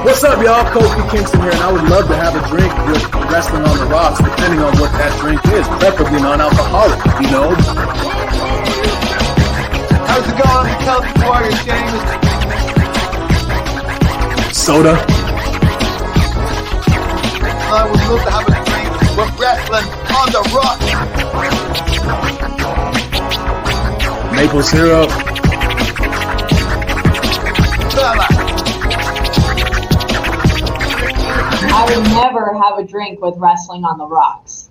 What's up, y'all? Kofi Kingston here, and I would love to have a drink with Wrestling on the Rocks, depending on what that drink is. Preferably non-alcoholic, you know? How's it going? The Celtic Warriors, James. Soda. I would love to have a drink with Wrestling on the Rocks. Maple syrup. I would never have a drink with Wrestling on the Rocks.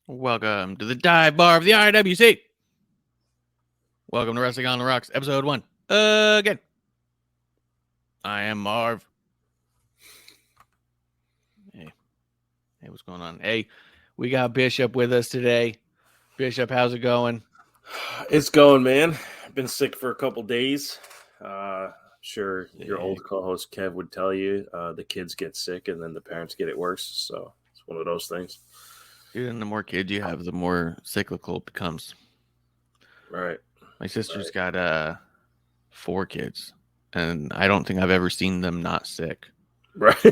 Welcome to the dive bar of the IWC. Welcome to Wrestling on the Rocks, episode 1. Again, I am Marv. Hey, what's going on? Hey, we got Bishop with us today. Bishop, how's it going? It's going, man. I've been sick for a couple days. Sure, your old co-host Kev would tell you the kids get sick and then the parents get it worse. So it's one of those things. Dude, and the more kids you have, the more cyclical it becomes. Right. My sister's got 4 kids, and I don't think I've ever seen them not sick. Right.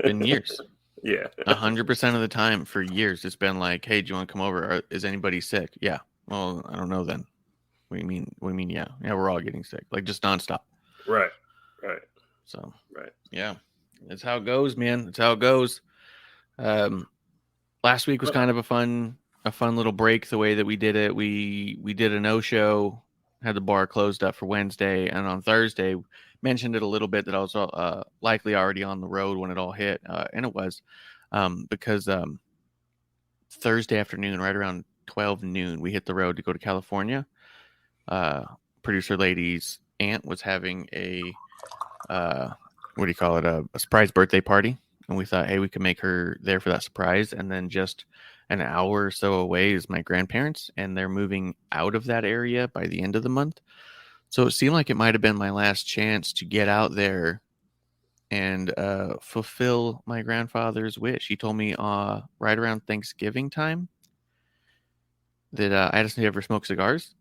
In years. Yeah. 100% of the time for years, it's been like, hey, do you want to come over? Is anybody sick? Yeah. Well, I don't know then. What do you mean? Yeah. Yeah, we're all getting sick. Like, just nonstop. Right. So, right. Yeah. That's how it goes, man. That's how it goes. Last week was kind of a fun little break the way that we did it. We did a no-show, had the bar closed up for Wednesday, and on Thursday, mentioned it a little bit that I was likely already on the road when it all hit, and it was because Thursday afternoon, right around 12 noon, we hit the road to go to California. Producer lady's aunt was having a surprise birthday party, and we thought, hey, we could make her there for that surprise. And then just an hour or so away is my grandparents, and they're moving out of that area by the end of the month. So it seemed like it might have been my last chance to get out there and fulfill my grandfather's wish. He told me right around Thanksgiving time that I asked if he ever smoked cigars.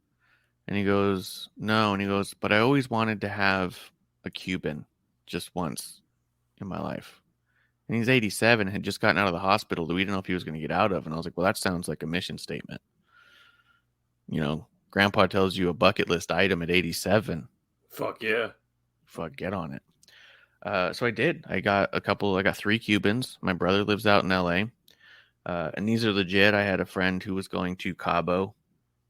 And he goes, no. And he goes, but I always wanted to have a Cuban just once in my life. And he's 87, had just gotten out of the hospital that we didn't know if he was going to get out of. And I was like, well, that sounds like a mission statement. You know, Grandpa tells you a bucket list item at 87. Fuck yeah. Fuck, get on it. So I did. I got 3 Cubans. My brother lives out in LA. And these are legit. I had a friend who was going to Cabo,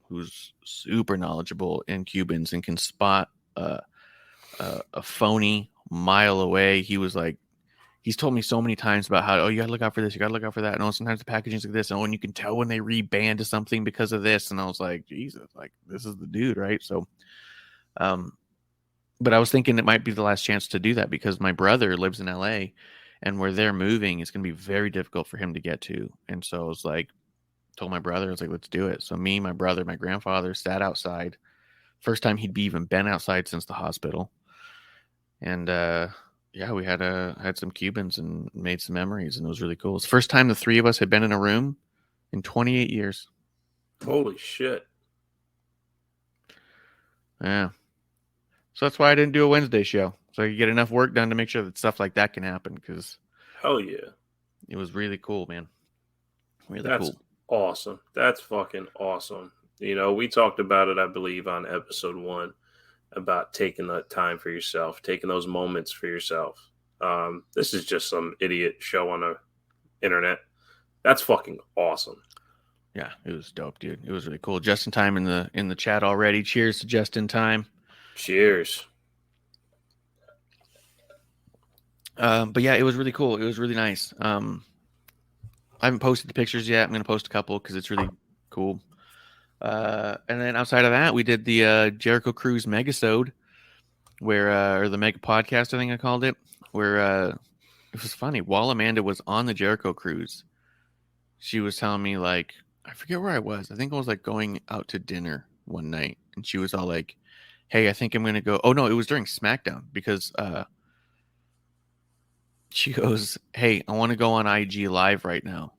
who's super knowledgeable in Cubans and can spot a phony mile away. He was like, he's told me so many times about how, you got to look out for this, you got to look out for that. And sometimes the packaging's like this, and when you can tell when they reband to something because of this. And I was like, Jesus, like, this is the dude, right? So, but I was thinking it might be the last chance to do that because my brother lives in LA, and where they're moving, it's going to be very difficult for him to get to. And so I was like, told my brother, I was like, let's do it. So me, my brother, my grandfather sat outside First time he'd be even been outside since the hospital. And yeah, we had some Cubans and made some memories, and it was really cool. It's the first time the three of us had been in a room in 28 years. Holy shit. Yeah. So that's why I didn't do a Wednesday show. So I could get enough work done to make sure that stuff like that can happen, because hell yeah. It was really cool, man. Really That's cool. Awesome. That's fucking awesome. You know, we talked about it, I believe, on episode 1 about taking that time for yourself, taking those moments for yourself. This is just some idiot show on the internet. That's fucking awesome. Yeah, it was dope, dude. It was really cool. Just in time in the chat already. Cheers to Just in Time. Cheers. But yeah, it was really cool. It was really nice. I haven't posted the pictures yet. I'm going to post a couple because it's really cool. And then outside of that, we did the Jericho Cruise Megasode, or the Mega Podcast, I think I called it, where it was funny. While Amanda was on the Jericho Cruise, she was telling me, like, I forget where I was. I think I was like going out to dinner one night, and she was all like, "Hey, I think I'm going to go." Oh no, it was during SmackDown, because she goes, "Hey, I want to go on IG Live right now."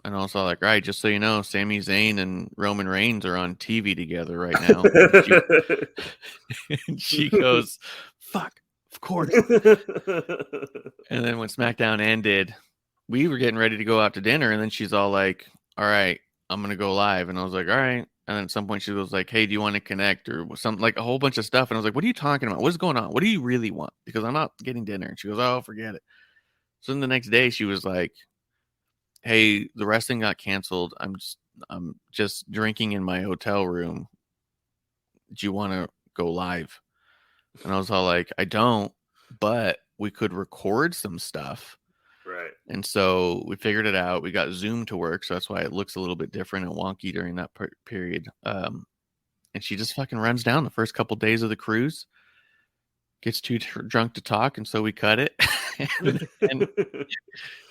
And I was all like, "All right, just so you know, Sami Zayn and Roman Reigns are on TV together right now." And she goes, "Fuck, of course." And then when SmackDown ended, we were getting ready to go out to dinner, and then she's all like, "All right, I'm going to go live." And I was like, "All right." And then at some point she was like, "Hey, do you want to connect?" Or something, like a whole bunch of stuff. And I was like, "What are you talking about? What's going on? What do you really want?" Because I'm not getting dinner. And she goes, "Oh, forget it." So then the next day she was like, "Hey, the wrestling got canceled. I'm just drinking in my hotel room. Do you want to go live?" And I was all like, "I don't, but we could record some stuff." Right. And so we figured it out. We got Zoom to work, so that's why it looks a little bit different and wonky during that period. And she just fucking runs down the first couple days of the cruise, gets too drunk to talk, and so we cut it. and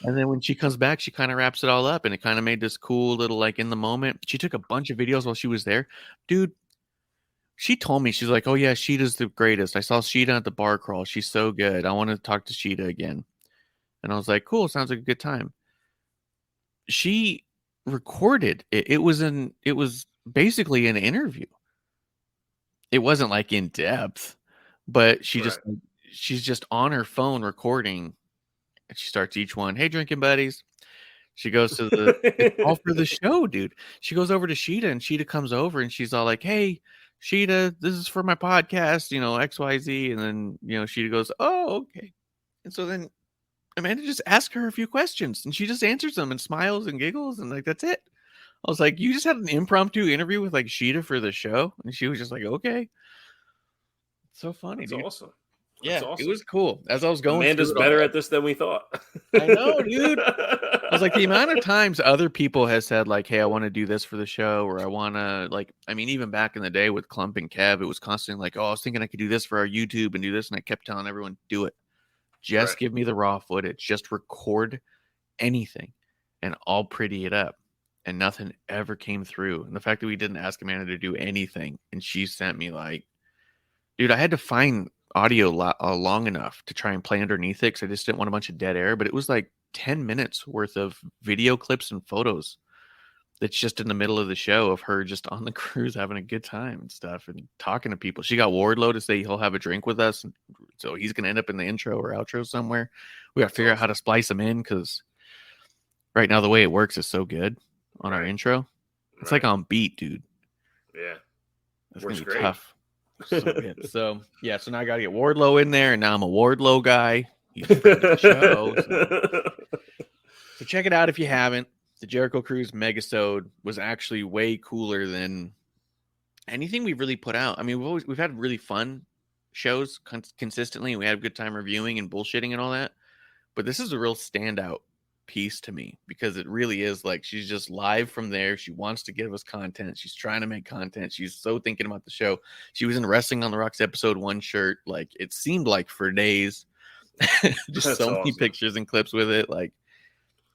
then when she comes back, she kind of wraps it all up, and it kind of made this cool little, like, in the moment. She took a bunch of videos while she was there. Dude, she told me, she's like, "Oh yeah, Sheeta's the greatest. I saw Sheeta at the bar crawl. She's so good. I want to talk to Sheeta again." And I was like, "Cool, sounds like a good time." She recorded it. It was basically an interview. It wasn't like in depth, but she's just on her phone recording, and she starts each one, "Hey, drinking buddies." She goes to it's all for the show, dude. She goes over to Sheeta, and Sheeta comes over, and she's all like, "Hey, Sheeta, this is for my podcast, XYZ." And then, Sheeta goes, "Oh, okay." And so then Amanda just asks her a few questions, and she just answers them and smiles and giggles, and like, that's it. I was like, "You just had an impromptu interview with like Sheeta for the show?" And she was just like, "Okay." So funny, That's dude. awesome. Yeah, Awesome. it was cool. As I was going Amanda's through it better all, at this than we thought. I know, dude. I was like, the amount of times other people has said, like, "Hey, I want to do this for the show," or "I want to," like, I mean, even back in the day with Clump and Kev, it was constantly like, "Oh, I was thinking I could do this for our YouTube and do this," and I kept telling everyone, "Do it. Just give me the raw footage. Just record anything, and I'll pretty it up." And nothing ever came through. And the fact that we didn't ask Amanda to do anything, and she sent me, like, dude, I had to find audio long enough to try and play underneath it, because I just didn't want a bunch of dead air. But it was like 10 minutes worth of video clips and photos that's just in the middle of the show of her just on the cruise having a good time and stuff and talking to people. She got Wardlow to say he'll have a drink with us, and so he's going to end up in the intro or outro somewhere. We got to figure out how to splice him in, because right now the way it works is so good on our intro. It's like on beat, dude. Yeah. It's going to be tough. So good. So yeah, so now I got to get Wardlow in there, and now I'm a Wardlow guy. He's a friend of the show. So check it out if you haven't. The Jericho Cruise Megasode was actually way cooler than anything we've really put out. I mean, we've had really fun shows consistently. We had a good time reviewing and bullshitting and all that. But this is a real standout piece to me, because it really is like she's just live from there. She wants to give us content. She's trying to make content. She's so thinking about the show. She was in Wrestling on the Rocks episode 1 shirt, like it seemed like for days. Just That's so many awesome. pictures and clips with it. Like,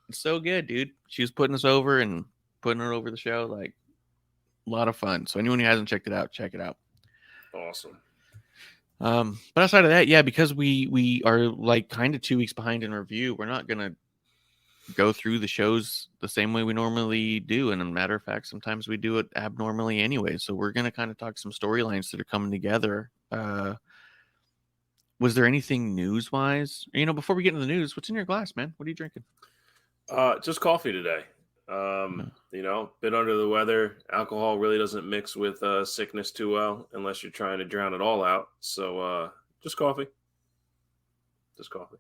it's so good, dude. She was putting us over and putting her over the show. Like, a lot of fun. So anyone who hasn't checked it out, check it out. Awesome. But outside of that, yeah, because we are like kind of 2 weeks behind in review, we're not gonna go through the shows the same way we normally do. And a matter of fact, sometimes we do it abnormally anyway. So we're gonna kind of talk some storylines that are coming together. Was there anything news wise? Before we get into the news, what's in your glass, man? What are you drinking? Just coffee today. Been under the weather. Alcohol really doesn't mix with sickness too well unless you're trying to drown it all out. So just coffee. Just coffee.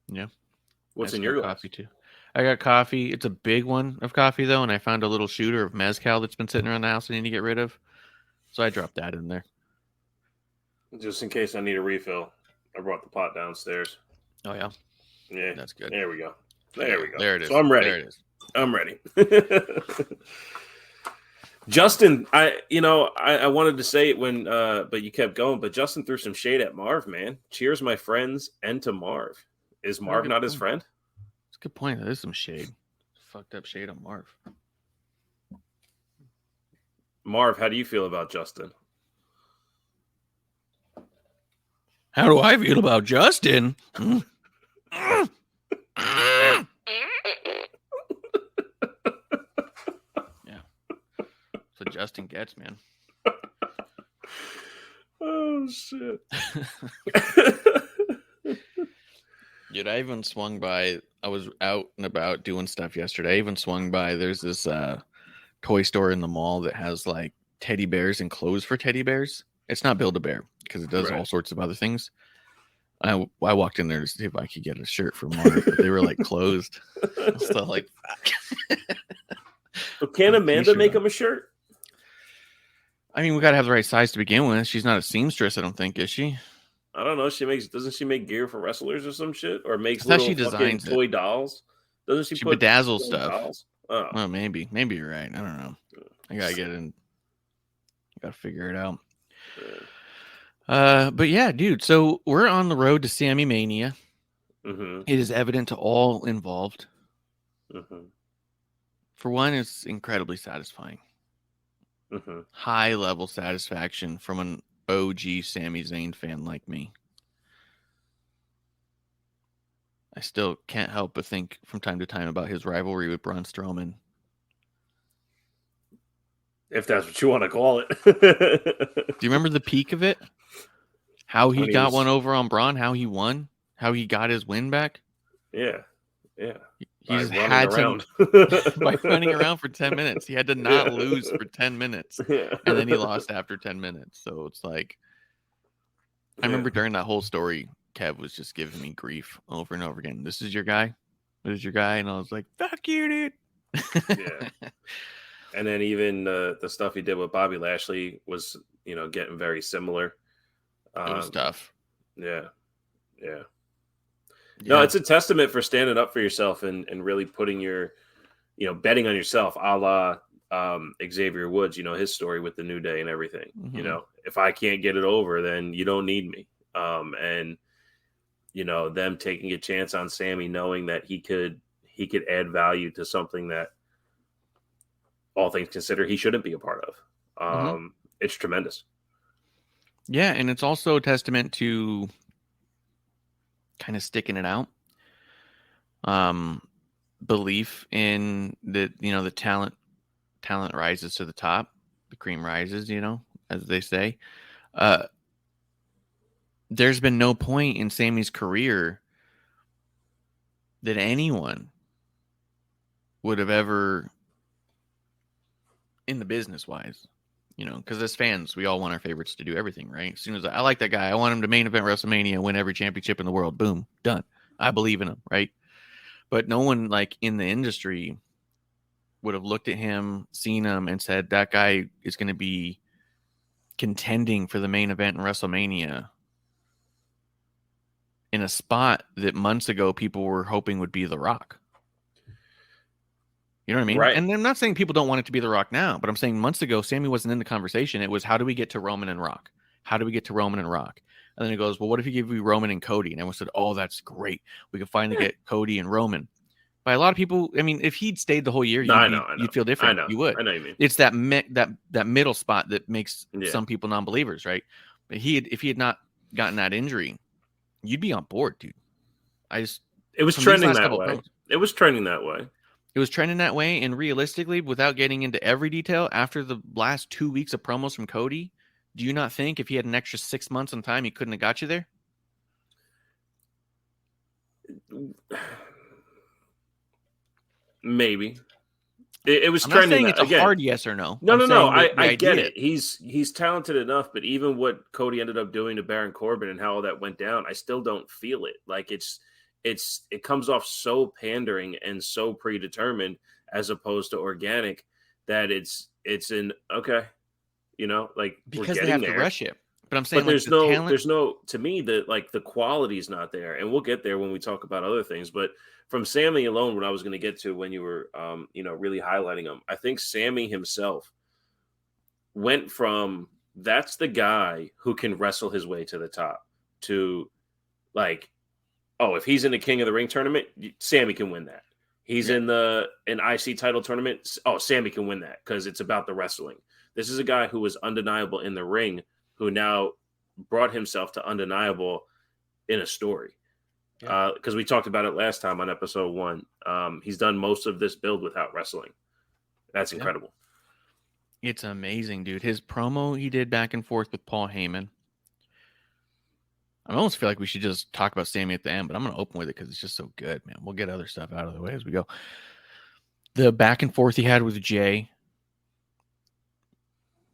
Yeah. What's in your glass? Coffee too. I got coffee. It's a big one of coffee though, and I found a little shooter of mezcal that's been sitting around the house I need to get rid of. So I dropped that in there. Just in case I need a refill. I brought the pot downstairs. Oh yeah. Yeah. That's good. There we go. There we go. There it is. So I'm ready. There it is. I'm ready. Justin, I wanted to say it when but you kept going, but Justin threw some shade at Marv, man. Cheers, my friends, and to Marv. Is Marv not his friend? That's a good point. That is some shade. Fucked up shade on Marv. Marv, how do you feel about Justin? How do I feel about Justin? Yeah. That's what Justin gets, man. Oh, shit. Dude, I even swung by. I was out and about doing stuff yesterday. I even swung by. There's this toy store in the mall that has like teddy bears and clothes for teddy bears. It's not Build-A-Bear because it does all sorts of other things. I walked in there to see if I could get a shirt for Mark, but they were like closed. So like, But can Amanda make him a shirt? I mean, we gotta have the right size to begin with. She's not a seamstress, I don't think, is she? I don't know. Doesn't she make gear for wrestlers or some shit? Or makes I thought little she designs toy dolls? Doesn't she put bedazzles stuff? Dolls? Oh. Well, maybe you're right. I don't know. I gotta get in. I gotta figure it out. But yeah, dude. So we're on the road to SamiMania. Mm-hmm. It is evident to all involved. Mm-hmm. For one, it's incredibly satisfying. Mm-hmm. High level satisfaction from an OG Sami Zayn fan like me. I still can't help but think from time to time about his rivalry with Braun Strowman. If that's what you want to call it. Do you remember the peak of it? How he got one over on Braun? How he won? How he got his win back? Yeah. Yeah. He just had to by running around for 10 minutes. He had to not lose for 10 minutes. Yeah. And then he lost after 10 minutes. So it's like, I remember during that whole story, Kev was just giving me grief over and over again. This is your guy? This is your guy? And I was like, fuck you, dude. Yeah. And then even the stuff he did with Bobby Lashley was, getting very similar. It was tough. Yeah. Yeah. No, it's a testament for standing up for yourself and really putting your, betting on yourself, a la Xavier Woods, his story with the New Day and everything. Mm-hmm. If I can't get it over, then you don't need me. And them taking a chance on Sami, knowing that he could add value to something that, all things considered, he shouldn't be a part of. It's tremendous. Yeah, and it's also a testament to kind of sticking it out. Belief in that, the talent rises to the top. The cream rises, as they say. There's been no point in Sami's career that anyone would have ever, in the business wise, because as fans, we all want our favorites to do everything, right? As soon as I like that guy, I want him to main event WrestleMania, win every championship in the world. Boom, done. I believe in him, right? But no one like in the industry would have looked at him, seen him, and said that guy is going to be contending for the main event in WrestleMania in a spot that months ago people were hoping would be The Rock. You know what I mean? Right. And I'm not saying people don't want it to be The Rock now, but I'm saying months ago, Sami wasn't in the conversation. It was, how do we get to Roman and Rock? How do we get to Roman and Rock? And then it goes, well, what if you give me Roman and Cody? And everyone said, oh, that's great. We can finally get Cody and Roman. By a lot of people, I mean, if he'd stayed the whole year, I know. you'd feel different. I know. You would. I know you mean. It's that middle spot that makes Yeah. some people non-believers, right? But if he had not gotten that injury, you'd be on board, dude. It was from these trending last that couple way. promos- It was trending that way. It was trending that way, and realistically, without getting into every detail, after the last 2 weeks of promos from Cody, do you not think if he had an extra 6 months on time, he couldn't have got you there? Maybe. It was I'm not trending saying that, it's a hard yes or no. No. I'm saying I get idea. it. He's talented enough, but even what Cody ended up doing to Baron Corbin and how all that went down, I still don't feel it. Like it comes off so pandering and so predetermined as opposed to organic that it's in okay, like Because we're they getting have there. to rush it. But I'm saying But like the talent. there's no to me that like the quality is not there, and we'll get there when we talk about other things. But from Sami alone, what I was going to get to when you were really highlighting him, I think Sami himself went from that's the guy who can wrestle his way to the top to like, oh, if he's in the King of the Ring tournament, Sami can win that. He's in an IC title tournament. Oh, Sami can win that because it's about the wrestling. This is a guy who was undeniable in the ring, who now brought himself to undeniable in a story. Because we talked about it last time on episode 1. He's done most of this build without wrestling. That's incredible. It's amazing, dude. His promo he did back and forth with Paul Heyman. I almost feel like we should just talk about Sami at the end, but I'm going to open with it because it's just so good, man. We'll get other stuff out of the way as we go. The back and forth he had with Jay,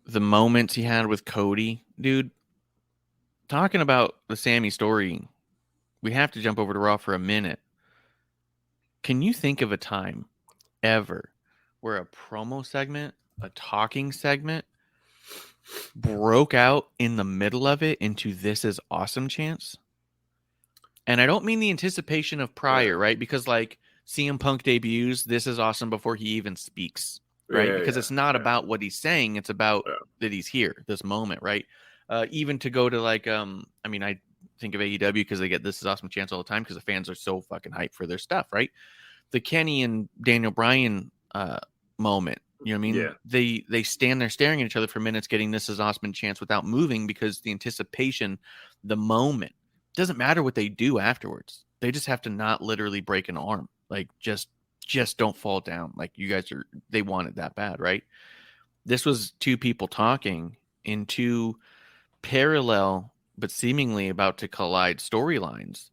the moments he had with Cody, dude. Talking about the Sami story, we have to jump over to Raw for a minute. Can you think of a time ever where a promo segment, a talking segment, broke out in the middle of it into "This is awesome" chants? And I don't mean the anticipation of prior, right? Because like CM Punk debuts, "This is awesome" before he even speaks, right? Because it's not about what he's saying; it's about that he's here, this moment, right? Even to go to like, I mean, I think of AEW because they get "This is awesome" chants all the time because the fans are so fucking hyped for their stuff, right? The Kenny and Daniel Bryan moment, you know what I mean? Yeah. They stand there staring at each other for minutes, getting "This is awesome" chants without moving because the anticipation, the moment, doesn't matter what they do afterwards. They just have to not literally break an arm, like just don't fall down. Like you guys they want it that bad, right? This was two people talking in two parallel but seemingly about to collide storylines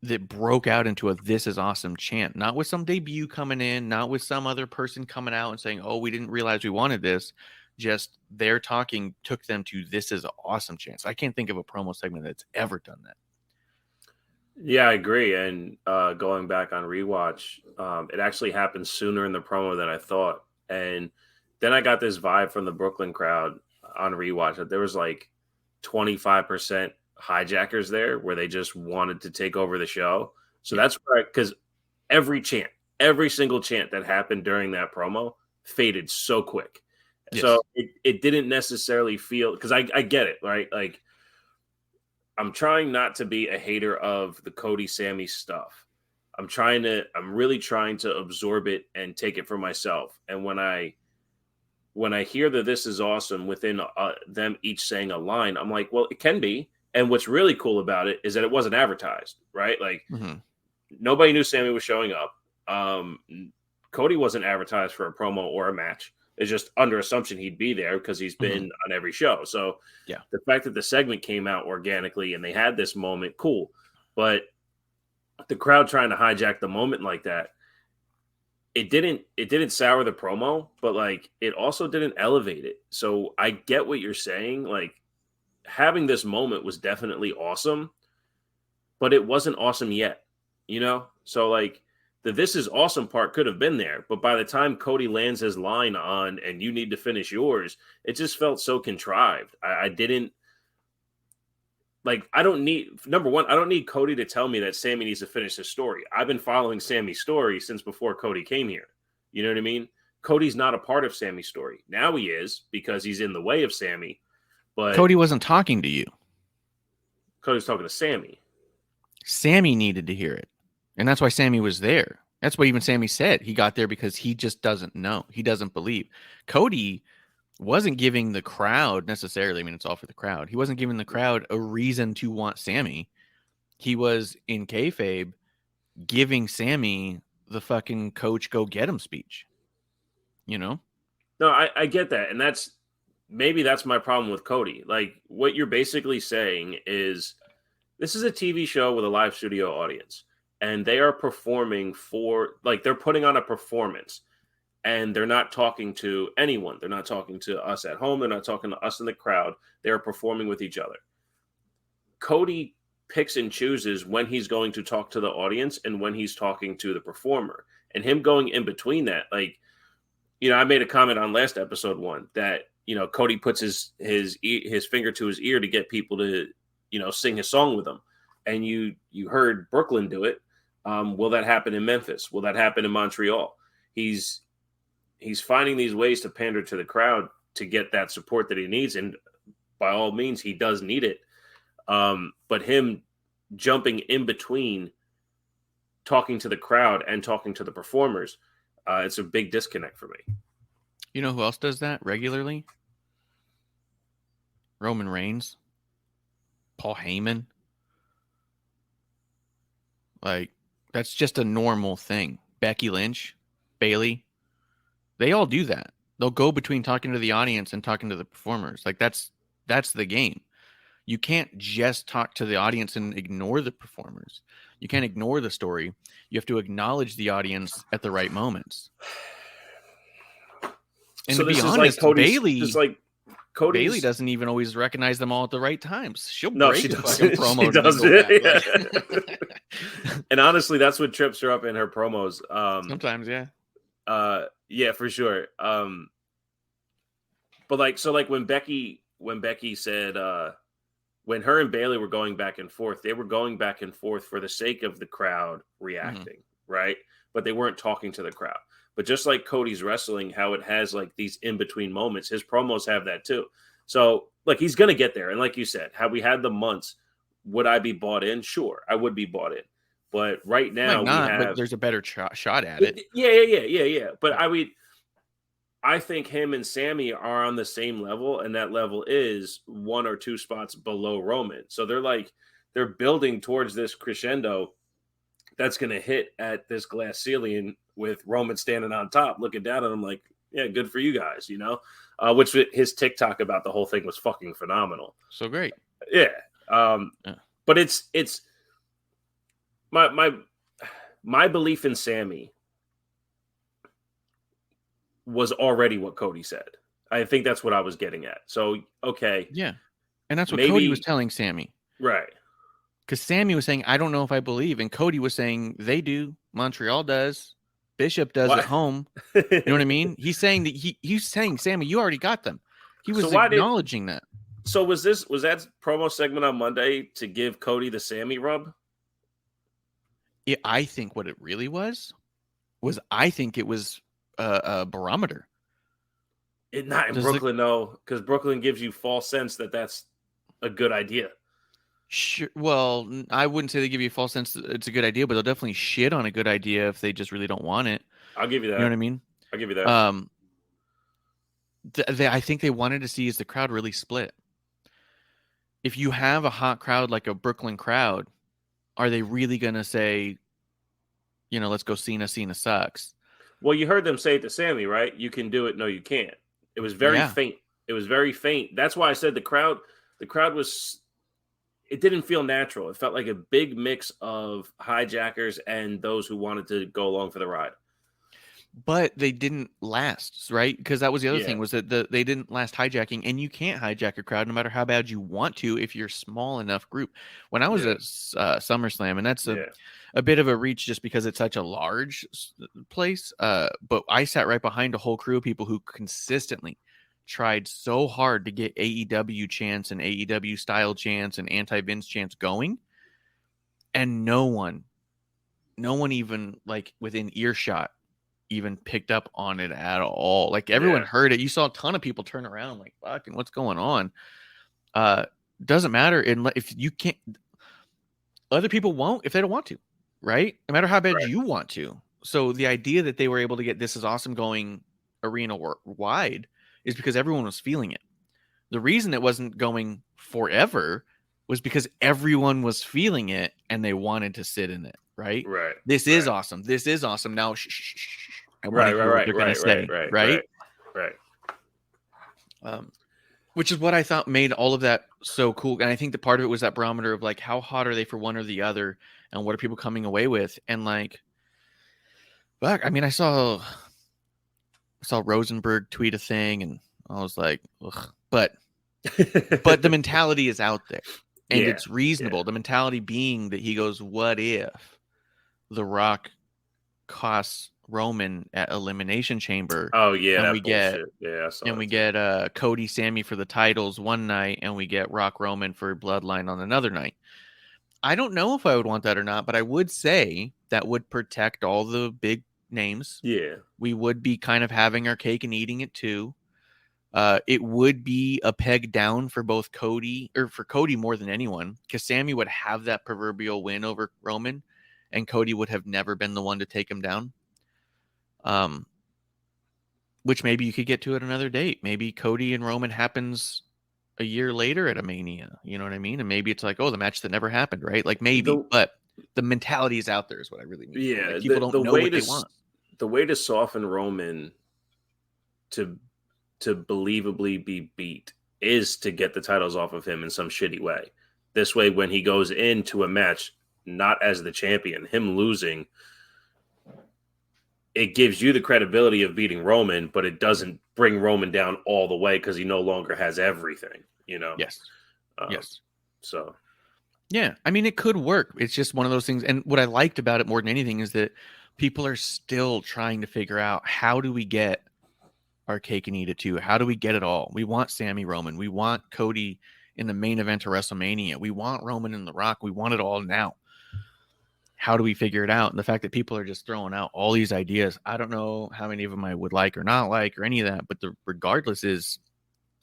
that broke out into a "This is awesome" chant, not with some debut coming in, not with some other person coming out and saying, oh, we didn't realize we wanted this. Just their talking took them to "This is awesome" chants. I can't think of a promo segment that's ever done that. Yeah, I agree. And going back on rewatch, it actually happened sooner in the promo than I thought. And then I got this vibe from the Brooklyn crowd on rewatch that there was like 25% hijackers there where they just wanted to take over the show. So that's where, because every single chant that happened during that promo faded so quick. Yes. So it didn't necessarily feel, because I get it, right? Like, I'm trying not to be a hater of the Cody Sami stuff. I'm really trying to absorb it and take it for myself. And when I hear that "This is awesome" within them each saying a line, I'm like, well, it can be. And what's really cool about it is that it wasn't advertised, right? Like nobody knew Sami was showing up. Cody wasn't advertised for a promo or a match. It's just under assumption he'd be there because he's been on every show. So the fact that the segment came out organically and they had this moment, cool. But the crowd trying to hijack the moment like that, it didn't sour the promo, but like it also didn't elevate it. So I get what you're saying. Like having this moment was definitely awesome, but it wasn't awesome yet, So like the "This is awesome" part could have been there, but by the time Cody lands his line on "and you need to finish yours," it just felt so contrived. I didn't like, number one, I don't need Cody to tell me that Sami needs to finish his story. I've been following Sami's story since before Cody came here. You know what I mean? Cody's not a part of Sami's story. Now he is because he's in the way of Sami. But Cody wasn't talking to you. Cody's talking to Sami. Sami needed to hear it. And that's why Sami was there. That's what even Sami said. He got there because he just doesn't know. He doesn't believe. Cody wasn't giving the crowd necessarily, I mean, it's all for the crowd. He wasn't giving the crowd a reason to want Sami. He was in kayfabe giving Sami the fucking coach go get him speech. You know? No, I get that. And maybe that's my problem with Cody. Like, what you're basically saying is this is a TV show with a live studio audience, and they are performing they're putting on a performance, and they're not talking to anyone. They're not talking to us at home. They're not talking to us in the crowd. They're performing with each other. Cody picks and chooses when he's going to talk to the audience and when he's talking to the performer, and him going in between that. Like, I made a comment on last episode 1 that, Cody puts his finger to his ear to get people to, sing his song with him. And you heard Brooklyn do it. Will that happen in Memphis? Will that happen in Montreal? He's finding these ways to pander to the crowd to get that support that he needs. And by all means, he does need it. But him jumping in between talking to the crowd and talking to the performers, it's a big disconnect for me. You know who else does that regularly? Roman Reigns, Paul Heyman. Like, that's just a normal thing. Becky Lynch, Bailey, they all do that. They'll go between talking to the audience and talking to the performers. Like, that's the game. You can't just talk to the audience and ignore the performers. You can't ignore the story. You have to acknowledge the audience at the right moments. And so to be honest, Bailey Cody's... doesn't even always recognize them all at the right times. She'll break she a doesn't. fucking promo. She doesn't. Yeah. And honestly, that's what trips her up in her promos. Sometimes, yeah. Yeah, for sure. But when Becky said, when her and Bailey were going back and forth, they were going back and forth for the sake of the crowd reacting, right? But they weren't talking to the crowd. But just like Cody's wrestling, how it has like these in-between moments, his promos have that too. So, he's going to get there. And like you said, had we had the months, would I be bought in? Sure, I would be bought in. But right now, but there's a better shot at it. Yeah. But I think him and Sami are on the same level, and that level is 1 or 2 spots below Roman. So they're building towards this crescendo that's going to hit at this glass ceiling with Roman standing on top, looking down at him like, yeah, good for you guys, which his TikTok about the whole thing was fucking phenomenal. So great. Yeah. But it's my belief in Sami was already what Cody said. I think that's what I was getting at. So, okay. Yeah. And that's what Cody was telling Sami. Right. Because Sami was saying, I don't know if I believe. And Cody was saying, they do. Montreal does. Bishop does at home. You know what I mean? He's saying that he's saying, Sami, you already got them. He was acknowledging that. So was that promo segment on Monday to give Cody the Sami rub? Yeah, I think what it really was I think it was a barometer. Not in Brooklyn, though, because Brooklyn gives you false sense that that's a good idea. Sure. Well, I wouldn't say they give you a false sense that it's a good idea, but they'll definitely shit on a good idea if they just really don't want it. I'll give you that. You know what I mean? I'll give you that. I think they wanted to see is the crowd really split. If you have a hot crowd like a Brooklyn crowd, are they really going to say, let's go Cena sucks? Well, you heard them say it to Sami, right? You can do it. No, you can't. It was very faint. It was very faint. That's why I said the crowd was, it didn't feel natural. It felt like a big mix of hijackers and those who wanted to go along for the ride. But they didn't last, right? Because that was the other thing, was that they didn't last hijacking, and you can't hijack a crowd no matter how bad you want to if you're a small enough group. When I was at SummerSlam, and that's a bit of a reach just because it's such a large place, but I sat right behind a whole crew of people who consistently tried so hard to get AEW chants and AEW style chants and anti-Vince chants going, and no one even like within earshot even picked up on it at all. Like everyone heard it. You saw a ton of people turn around like, fucking what's going on? Doesn't matter if you can't, other people won't if they don't want to. right? No matter how bad Right. you want to. So the idea that they were able to get This Is Awesome going arena wide is because everyone was feeling it. The reason it wasn't going forever was because everyone was feeling it and they wanted to sit in it, right? Right. This is awesome. This is awesome. Now, shh, shh, shh, shh. I want to hear what they're going to say, right? Which is what I thought made all of that so cool. And I think the part of it was that barometer of like, how hot are they for one or the other, and what are people coming away with? And like, fuck, I mean, I saw Rosenberg tweet a thing, and I was like, ugh. But the mentality is out there, and it's reasonable. Yeah. The mentality being that he goes, what if The Rock costs Roman at Elimination Chamber? Oh yeah, and we get Cody, Sami for the titles one night, and we get Rock Roman for Bloodline on another night. I don't know if I would want that or not, but I would say that would protect all the big names. Yeah, we would be kind of having our cake and eating it too. It would be a peg down for both Cody, or for Cody more than anyone, because Sami would have that proverbial win over Roman, and Cody would have never been the one to take him down. Which maybe you could get to at another date. Maybe Cody and Roman happens a year later at a Mania. You know what I mean? And maybe it's like, oh, the match that never happened, right? Like maybe, but the mentality is out there is what I really mean. Yeah, like people don't know what they want. The way to soften Roman to believably be beat is to get the titles off of him in some shitty way. This way, when he goes into a match, not as the champion, him losing, it gives you the credibility of beating Roman, but it doesn't bring Roman down all the way because he no longer has everything, you know? Yes. Yes. So. Yeah. I mean, it could work. It's just one of those things. And what I liked about it more than anything is that people are still trying to figure out, how do we get our cake and eat it too? How do we get it all? We want Sami Roman. We want Cody in the main event of WrestleMania. We want Roman and The Rock. We want it all now. How do we figure it out? And the fact that people are just throwing out all these ideas, I don't know how many of them I would like or not like or any of that, but regardless is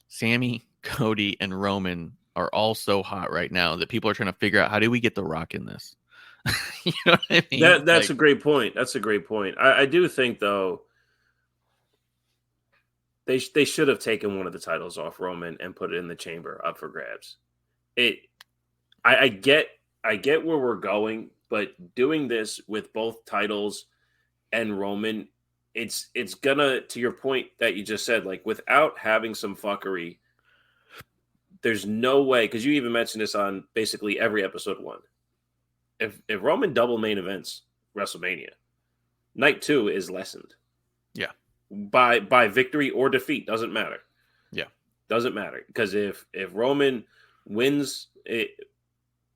Sami, Cody, and Roman are all so hot right now that people are trying to figure out, how do we get The Rock in this? You know what I mean? That's a great point. That's a great point. I do think, though, they should have taken one of the titles off Roman and put it in the chamber up for grabs. I get where we're going, but doing this with both titles and Roman, it's gonna, to your point that you just said, like, without having some fuckery, there's no way, because you even mentioned this on basically every episode one. If Roman double main events WrestleMania, night 2 is lessened. Yeah. By victory or defeat, doesn't matter. Yeah. Doesn't matter. Because if Roman wins,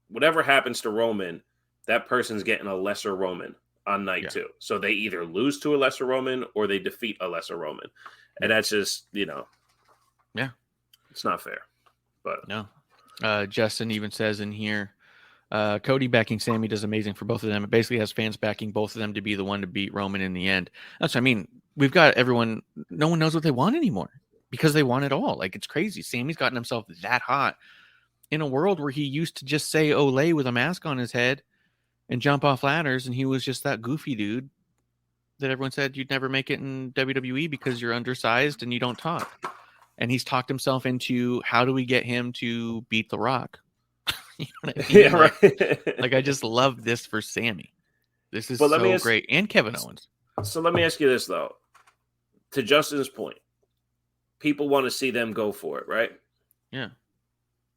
whatever happens to Roman, that person's getting a lesser Roman on night 2. So they either lose to a lesser Roman or they defeat a lesser Roman. And that's just, yeah, it's not fair. But no. Justin even says in here, Cody backing Sami does amazing for both of them. It basically has fans backing both of them to be the one to beat Roman in the end. That's what I mean. We've got everyone, no one knows what they want anymore because they want it all. Like, it's crazy. Sami's gotten himself that hot in a world where he used to just say Olay with a mask on his head and jump off ladders, and he was just that goofy dude that everyone said you'd never make it in WWE because you're undersized and you don't talk. And he's talked himself into, how do we get him to beat The Rock? You know what I mean? Yeah, right. Like, I just love this for Sami. This is so great. And Kevin Owens. So let me ask you this, though. To Justin's point, people want to see them go for it, right? Yeah.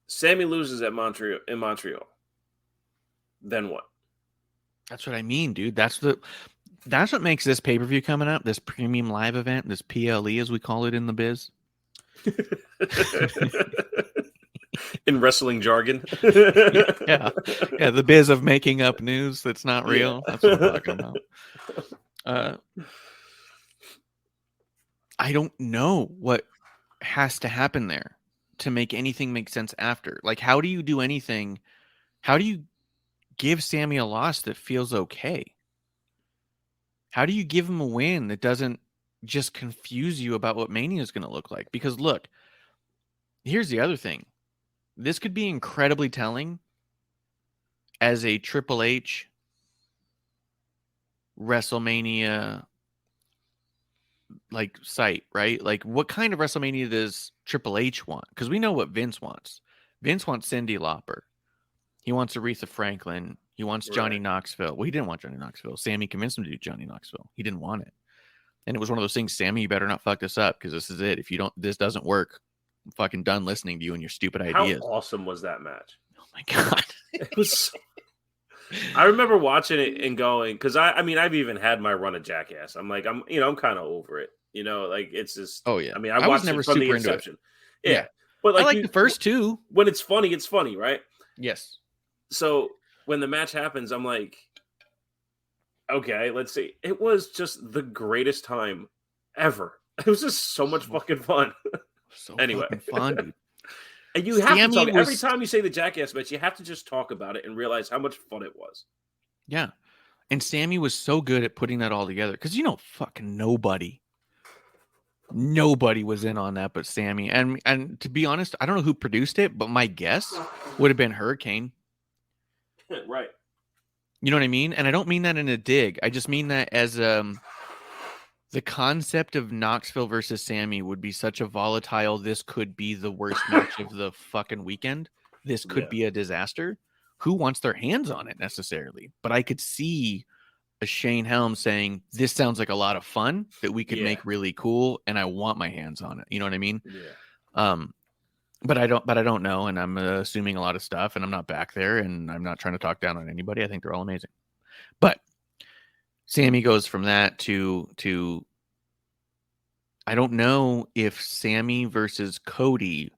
Sami loses in Montreal. Then what? That's what I mean, dude. That's what makes this pay-per-view coming up, this premium live event, this PLE as we call it in the biz. In wrestling jargon. Yeah, the biz of making up news that's not real. Yeah. That's what I'm talking about. I don't know what has to happen there to make anything make sense after. Like, how do you do anything? How do you give Sami a loss that feels okay? How do you give him a win that doesn't just confuse you about what Mania is going to look like? Because look, here's the other thing. This could be incredibly telling as a Triple H WrestleMania like site, right? Like, what kind of WrestleMania does Triple H want? Because we know what Vince wants. Vince wants Cyndi Lauper. He wants Aretha Franklin. He wants Johnny Knoxville. Well, he didn't want Johnny Knoxville. Sami convinced him to do Johnny Knoxville. He didn't want it. And it was one of those things, Sami, you better not fuck this up, because this is it. If this doesn't work, I'm fucking done listening to you and your stupid ideas. How awesome was that match? Oh my God. It was I remember watching it and going, because I mean, I've even had my run of Jackass. I'm like, I'm kind of over it. Like, it's just, oh yeah. I mean, I watched never it from the super into inception. Yeah. But I like the first two. When it's funny, right? Yes. So when the match happens, I'm like, okay, let's see. It was just the greatest time ever. It was just so much fucking fun. So anyway, fucking fun, dude. And you have Sami to talk every time you say the Jackass match. You have to just talk about it and realize how much fun it was. Yeah, and Sami was so good at putting that all together, because fucking nobody was in on that but Sami. And to be honest, I don't know who produced it, but my guess would have been Hurricane. Right. You know what I mean? And I don't mean that in a dig. I just mean that as the concept of Knoxville versus Sami would be such a volatile, this could be the worst match of the fucking weekend. This could be a disaster. Who wants their hands on it necessarily? But I could see a Shane Helms saying, this sounds like a lot of fun that we could make really cool, and I want my hands on it. You know what I mean? Yeah. But I don't know, and I'm assuming a lot of stuff, and I'm not back there, and I'm not trying to talk down on anybody. I think they're all amazing. But Sami goes from that to I don't know if Sami versus Cody.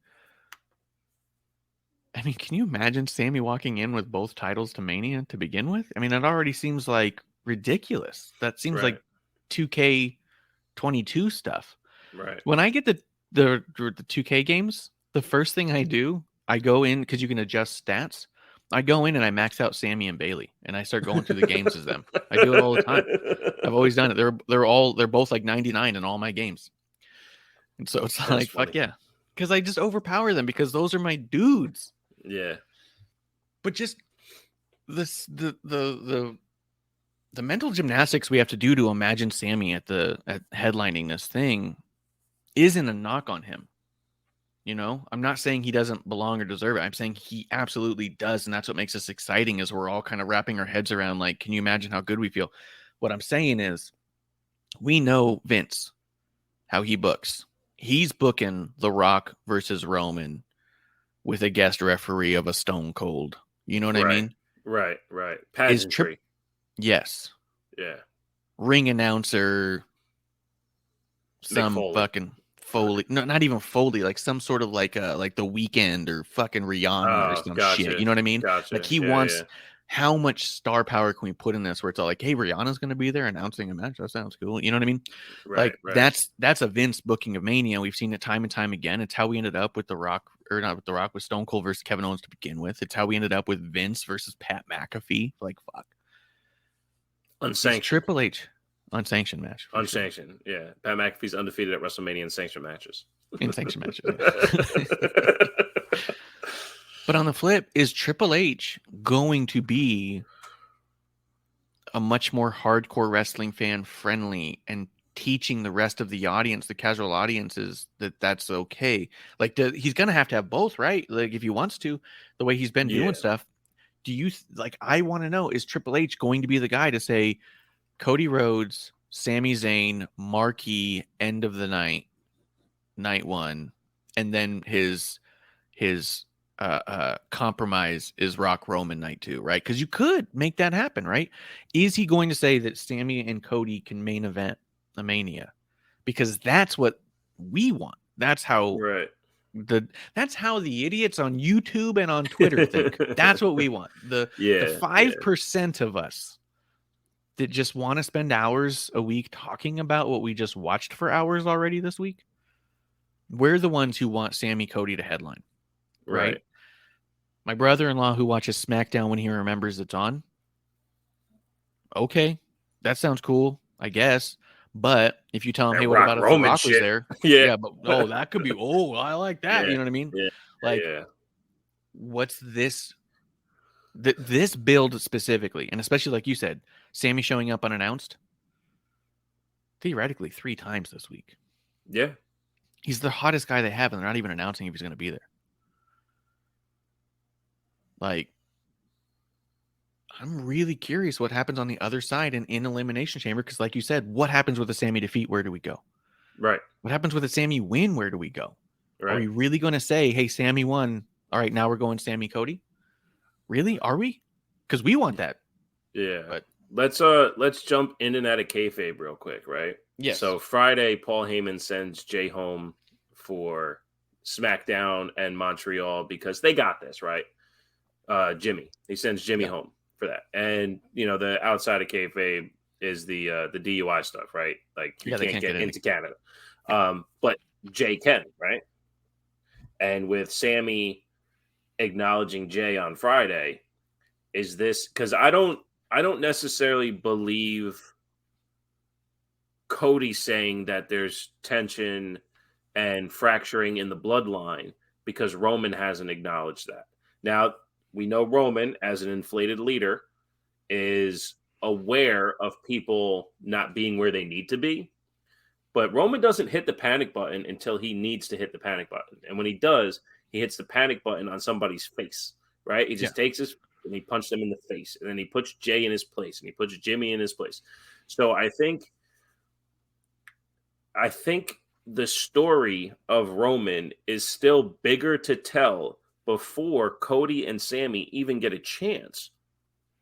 I mean, can you imagine Sami walking in with both titles to Mania to begin with? I mean, that already seems like ridiculous. That seems like 2K22 stuff. Right. When I get the 2K games, the first thing I do, I go in, because you can adjust stats. I go in and I max out Sami and Bailey, and I start going through the games as them. I do it all the time. I've always done it. They're both like 99 in all my games, and so it's That's like funny. fuck yeah, because I just overpower them because those are my dudes. Yeah. But just this the mental gymnastics we have to do to imagine Sami at headlining this thing isn't a knock on him. I'm not saying he doesn't belong or deserve it. I'm saying he absolutely does. And that's what makes us exciting, is we're all kind of wrapping our heads around, like, can you imagine how good we feel? What I'm saying is, we know Vince, how he books. He's booking The Rock versus Roman with a guest referee of a Stone Cold. You know what I mean? Right. Pageantry. Yes. Yeah. Ring announcer. Some fucking Foley, no, not even Foley, like some sort of like The Weeknd or fucking Rihanna or some shit. You know what I mean? Gotcha. Like he wants. How much star power can we put in this? Where it's all like, hey, Rihanna's going to be there announcing a match. That sounds cool. You know what I mean? Right. That's a Vince booking of Mania. We've seen it time and time again. It's how we ended up with The Rock, or not with The Rock, with Stone Cold versus Kevin Owens to begin with. It's how we ended up with Vince versus Pat McAfee. Like fuck. Unsanctioned. Triple H. Unsanctioned match. Unsanctioned, sure. Yeah. Pat McAfee's undefeated at WrestleMania in sanctioned matches. In sanctioned matches. But on the flip, is Triple H going to be a much more hardcore wrestling fan friendly and teaching the rest of the audience, the casual audiences, that's okay? Like, he's going to have both, right? Like, if he wants to, the way he's been doing stuff. Do you I want to know, is Triple H going to be the guy to say, Cody Rhodes, Sami Zayn, marquee, end of the night, night one, and then his compromise is Rock Roman night two, right? Because you could make that happen, right? Is he going to say that Sami and Cody can main event the Mania? Because that's what we want. That's how that's how the idiots on YouTube and on Twitter think. That's what we want. The 5% of us that just want to spend hours a week talking about what we just watched for hours already this week. We're the ones who want Sami Cody to headline, right? My brother-in-law who watches SmackDown when he remembers it's on. Okay, that sounds cool, I guess. But if you tell him, hey, what about if The Rock was there? But that could be, I like that. You know what I mean? What's this This build specifically, and especially like you said, Sami showing up unannounced, theoretically 3 times this week. Yeah. He's the hottest guy they have, and they're not even announcing if he's going to be there. Like, I'm really curious what happens on the other side and in Elimination Chamber, because like you said, what happens with a Sami defeat? Where do we go? Right. What happens with a Sami win? Where do we go? Right. Are we really going to say, hey, Sami won. All right, now we're going Sami Cody? Really? Are we? Because we want that. Yeah. But let's jump in and out of kayfabe real quick, right? yes. So Friday, Paul Heyman sends Jay home for SmackDown and Montreal because they got this, right? Jimmy. He sends Jimmy home for that. And the outside of kayfabe is the DUI stuff, right? Like you can't get into Canada. But Jay can, right? And with Sami acknowledging Jay on Friday, is this because I don't necessarily believe Cody saying that there's tension and fracturing in the bloodline because Roman hasn't acknowledged that. Now, we know Roman, as an inflated leader, is aware of people not being where they need to be. But Roman doesn't hit the panic button until he needs to hit the panic button. And when he does, he hits the panic button on somebody's face, right? He just takes his and he punched him in the face. And then he puts Jay in his place and he puts Jimmy in his place. So I think the story of Roman is still bigger to tell before Cody and Sami even get a chance,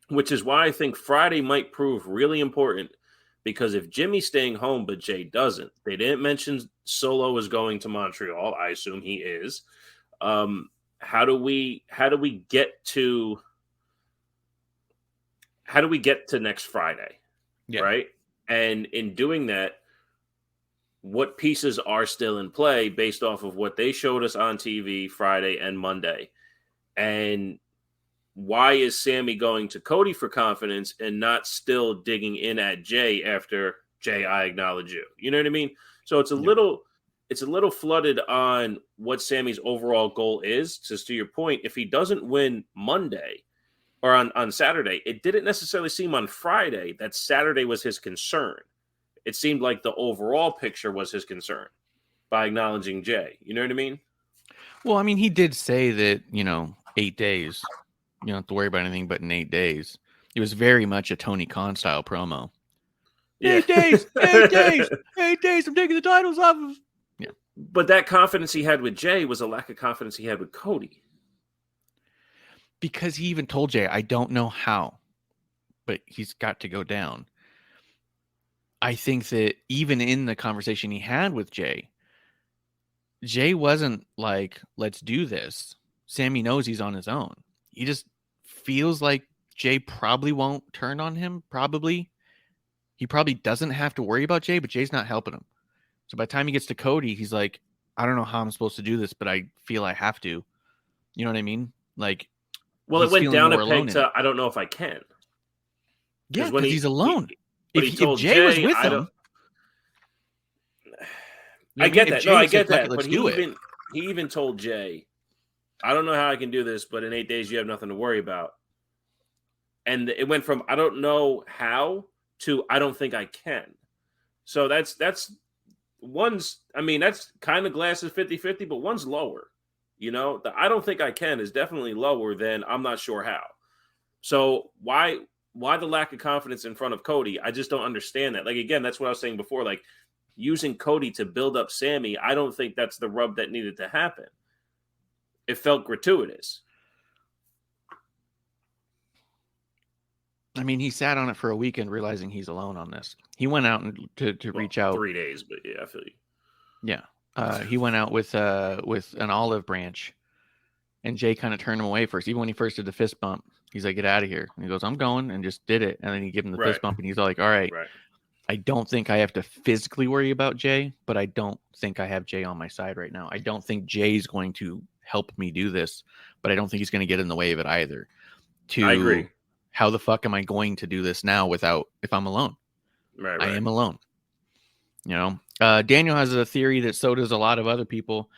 which is why I think Friday might prove really important, because if Jimmy's staying home but Jay doesn't, they didn't mention Solo is going to Montreal. I assume he is. How do we get to next Friday? Yeah. Right? And in doing that, what pieces are still in play based off of what they showed us on TV Friday and Monday? And why is Sami going to Cody for confidence and not still digging in at Jay after Jay, I acknowledge you? You know what I mean? So it's a little flooded on what Sami's overall goal is. Just to your point, if he doesn't win Monday or on Saturday, it didn't necessarily seem on Friday that Saturday was his concern. It seemed like the overall picture was his concern by acknowledging Jay. You know what I mean? Well, I mean, he did say that, 8 days, you don't have to worry about anything but in 8 days. It was very much a Tony Khan style promo. Yeah. 8 days, 8 days, 8 days. I'm taking the titles off of. Yeah. But that confidence he had with Jay was a lack of confidence he had with Cody. Because he even told Jay, I don't know how, but he's got to go down. I think that even in the conversation he had with Jay wasn't like, let's do this. Sami knows he's on his own. He just feels like Jay probably won't turn on him. Probably. He probably doesn't have to worry about Jay, but Jay's not helping him. So by the time he gets to Cody, he's like, I don't know how I'm supposed to do this, but I feel I have to. You know what I mean? Like, well, it went down a peg to, I don't know if I can. Yeah, because he's alone. If Jay was with him, I get that. No, I get that. But he even told Jay, I don't know how I can do this, but in 8 days you have nothing to worry about. And it went from I don't know how to I don't think I can. So that's one's, I mean, that's kind of glasses 50-50, but one's lower. The I don't think I can is definitely lower than I'm not sure how. So why the lack of confidence in front of Cody? I just don't understand that. Like, again, that's what I was saying before. Like, using Cody to build up Sami, I don't think that's the rub that needed to happen. It felt gratuitous. I mean, he sat on it for a weekend realizing he's alone on this. He went out to reach out. 3 days, but yeah, I feel you. Yeah. He went out with an olive branch, and Jay kind of turned him away first. Even when he first did the fist bump, he's like, get out of here. And he goes, I'm going, and just did it. And then he gave him the fist bump, and he's like, all right. I don't think I have to physically worry about Jay, but I don't think I have Jay on my side right now. I don't think Jay's going to help me do this, but I don't think he's going to get in the way of it either. I agree. How the fuck am I going to do this now if I'm alone? Right. I am alone. Daniel has a theory that so does a lot of other people.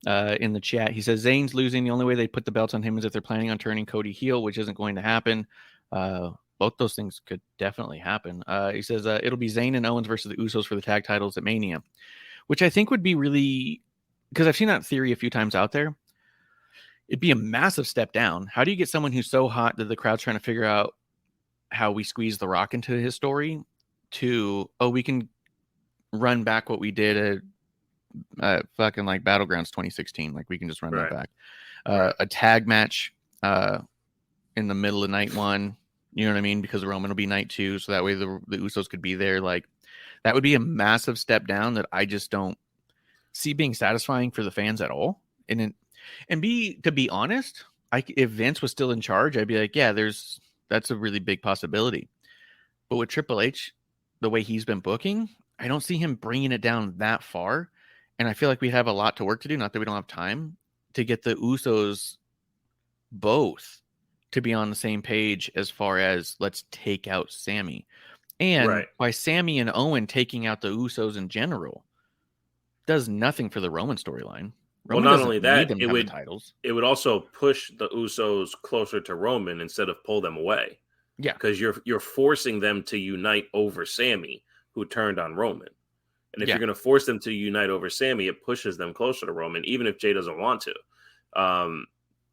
in the chat. He says Zayn's losing. The only way they put the belts on him is if they're planning on turning Cody heel, which isn't going to happen. Both those things could definitely happen. He says it'll be Zayn and Owens versus the Usos for the tag titles at Mania, which I think would be really, because I've seen that theory a few times out there. It'd be a massive step down. How do you get someone who's so hot that the crowd's trying to figure out how we squeeze The Rock into his story to, we can run back what we did at fucking like Battlegrounds 2016. Like we can just run that back. A tag match in the middle of night one, you know what I mean? Because Roman will be night two. So that way the Usos could be there. Like that would be a massive step down that I just don't see being satisfying for the fans at all. To be honest, if Vince was still in charge, I'd be like, yeah, that's a really big possibility. But with Triple H, the way he's been booking, I don't see him bringing it down that far. And I feel like we have a lot to work to do. Not that we don't have time to get the Usos both to be on the same page as far as let's take out Sami. And by Sami and Owen taking out the Usos in general does nothing for the Roman storyline. Roman not only that, it would also push the Usos closer to Roman instead of pull them away. Yeah, because you're forcing them to unite over Sami, who turned on Roman. And if you're going to force them to unite over Sami, it pushes them closer to Roman, even if Jay doesn't want to.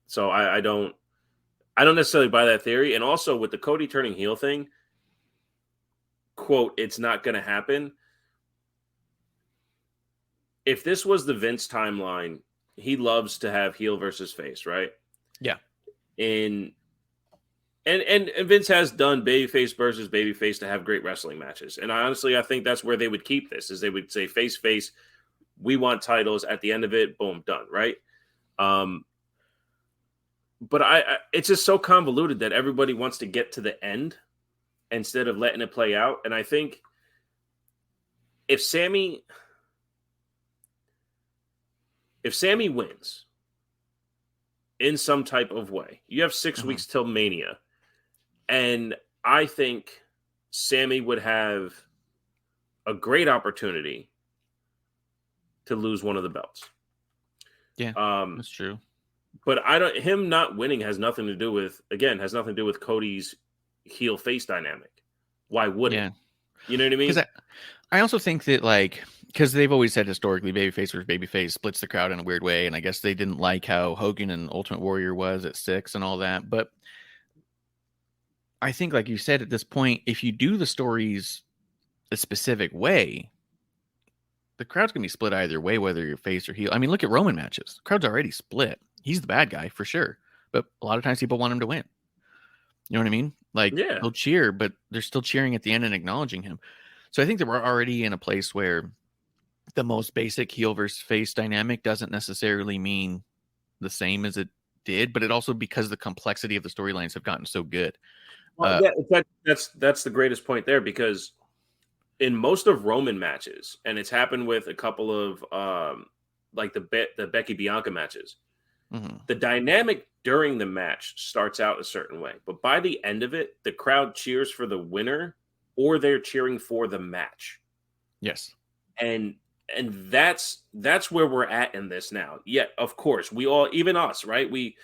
So I don't necessarily buy that theory. And also with the Cody turning heel thing, quote, it's not going to happen. If this was the Vince timeline, he loves to have heel versus face, right? Yeah. And Vince has done babyface versus babyface to have great wrestling matches. And I think that's where they would keep this, is they would say face, we want titles at the end of it. Boom, done. Right. But it's just so convoluted that everybody wants to get to the end instead of letting it play out. And I think if Sami wins in some type of way, you have 6 weeks till Mania. And I think Sami would have a great opportunity to lose one of the belts. Yeah, that's true. But him not winning has nothing to do with Cody's heel face dynamic. Why would it? You know what I mean? Because I also think that because they've always said historically babyface versus babyface splits the crowd in a weird way. And I guess they didn't like how Hogan and Ultimate Warrior was at 6 and all that. But I think, like you said, at this point, if you do the stories a specific way, the crowd's going to be split either way, whether you're face or heel. I mean, look at Roman matches. The crowd's already split. He's the bad guy for sure. But a lot of times people want him to win. You know what I mean? They'll cheer, but they're still cheering at the end and acknowledging him. So I think that we're already in a place where the most basic heel versus face dynamic doesn't necessarily mean the same as it did, but it also, because the complexity of the storylines have gotten so good. That's the greatest point there, because in most of Roman matches, and it's happened with a couple of the Becky Bianca matches, the dynamic during the match starts out a certain way, but by the end of it, the crowd cheers for the winner or they're cheering for the match. Yes. And that's where we're at in this now. Yeah, of course, we all, even us, right? We,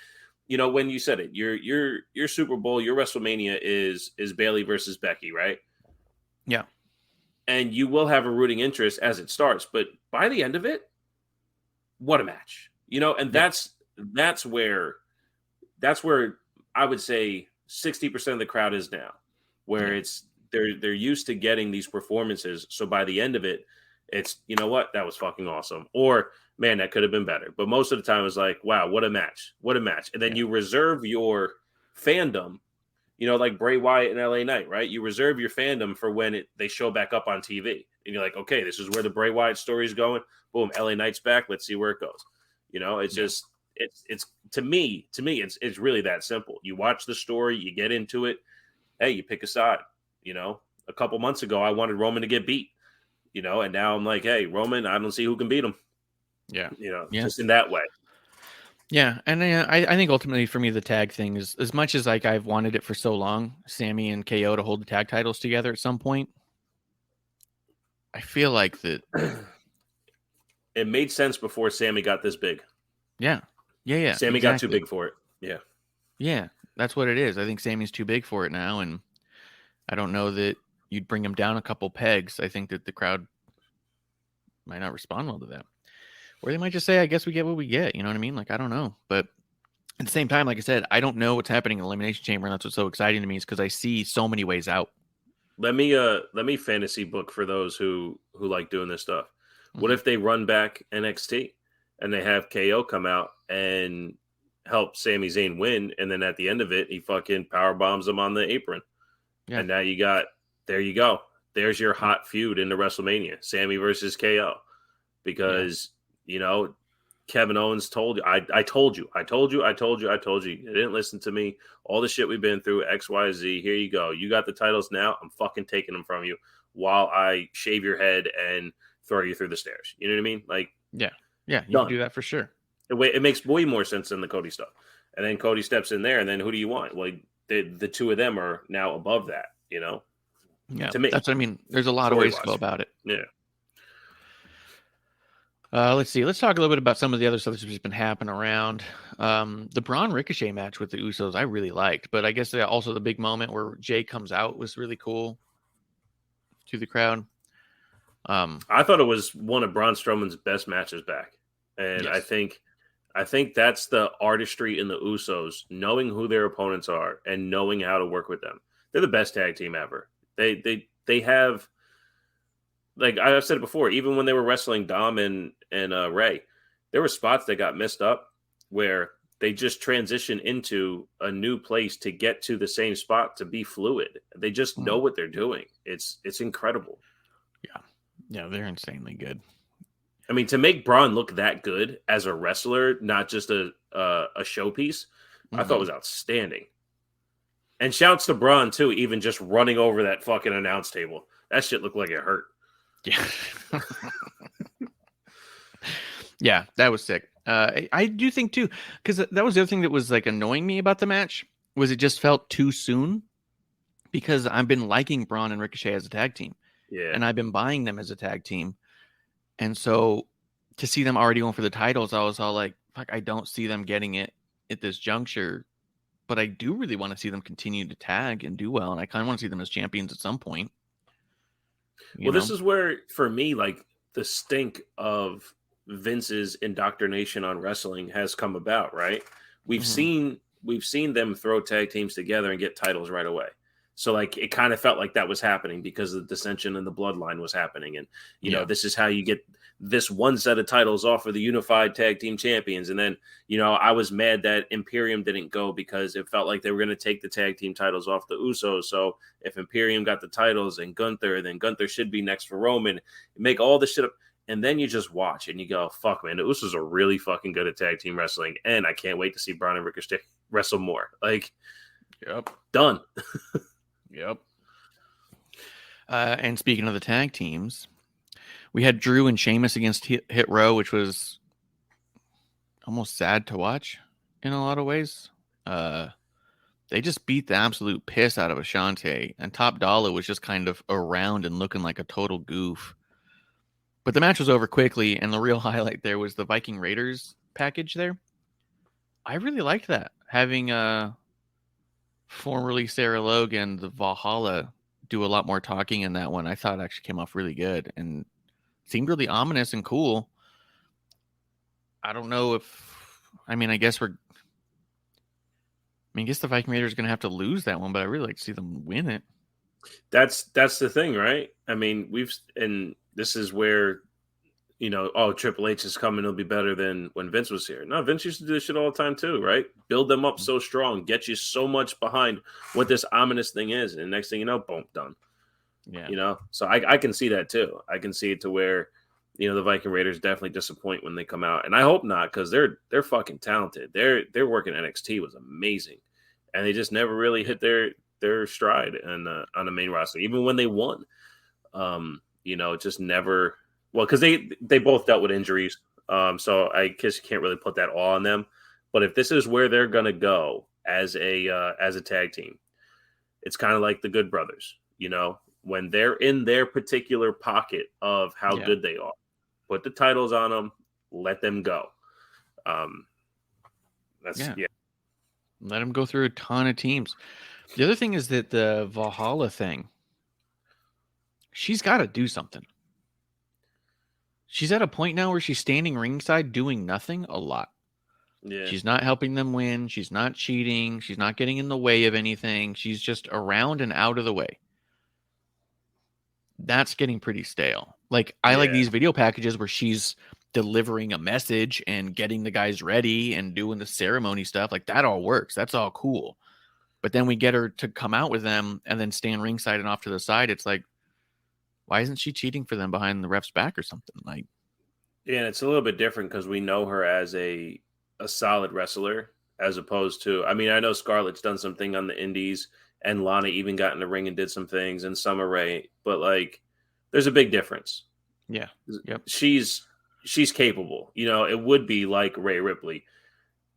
when you said it, your Super Bowl, your WrestleMania is Bayley versus Becky, right? Yeah. And you will have a rooting interest as it starts, but by the end of it, what a match, and that's where I would say 60% of the crowd is now, where it's they're used to getting these performances. So by the end of it, it's, what, that was fucking awesome, or man, that could have been better. But most of the time it's like, wow, what a match. And then you reserve your fandom, like Bray Wyatt and LA Knight, right? You reserve your fandom for when they show back up on TV, and you're like, okay, this is where the Bray Wyatt story is going. Boom, LA Knight's back. Let's see where it goes. It's just, it's to me, it's really that simple. You watch the story, you get into it. Hey, you pick a side. A couple months ago, I wanted Roman to get beat, and now I'm like, hey, Roman, I don't see who can beat him. Yeah. Just in that way. Yeah. And I think ultimately for me, the tag thing is, as much as I've wanted it for so long, Sami and KO to hold the tag titles together at some point, I feel like that it made sense before Sami got this big. Yeah. Yeah. Sami got too big for it. Yeah. Yeah. That's what it is. I think Sami's too big for it now. And I don't know that you'd bring him down a couple pegs. I think that the crowd might not respond well to that. Or they might just say, I guess we get what we get. You know what I mean? Like, I don't know. But at the same time, like I said, I don't know what's happening in Elimination Chamber. And that's what's so exciting to me is because I see so many ways out. Let me fantasy book for those who like doing this stuff. What if they run back NXT and they have KO come out and help Sami Zayn win, and then at the end of it, he fucking power bombs him on the apron, and now there you go. There's your hot feud into WrestleMania, Sami versus KO, because Kevin Owens told you, I told you. You didn't listen to me. All the shit we've been through, X, Y, Z. Here you go. You got the titles now. I'm fucking taking them from you while I shave your head and throw you through the stairs. You know what I mean? Like, yeah, you can do that for sure. It makes way more sense than the Cody stuff. And then Cody steps in there, and then who do you want? Well, the two of them are now above that. Yeah, to me, that's what I mean. There's a lot of ways to go about it. Yeah. Let's see. Let's talk a little bit about some of the other stuff that's just been happening around. The Braun Ricochet match with the Usos, I really liked, but I guess also the big moment where Jay comes out was really cool to the crowd. I thought it was one of Braun Strowman's best matches back, and yes. I think that's the artistry in the Usos, knowing who their opponents are and knowing how to work with them. They're the best tag team ever. They have. Like I've said it before, even when they were wrestling Dom and Ray, there were spots that got messed up where they just transition into a new place to get to the same spot to be fluid. They just know what they're doing. It's incredible. Yeah, they're insanely good. I mean, to make Braun look that good as a wrestler, not just a showpiece, I thought was outstanding. And shouts to Braun too, even just running over that fucking announce table. That shit looked like it hurt. Yeah. Yeah, that was sick. I do think too, because that was the other thing that was like annoying me about the match, was it just felt too soon, because I've been liking Braun and Ricochet as a tag team. Yeah. And I've been buying them as a tag team. And so to see them already going for the titles, I was all like, fuck, I don't see them getting it at this juncture. But I do really want to see them continue to tag and do well. And I kind of want to see them as champions at some point. This is where, for me, like the stink of Vince's indoctrination on wrestling has come about, right? We've seen them throw tag teams together and get titles right away. So like it kind of felt like that was happening because the dissension and the bloodline was happening. And, this is how you get this one set of titles off of the unified tag team champions. And then, I was mad that Imperium didn't go because it felt like they were going to take the tag team titles off the Usos. So if Imperium got the titles and Gunther, then Gunther should be next for Roman. Make all this shit up. And then you just watch and you go, fuck, man, the Usos are really fucking good at tag team wrestling. And I can't wait to see Braun and Ricochet wrestle more. Like, yep, done. Yep. And speaking of the tag teams, we had Drew and Sheamus against Hit Row, which was almost sad to watch in a lot of ways. They just beat the absolute piss out of Ashante, and Top Dollar was just kind of around and looking like a total goof. But the match was over quickly, and the real highlight there was the Viking Raiders package there. I really liked that. Having formerly Sarah Logan, the Valhalla, do a lot more talking in that one. I thought it actually came off really good and seemed really ominous and cool. I don't know if, I guess the Viking Raiders are going to have to lose that one, but I really like to see them win it. That's the thing, right? And this is where, Triple H is coming, it'll be better than when Vince was here. No, Vince used to do this shit all the time too, right? Build them up so strong, get you so much behind what this ominous thing is, and the next thing you know, boom, done. Yeah. So I can see that too. I can see it to where, the Viking Raiders definitely disappoint when they come out, and I hope not, because they're fucking talented. They're working NXT was amazing, and they just never really hit their stride on the main roster, even when they won. Just never. Well, because they both dealt with injuries, so I guess you can't really put that all on them. But if this is where they're gonna go as a tag team, it's kind of like the Good Brothers. When they're in their particular pocket of how good they are, put the titles on them, let them go. Yeah. Let him go through a ton of teams. The other thing is that the Valhalla thing, she's got to do something. She's at a point now where she's standing ringside doing nothing a lot. Yeah. She's not helping them win. She's not cheating. She's not getting in the way of anything. She's just around and out of the way. That's getting pretty stale. Like, I like these video packages where she's delivering a message and getting the guys ready and doing the ceremony stuff. Like, that all works. That's all cool. But then we get her to come out with them and then stand ringside and off to the side. It's like, why isn't she cheating for them behind the ref's back or something? Like, yeah, and it's a little bit different because we know her as a solid wrestler, as opposed to, I mean, I know Scarlett's done something on the indies, and Lana even got in the ring and did some things, and Summer Rae, but like, there's a big difference. Yeah. Yep. She's capable. You know, it would be like Rhea Ripley,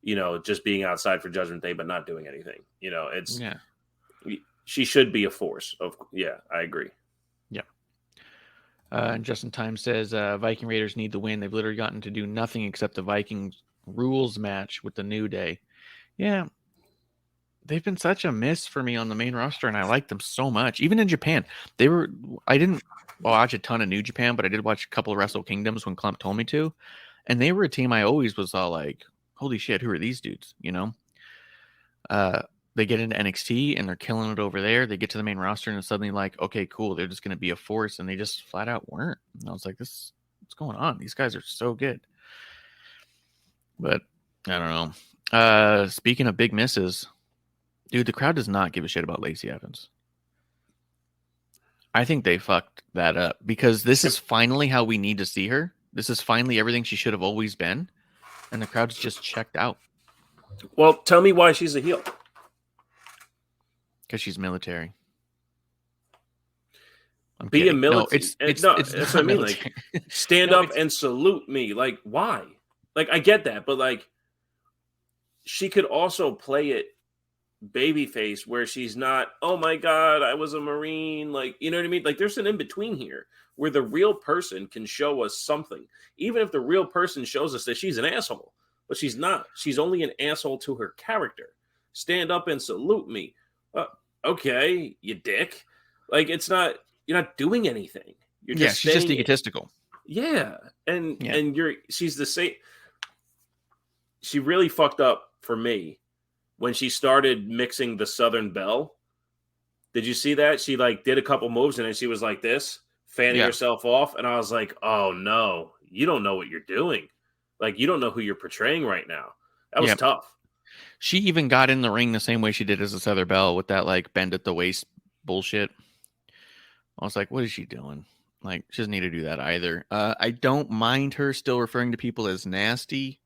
you know, just being outside for Judgment Day, but not doing anything. You know, she should be a force I agree. Yeah. And Justin Time says, Viking Raiders need to win. They've literally gotten to do nothing except the Vikings rules match with the New Day. Yeah. They've been such a miss for me on the main roster, and I like them so much. Even in Japan, I didn't watch a ton of New Japan, but I did watch a couple of Wrestle Kingdoms when Clump told me to. And they were a team I always was all like, holy shit, who are these dudes? You know? They get into NXT and they're killing it over there. They get to the main roster and it's suddenly like, okay, cool. They're just going to be a force. And they just flat out weren't. And I was like, what's going on? These guys are so good. But I don't know. Speaking of big misses, dude, the crowd does not give a shit about Lacey Evans. I think they fucked that up because this is finally how we need to see her. This is finally everything she should have always been. And the crowd's just checked out. Well, tell me why she's a heel. Because she's military. Be a military. No, it's that's what I mean. Like, stand up and salute me. Like, why? Like, I get that, but like, she could also play it babyface where she's not, oh my God, I was a Marine. Like, you know what I mean? Like, there's an in between here where the real person can show us something. Even if the real person shows us that she's an asshole, but she's not. She's only an asshole to her character. Stand up and salute me. Okay, you dick. Like, it's not, you're not doing anything. You're just she's just egotistical. Yeah. And she's the same. She really fucked up for me when she started mixing the Southern Belle. Did you see that? She like did a couple moves and then she was like this, fanning herself off. And I was like, oh no, you don't know what you're doing. Like, you don't know who you're portraying right now. That was tough. She even got in the ring the same way she did as a Southern Belle with that like bend at the waist bullshit. I was like, what is she doing? Like, she doesn't need to do that either. I don't mind her still referring to people as nasty.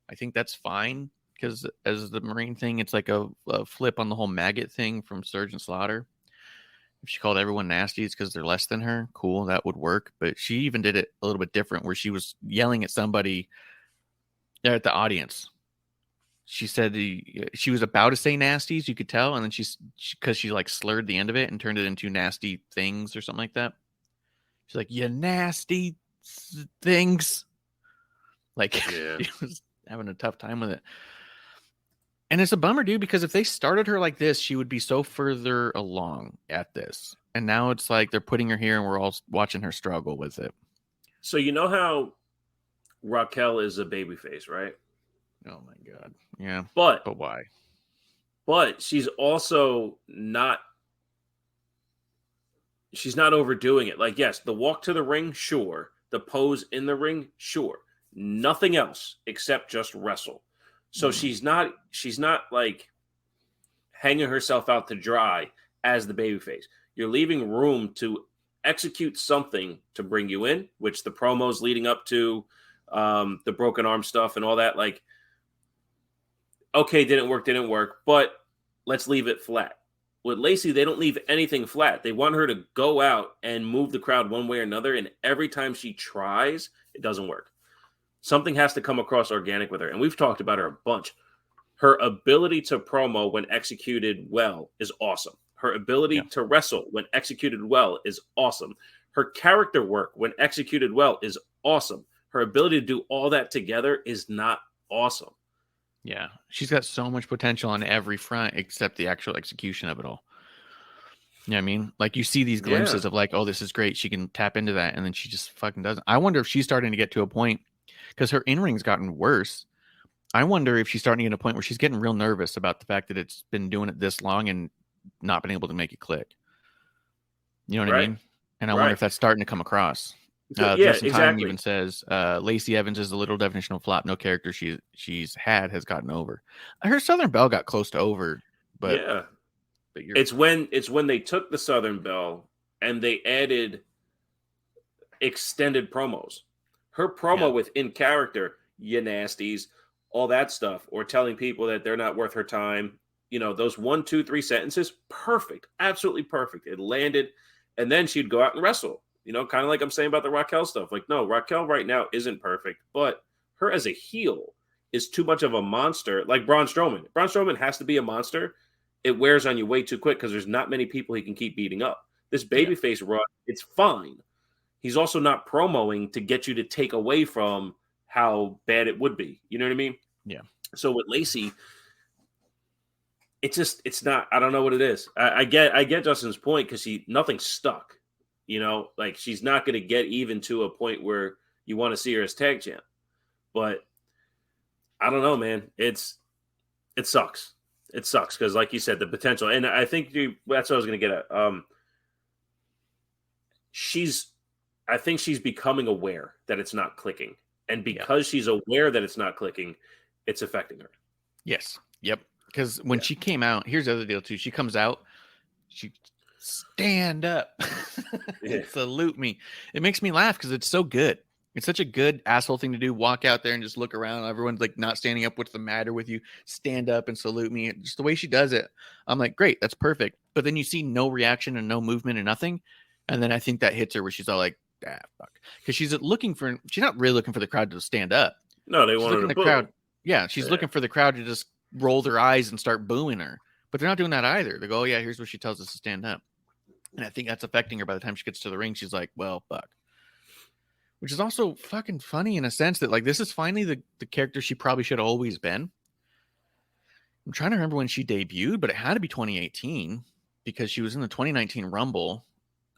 I think that's fine because as the Marine thing, it's like a flip on the whole maggot thing from Surgeon Slaughter. If she called everyone nasty, it's because they're less than her. Cool, that would work. But she even did it a little bit different where she was yelling at somebody there at the audience. She said she was about to say nasties, you could tell, and then because she like slurred the end of it and turned it into nasty things or something like that. She's like, you nasty things. Like, she was having a tough time with it. And it's a bummer, dude, because if they started her like this, she would be so further along at this. And now it's like they're putting her here and we're all watching her struggle with it. So you know how Raquel is a babyface, right? Oh my God. Yeah. But why? But she's also not overdoing it. Like, yes, the walk to the ring, sure. The pose in the ring, sure. Nothing else except just wrestle. So she's not like hanging herself out to dry as the babyface. You're leaving room to execute something to bring you in, which the promos leading up to the broken arm stuff and all that, like, okay, didn't work, but let's leave it flat. With Lacey, they don't leave anything flat. They want her to go out and move the crowd one way or another, and every time she tries, it doesn't work. Something has to come across organic with her, and we've talked about her a bunch. Her ability to promo when executed well is awesome. Her ability to wrestle when executed well is awesome. Her character work when executed well is awesome. Her ability to do all that together is not awesome. Yeah, she's got so much potential on every front except the actual execution of it all. You know what I mean? Like you see these glimpses of like, oh, this is great. She can tap into that, and then she just fucking doesn't. I wonder if she's starting to get to a point because her in-ring's gotten worse. I wonder if she's starting to get to a point where she's getting real nervous about the fact that it's been doing it this long and not been able to make it click. You know what I mean? And I wonder if that's starting to come across. Justin Time even says Lacey Evans is the literal definition of flop. No character she's had has gotten over. Her Southern Belle got close to over, but yeah. It's when they took the Southern Belle and they added extended promos. Her promo with in character, you nasties, all that stuff, or telling people that they're not worth her time. You know, those 1, 2, 3 sentences, perfect, absolutely perfect. It landed, and then she'd go out and wrestle. You know, kind of like I'm saying about the Raquel stuff. Like, no, Raquel right now isn't perfect, but her as a heel is too much of a monster. Like Braun Strowman. Braun Strowman has to be a monster. It wears on you way too quick because there's not many people he can keep beating up. This babyface run, it's fine. He's also not promoing to get you to take away from how bad it would be. You know what I mean? Yeah. So with Lacey, it's not. I don't know what it is. I get Justin's point because nothing's stuck. You know, like she's not going to get even to a point where you want to see her as tag champ. But I don't know, man. It sucks. It sucks because, like you said, the potential, and I think that's what I was going to get at. I think she's becoming aware that it's not clicking, and because she's aware that it's not clicking, it's affecting her. Yes. Yep. Because when she came out, here's the other deal too. She comes out, she stand up, salute me. It makes me laugh because it's so good. It's such a good asshole thing to do. Walk out there and just look around. Everyone's like not standing up. What's the matter with you? Stand up and salute me. Just the way she does it. I'm like, great, that's perfect. But then you see no reaction and no movement and nothing. And then I think that hits her where she's all like, fuck. Because she's not really looking for the crowd to stand up. No, they want the crowd. Yeah, she's looking for the crowd to just roll their eyes and start booing her. But they're not doing that either. They go, oh yeah, here's what she tells us to stand up. And I think that's affecting her by the time she gets to the ring. She's like, well, fuck. Which is also fucking funny in a sense that like this is finally the character she probably should have always been. I'm trying to remember when she debuted, but it had to be 2018 because she was in the 2019 Rumble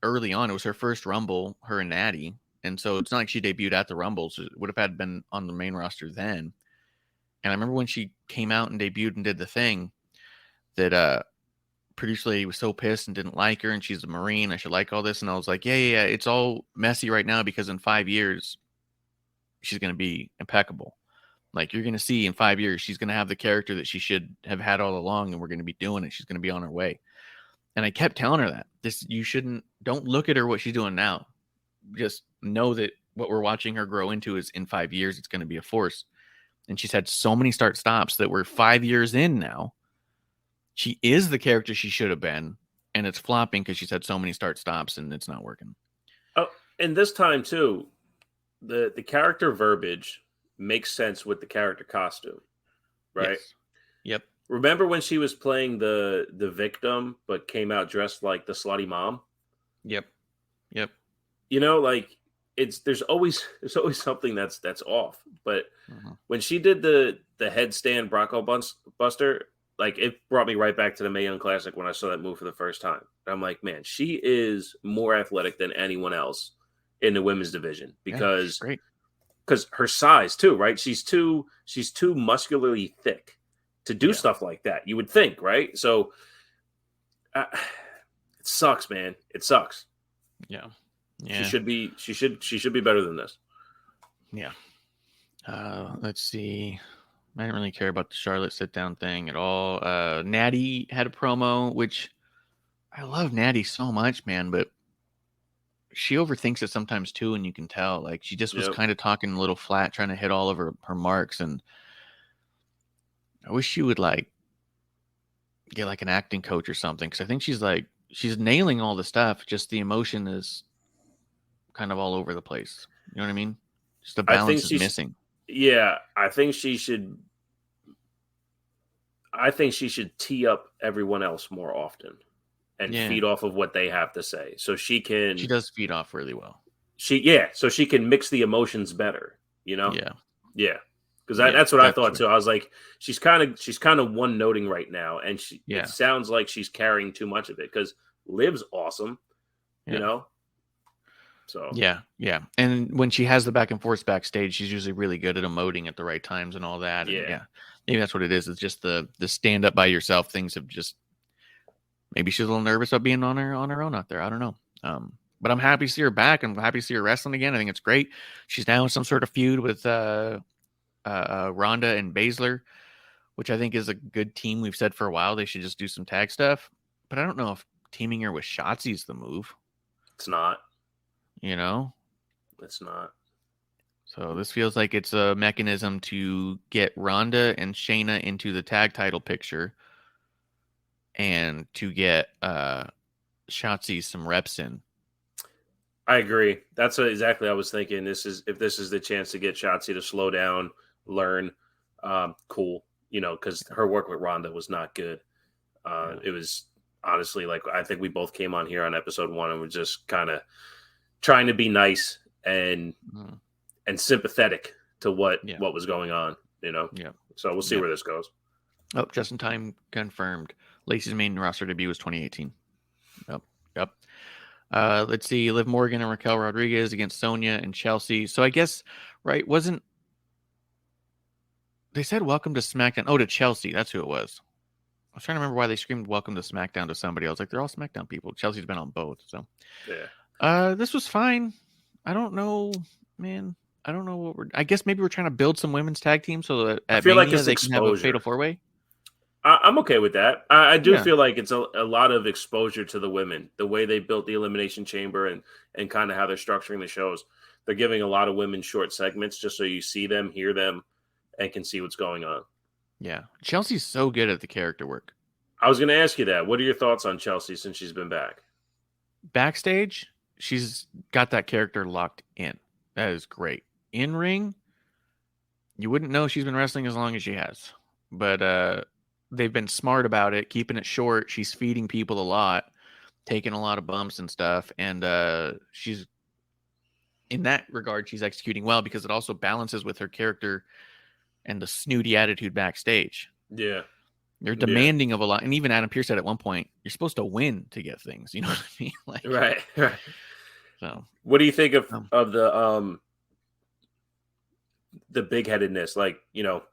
early on. It was her first Rumble, her and Nattie. And so it's not like she debuted at the Rumble. So it would have had been on the main roster then. And I remember when she came out and debuted and did the thing that producer lady was so pissed and didn't like her, and she's a Marine. I should like all this. And I was like, yeah. It's all messy right now because in 5 years, she's going to be impeccable. Like you're going to see in 5 years, she's going to have the character that she should have had all along, and we're going to be doing it. She's going to be on her way. And I kept telling her that don't look at her, what she's doing now. Just know that what we're watching her grow into is in 5 years, it's going to be a force. And she's had so many start stops that we're 5 years in now. She is the character she should have been, and it's flopping because she's had so many start stops and it's not working. Oh, and this time too, the character verbiage makes sense with the character costume, right? Yes. Yep. Remember when she was playing the victim, but came out dressed like the slutty mom? Yep. You know, like there's always something that's off. But when she did the headstand Bronco Buster, like it brought me right back to the Mae Young Classic when I saw that move for the first time. I'm like, man, she is more athletic than anyone else in the women's division because her size too, right? She's too muscularly thick to do stuff like that. You would think, right? So it sucks, man. It sucks. Yeah. She should be better than this. Yeah. Let's see. I didn't really care about the Charlotte sit-down thing at all. Nattie had a promo, which I love Nattie so much, man, but she overthinks it sometimes too, and you can tell. Like, she just was kind of talking a little flat, trying to hit all of her marks, and I wish she would, like, get, like, an acting coach or something, because I think she's nailing all the stuff, just the emotion is kind of all over the place. You know what I mean? Just the balance is missing. Yeah, I think she should tee up everyone else more often and feed off of what they have to say. So she does feed off really well. So she can mix the emotions better, you know? Yeah. Because that's what I thought true. too. I was like, she's kind of one noting right now, and it sounds like she's carrying too much of it. Because Liv's awesome, you know. So yeah, and when she has the back and forth backstage, she's usually really good at emoting at the right times and all that. And maybe that's what it is. It's just the stand up by yourself things have just maybe she's a little nervous about being on her own out there. I don't know. But I'm happy to see her back. I'm happy to see her wrestling again. I think it's great. She's now in some sort of feud with Ronda and Baszler, which I think is a good team. We've said for a while they should just do some tag stuff, but I don't know if teaming her with Shotzi's the move. It's not. You know? It's not. So this feels like it's a mechanism to get Ronda and Shayna into the tag title picture and to get Shotzi some reps in. I agree. That's exactly what I was thinking. If this is the chance to get Shotzi to slow down, learn, cool. You know, because her work with Ronda was not good. It was honestly like I think we both came on here on episode 1 and we're just kind of trying to be nice and sympathetic to what was going on. You know. Yeah. So we'll see where this goes. Oh, just in time confirmed. Lacey's main roster debut was 2018. Yep. Let's see. Liv Morgan and Raquel Rodriguez against Sonya and Chelsea. So I guess, right, wasn't... They said welcome to SmackDown. Oh, to Chelsea. That's who it was. I was trying to remember why they screamed welcome to SmackDown to somebody. I was like, they're all SmackDown people. Chelsea's been on both. So, this was fine. I don't know, man. I don't know what I guess maybe we're trying to build some women's tag teams so that at Mania they can have a fatal 4-way. I'm okay with that. I do feel like it's a lot of exposure to the women. The way they built the Elimination Chamber and kind of how they're structuring the shows. They're giving a lot of women short segments just so you see them, hear them, and can see what's going on. Yeah. Chelsea's so good at the character work. I was going to ask you that. What are your thoughts on Chelsea since she's been back? Backstage, she's got that character locked in. That is great. In ring, you wouldn't know she's been wrestling as long as she has. But they've been smart about it, keeping it short. She's feeding people a lot, taking a lot of bumps and stuff. And she's, in that regard, she's executing well because it also balances with her character and the snooty attitude backstage. Yeah. They're demanding of a lot. And even Adam Pearce said at one point, you're supposed to win to get things. You know what I mean? Like, right. So what do you think of the big-headedness? Like, you know,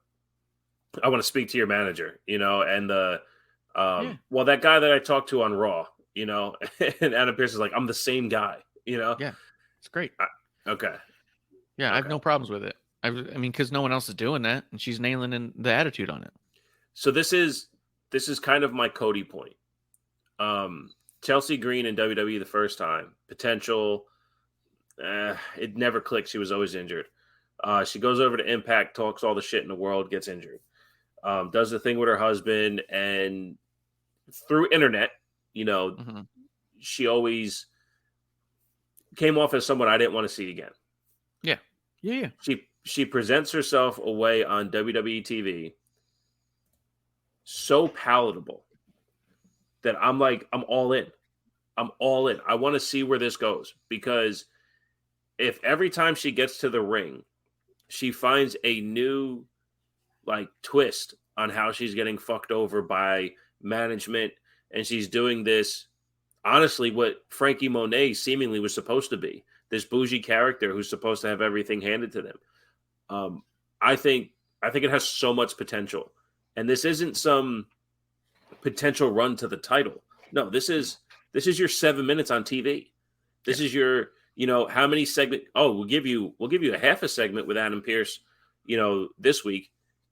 I want to speak to your manager, you know, and well, that guy that I talked to on Raw, you know, and Adam Pearce is like, I'm the same guy, you know? Yeah. It's great. Okay. Yeah. I have no problems with it. I mean, because no one else is doing that, and she's nailing in the attitude on it. So this is kind of my Cody point. Chelsea Green in WWE the first time, potential. It never clicked. She was always injured. She goes over to Impact, talks all the shit in the world, gets injured. Does the thing with her husband, and through internet, you know, she always came off as someone I didn't want to see again. Yeah. She presents herself away on WWE TV so palatable that I'm like, I'm all in. I want to see where this goes, because if every time she gets to the ring, she finds a new like twist on how she's getting fucked over by management, and she's doing this, honestly, what Frankie Monet seemingly was supposed to be, this bougie character who's supposed to have everything handed to them. I think it has so much potential. And this isn't some potential run to the title. No, this is your 7 minutes on TV. This is your, you know, how many segment? Oh, we'll give you a half a segment with Adam Pearce, you know, this week,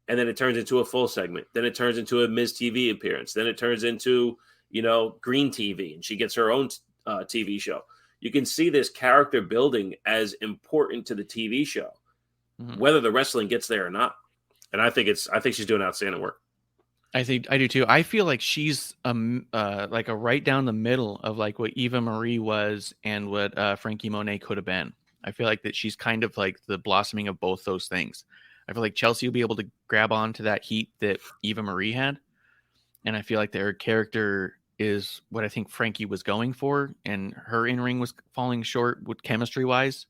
and then it turns into a full segment. Then it turns into a Miz TV appearance. Then it turns into, you know, Green TV, and she gets her own TV show. You can see this character building as important to the TV show, whether the wrestling gets there or not. And I think she's doing outstanding work. I do too. I feel like she's like a right down the middle of like what Eva Marie was and what Frankie Monet could have been. I feel like that she's kind of like the blossoming of both those things. I feel like Chelsea will be able to grab on to that heat that Eva Marie had. And I feel like their character is what I think Frankie was going for. And her in-ring was falling short with chemistry-wise.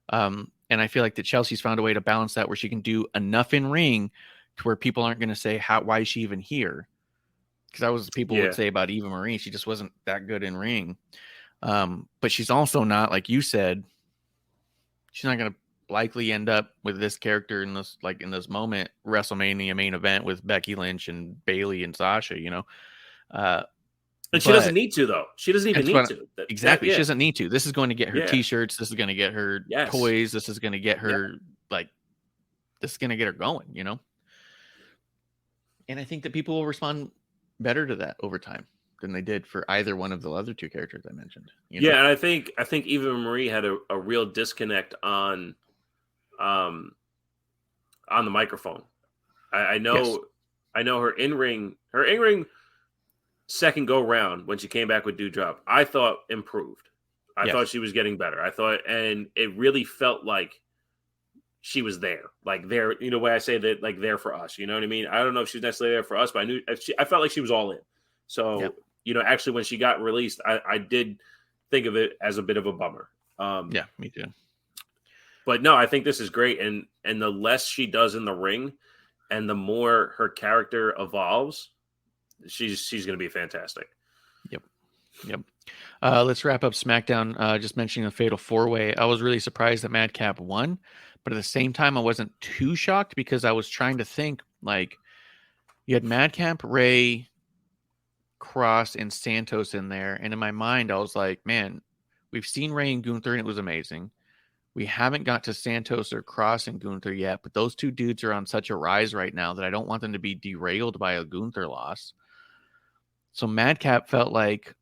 And And I feel like that Chelsea's found a way to balance that where she can do enough in ring to where people aren't going to say, why is she even here? Because that was what people would say about Eva Marie. She just wasn't that good in ring. But she's also not, like you said, she's not going to likely end up with this character in this moment WrestleMania main event with Becky Lynch and Bayley and Sasha, and she doesn't need to, though. She doesn't even need to. Exactly. She doesn't need to. This is going to get her t-shirts. This is going to get her toys. This is going to get her this is going to get her going, And I think that people will respond better to that over time than they did for either one of the other two characters I mentioned. And I think Eva Marie had a real disconnect on the microphone. I know her in-ring second go round when she came back with Doudrop, I thought improved. I thought she was getting better. And it really felt like she was there, like there, way I say that, like there for us, you know what I mean? I don't know if she's necessarily there for us, but I felt like she was all in. So, actually when she got released, I did think of it as a bit of a bummer. Yeah, me too. But no, I think this is great. And the less she does in the ring and the more her character evolves, she's going to be fantastic. Yep. Let's wrap up SmackDown. Just mentioning the Fatal 4-Way. I was really surprised that Madcap won, but at the same time, I wasn't too shocked because I was trying to think, like, you had Madcap, Ray, Cross, and Santos in there. And in my mind, I was like, man, we've seen Ray and Gunther, and it was amazing. We haven't got to Santos or Cross and Gunther yet, but those two dudes are on such a rise right now that I don't want them to be derailed by a Gunther loss. So Madcap felt like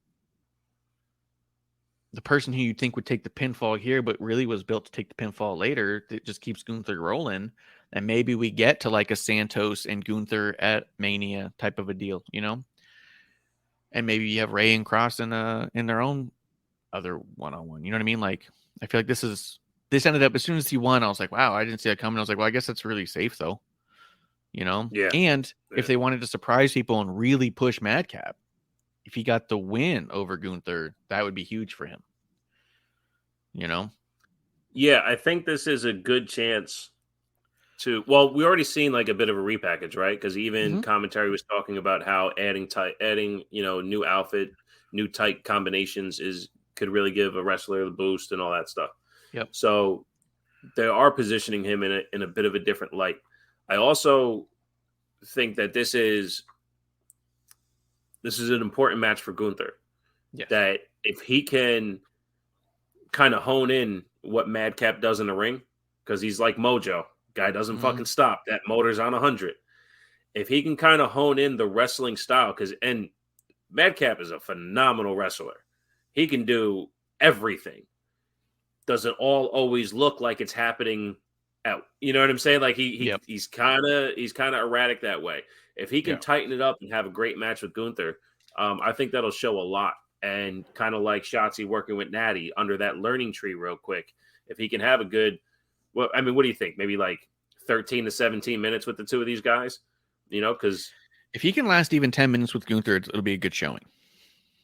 the person who you'd think would take the pinfall here, but really was built to take the pinfall later. It just keeps Gunther rolling. And maybe we get to like a Santos and Gunther at Mania type of a deal, And maybe you have Ray and Cross in their own other one-on-one. You know what I mean? Like, I feel like this ended up, as soon as he won, I was like, wow, I didn't see that coming. I was like, well, I guess that's really safe though. Yeah. And if they wanted to surprise people and really push Madcap, if he got the win over Gunther, that would be huge for him. Yeah, I think this is a good chance to. Well, we already seen like a bit of a repackage, right? Because even commentary was talking about how adding new outfit, new tight combinations could really give a wrestler the boost and all that stuff. Yep. So they are positioning him in a bit of a different light. I also think that this is an important match for Gunther. Yes. That if he can kind of hone in what Madcap does in the ring, because he's like Mojo, guy doesn't fucking stop. That motor's on 100. If he can kind of hone in the wrestling style, and Madcap is a phenomenal wrestler. He can do everything. Does it all always look like it's happening out? You know what I'm saying? Like he's kind of erratic that way. If he can tighten it up and have a great match with Gunther, I think that'll show a lot. And kind of like Shotzi working with Nattie under that learning tree real quick. If he can have a good, what do you think? Maybe like 13 to 17 minutes with the two of these guys, because if he can last even 10 minutes with Gunther, it'll be a good showing.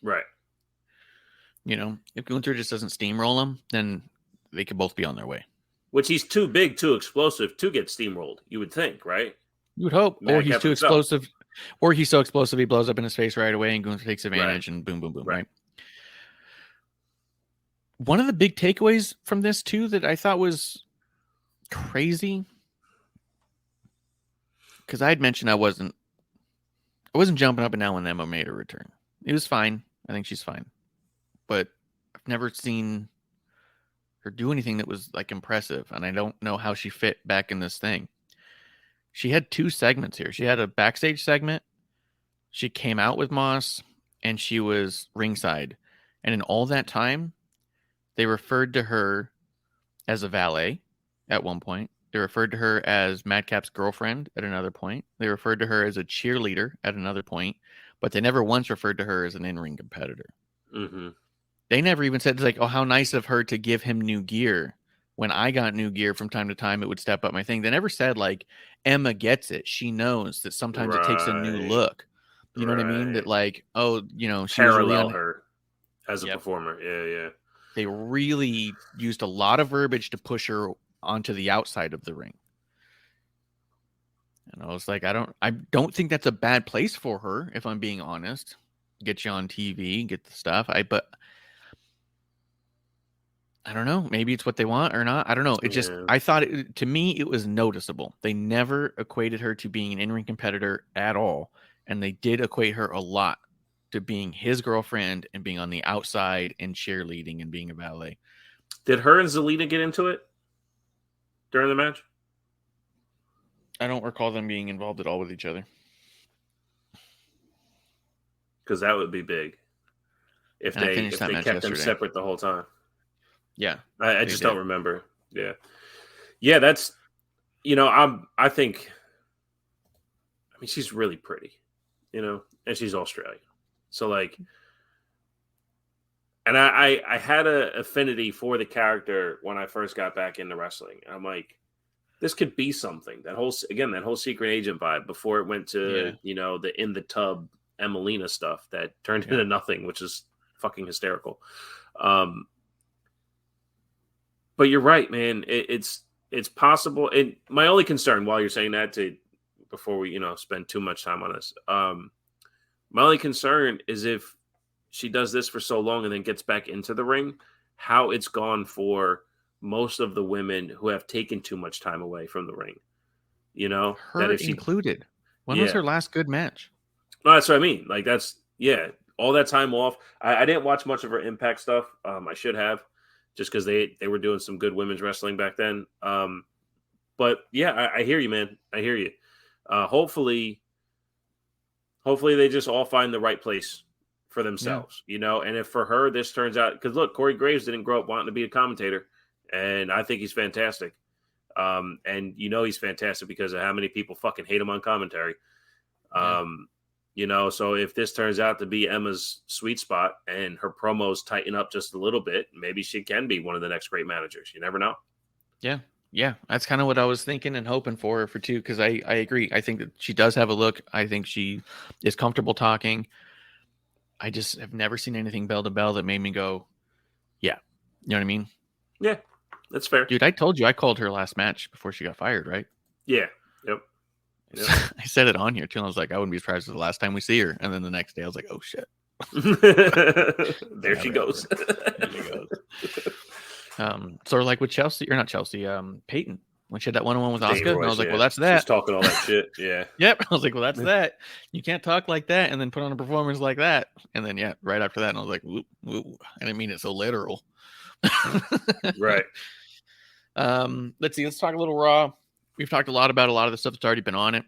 Right. If Gunther just doesn't steamroll him, then they could both be on their way. Which he's too big, too explosive to get steamrolled, you would think, right? You would hope. Or he's too explosive. Or he's so explosive he blows up in his face right away and Gunther takes advantage and boom, boom, boom, right? One of the big takeaways from this, too, that I thought was crazy, because I had mentioned I wasn't jumping up and down when Emma made her return. It was fine. I think she's fine. But I've never seen her do anything that was like impressive, and I don't know how she fit back in this thing. She had two segments here. She had a backstage segment. She came out with Moss, and she was ringside. And in all that time, they referred to her as a valet at one point. They referred to her as Madcap's girlfriend at another point. They referred to her as a cheerleader at another point, but they never once referred to her as an in-ring competitor. Mm-hmm. They never even said, like, oh, how nice of her to give him new gear. When I got new gear from time to time, it would step up my thing. They never said, like, Emma gets it. She knows that sometimes it takes a new look. You know what I mean? That, like, she parallel her as a performer. Yeah. They really used a lot of verbiage to push her onto the outside of the ring. And I was like, I don't think that's a bad place for her, if I'm being honest. Get you on TV, get the stuff. But I don't know. Maybe it's what they want or not. I don't know. It just, I thought to me, it was noticeable. They never equated her to being an in-ring competitor at all. And they did equate her a lot to being his girlfriend and being on the outside and cheerleading and being a valet. Did her and Zelina get into it during the match? I don't recall them being involved at all with each other. Because that would be big if they kept them separate the whole time. Yeah, I just don't remember. Yeah. That's I think. I mean, she's really pretty, and she's Australian, so like. And I had an affinity for the character when I first got back into wrestling. I'm like, this could be something. That whole secret agent vibe before it went to the in the tub Emelina stuff that turned into nothing, which is fucking hysterical. But you're right, man. It's possible. And my only concern while you're saying that, before we spend too much time on this, my only concern is if she does this for so long and then gets back into the ring, how it's gone for most of the women who have taken too much time away from the ring. Her that included. When was her last good match? No, that's what I mean. Like all that time off. I didn't watch much of her Impact stuff. I should have, just because they were doing some good women's wrestling back then. But yeah, I hear you, man. I hear you. Hopefully they just all find the right place for themselves, and if for her this turns out, because look, Corey Graves didn't grow up wanting to be a commentator, and I think he's fantastic. And he's fantastic because of how many people fucking hate him on commentary. So if this turns out to be Emma's sweet spot and her promos tighten up just a little bit, maybe she can be one of the next great managers. You never know. Yeah, that's kind of what I was thinking and hoping for her too, because I agree. I think that she does have a look. I think she is comfortable talking. I just have never seen anything bell to bell that made me go, yeah. You know what I mean? Yeah, that's fair. Dude, I told you I called her last match before she got fired, right? Yeah. Yep. I said it on here too. And I was like, I wouldn't be surprised if the last time we see her. And then the next day I was like, oh shit. There she goes. Sort of like with Chelsea, or not Chelsea, Peyton, when she had that one-on-one with Asuka. And I was like, well, that's that. She's talking all that shit. Yeah. Yep. I was like, well, that's that. You can't talk like that and then put on a performance like that. And then, right after that, and I was like, whoop, whoop. I didn't mean it so literal. Right. Let's see. Let's talk a little Raw. We've talked a lot about a lot of the stuff that's already been on it.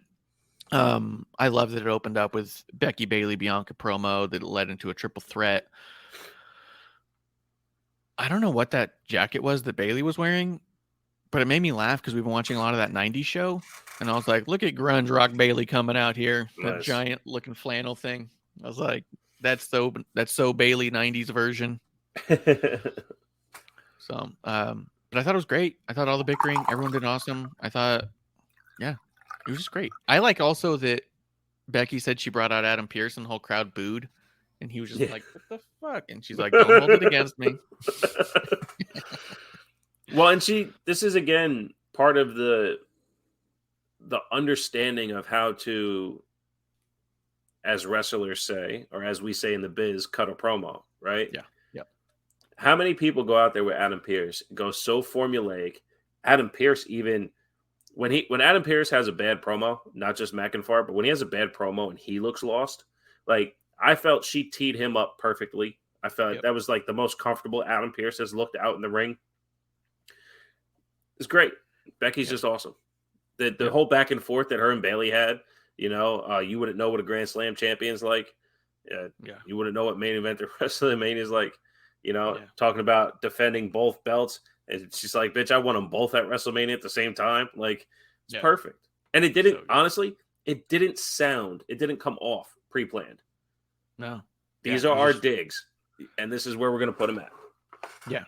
I love that it opened up with Becky Bayley Bianca promo that led into a triple threat. I don't know what that jacket was that Bayley was wearing, but it made me laugh because we've been watching a lot of that 90s show. And I was like, look at grunge rock Bayley coming out here. Nice. That giant looking flannel thing. I was like, that's so Bayley 90s version. So, but I thought it was great. I thought all the bickering, everyone did awesome. I thought, it was just great. I like also that Becky said she brought out Adam Pearce and the whole crowd booed. And he was just like, what the fuck? And she's like, don't hold it against me. Well, and this is again part of the understanding of how to, as wrestlers say, or as we say in the biz, cut a promo, right? Yeah. How many people go out there with Adam Pearce, go so formulaic? Adam Pearce, even when Adam Pearce has a bad promo, not just McIntyre, but when he has a bad promo and he looks lost, like I felt she teed him up perfectly. I felt like that was like the most comfortable Adam Pearce has looked out in the ring. It's great. Becky's just awesome. The whole back and forth that her and Bayley had, you wouldn't know what a Grand Slam champion's like. You wouldn't know what main event the WrestleMania is like. Talking about defending both belts. And she's like, bitch, I won them both at WrestleMania at the same time. Like, it's perfect. And it didn't, honestly, it didn't come off pre-planned. No. These are our digs. And this is where we're going to put them at. Yeah.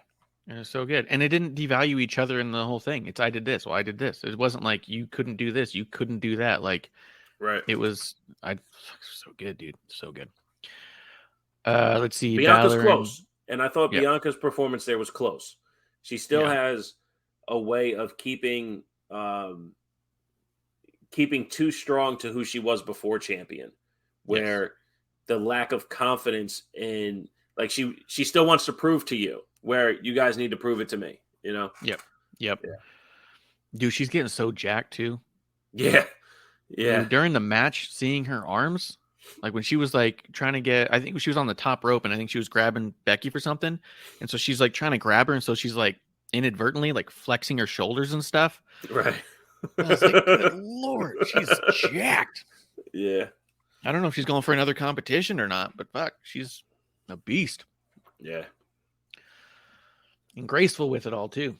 And it's so good. And it didn't devalue each other in the whole thing. It's I did this. Well, I did this. It wasn't like you couldn't do this. You couldn't do that. Like, right. It was so good, dude. So good. Let's see. Bianca's close. And I thought Bianca's performance there was close. She still has a way of keeping too strong to who she was before champion, where the lack of confidence in, like, she still wants to prove to you, where you guys need to prove it to me, you know? Yep. Yeah. Dude, she's getting so jacked too. Yeah. Dude, during the match, seeing her arms, like when she was like trying to get, I think she was on the top rope and I think she was grabbing Becky for something. And so she's like trying to grab her. And so she's like inadvertently like flexing her shoulders and stuff. Right. I was like, good Lord, she's jacked. Yeah. I don't know if she's going for another competition or not, but fuck, she's a beast. Yeah. And graceful with it all too.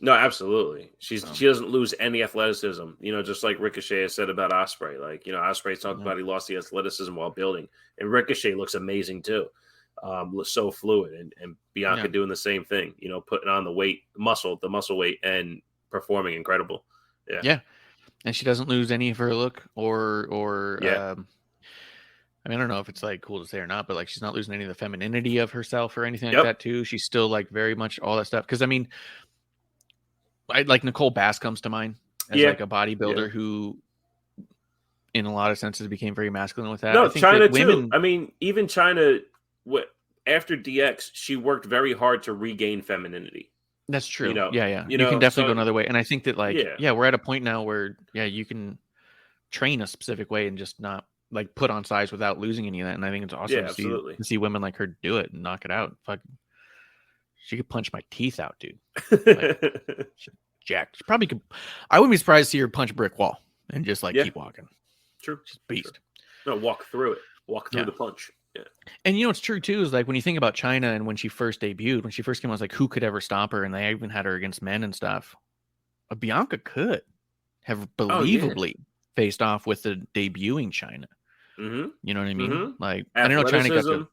No, absolutely. She doesn't lose any athleticism, you know, just like Ricochet has said about Ospreay. Like, you know, Ospreay talked about he lost the athleticism while building, and Ricochet looks amazing too. So fluid, and Bianca doing the same thing, you know, putting on the muscle weight, and performing incredible. Yeah. Yeah. And she doesn't lose any of her look or I mean, I don't know if it's like cool to say or not, but like she's not losing any of the femininity of herself or anything like that too. She's still like very much all that stuff. Cause I mean, I like Nicole Bass comes to mind as like a bodybuilder who in a lot of senses became very masculine with that. No, I think China that women, too. I mean, even China, after DX, she worked very hard to regain femininity. that's true. You know, You can definitely go another way. And I think that like, we're at a point now where, you can train a specific way and just not like put on size without losing any of that. And I think it's awesome to see women like her do it and knock it out. Fuck, she could punch my teeth out, dude. Like, jacked. She probably could. I wouldn't be surprised to see her punch a brick wall and just like keep walking. True. She's a beast. True. No, walk through it. Walk through the punch. Yeah. And you know what's true too is like when you think about China and when she first debuted, when she first came out, I was like, who could ever stop her? And they even had her against men and stuff. Bianca could have believably faced off with the debuting China. Mm-hmm. You know what I mean? Mm-hmm. Like I don't know, China got to,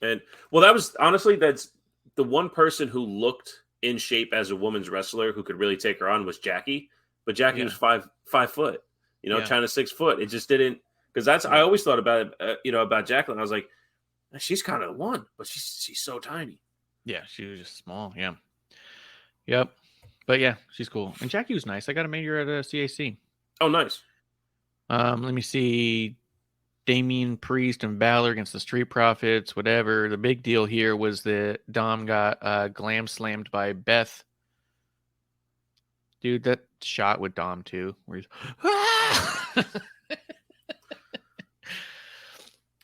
and well, that was honestly that's the one person who looked in shape as a woman's wrestler who could really take her on was Jackie, but Jackie was 5 foot. You know, China's 6 foot. It just didn't, because that's I always thought about it. About Jacqueline, I was like, she's kind of one, but she's so tiny. Yeah, she was just small. Yeah. Yep. But yeah, she's cool. And Jackie was nice. I got to meet her at a CAC. Oh, nice. Let me see. Damian Priest and Balor against the Street Profits, whatever. The big deal here was that Dom got glam slammed by Beth. Dude, that shot with Dom too, where he's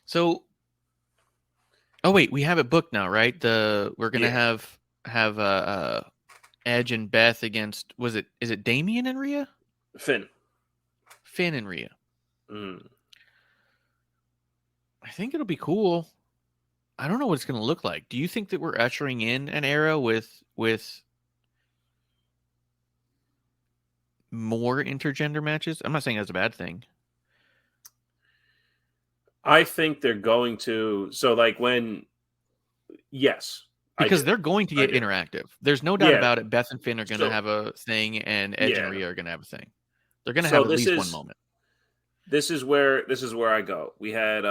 So, oh wait, we have it booked now, right? We're gonna have Edge and Beth against, is it Damian and Rhea? Finn and Rhea. I think it'll be cool. I don't know what it's going to look like. Do you think that we're ushering in an era with more intergender matches? I'm not saying that's a bad thing. I think they're going to. So like because they're going to get interactive. There's no doubt about it. Beth and Finn are going to have a thing, and Edge and Rhea are going to have a thing. They're going to have at least one moment. This is where I go. We had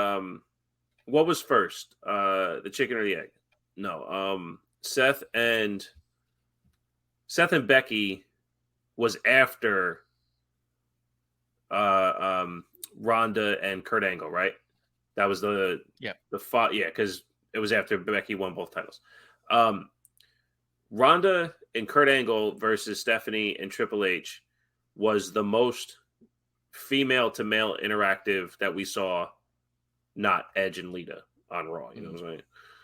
what was first? The chicken or the egg? No. Seth and Becky was after Ronda and Kurt Angle, right? That was because it was after Becky won both titles. Ronda and Kurt Angle versus Stephanie and Triple H was the most female to male interactive that we saw, not Edge and Lita on Raw. You know what I'm saying?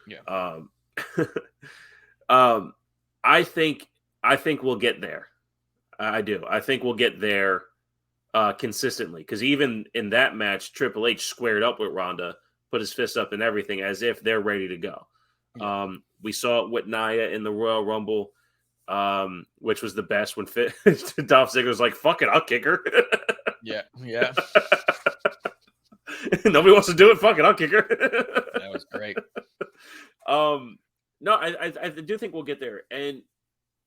Yeah. I think we'll get there. I do. I think we'll get there consistently, because even in that match, Triple H squared up with Ronda, put his fist up and everything, as if they're ready to go. Yeah. We saw it with Nia in the Royal Rumble, which was the best when Dolph Ziggler was like, "Fuck it, I'll kick her." Yeah. Nobody wants to do it. Fuck it, I'll kick her. That was great. No, I do think we'll get there, and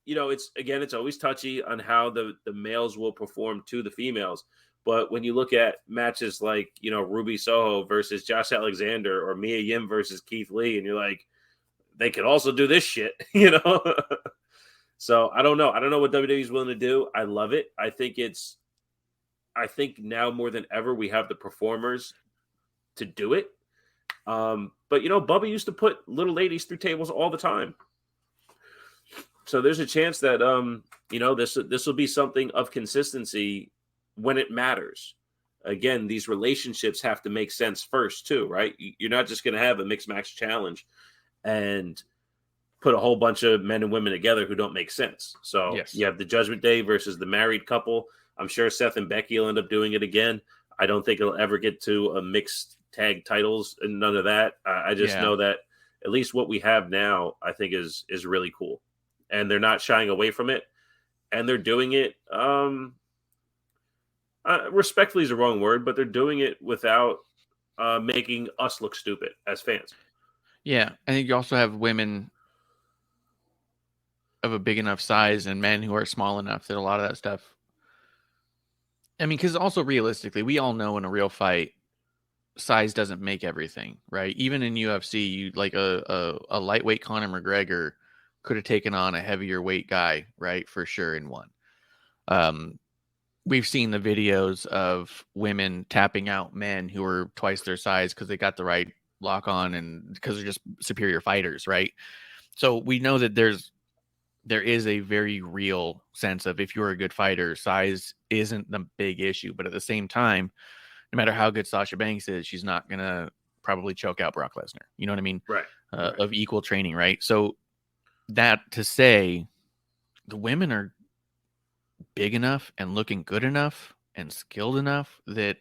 it's always touchy on how the males will perform to the females. But when you look at matches like Ruby Soho versus Josh Alexander or Mia Yim versus Keith Lee, and you're like, they could also do this shit, So I don't know. I don't know what WWE is willing to do. I love it. I think now more than ever we have the performers to do it. But Bubba used to put little ladies through tables all the time. So there's a chance that this will be something of consistency when it matters. Again, these relationships have to make sense first too, right? You're not just going to have a mixed match challenge and put a whole bunch of men and women together who don't make sense. So Yes. You have the Judgment Day versus the married couple. I'm sure Seth and Becky will end up doing it again. I don't think it'll ever get to a mixed tag titles and none of that. I just know that at least what we have now, I think is really cool. And they're not shying away from it. And they're doing it, respectfully is the wrong word, but they're doing it without making us look stupid as fans. Yeah. I think you also have women of a big enough size and men who are small enough that a lot of that stuff. I mean, because also realistically, we all know in a real fight, size doesn't make everything, right? Even in UFC, you like a lightweight Conor McGregor could have taken on a heavier weight guy, right? For sure, in one. We've seen the videos of women tapping out men who are twice their size because they got the right lock on and because they're just superior fighters, right? So we know that there is a very real sense of if you're a good fighter, size isn't the big issue. But at the same time, no matter how good Sasha Banks is, she's not going to probably choke out Brock Lesnar. You know what I mean? Right. Of equal training, right? So that to say the women are big enough and looking good enough and skilled enough that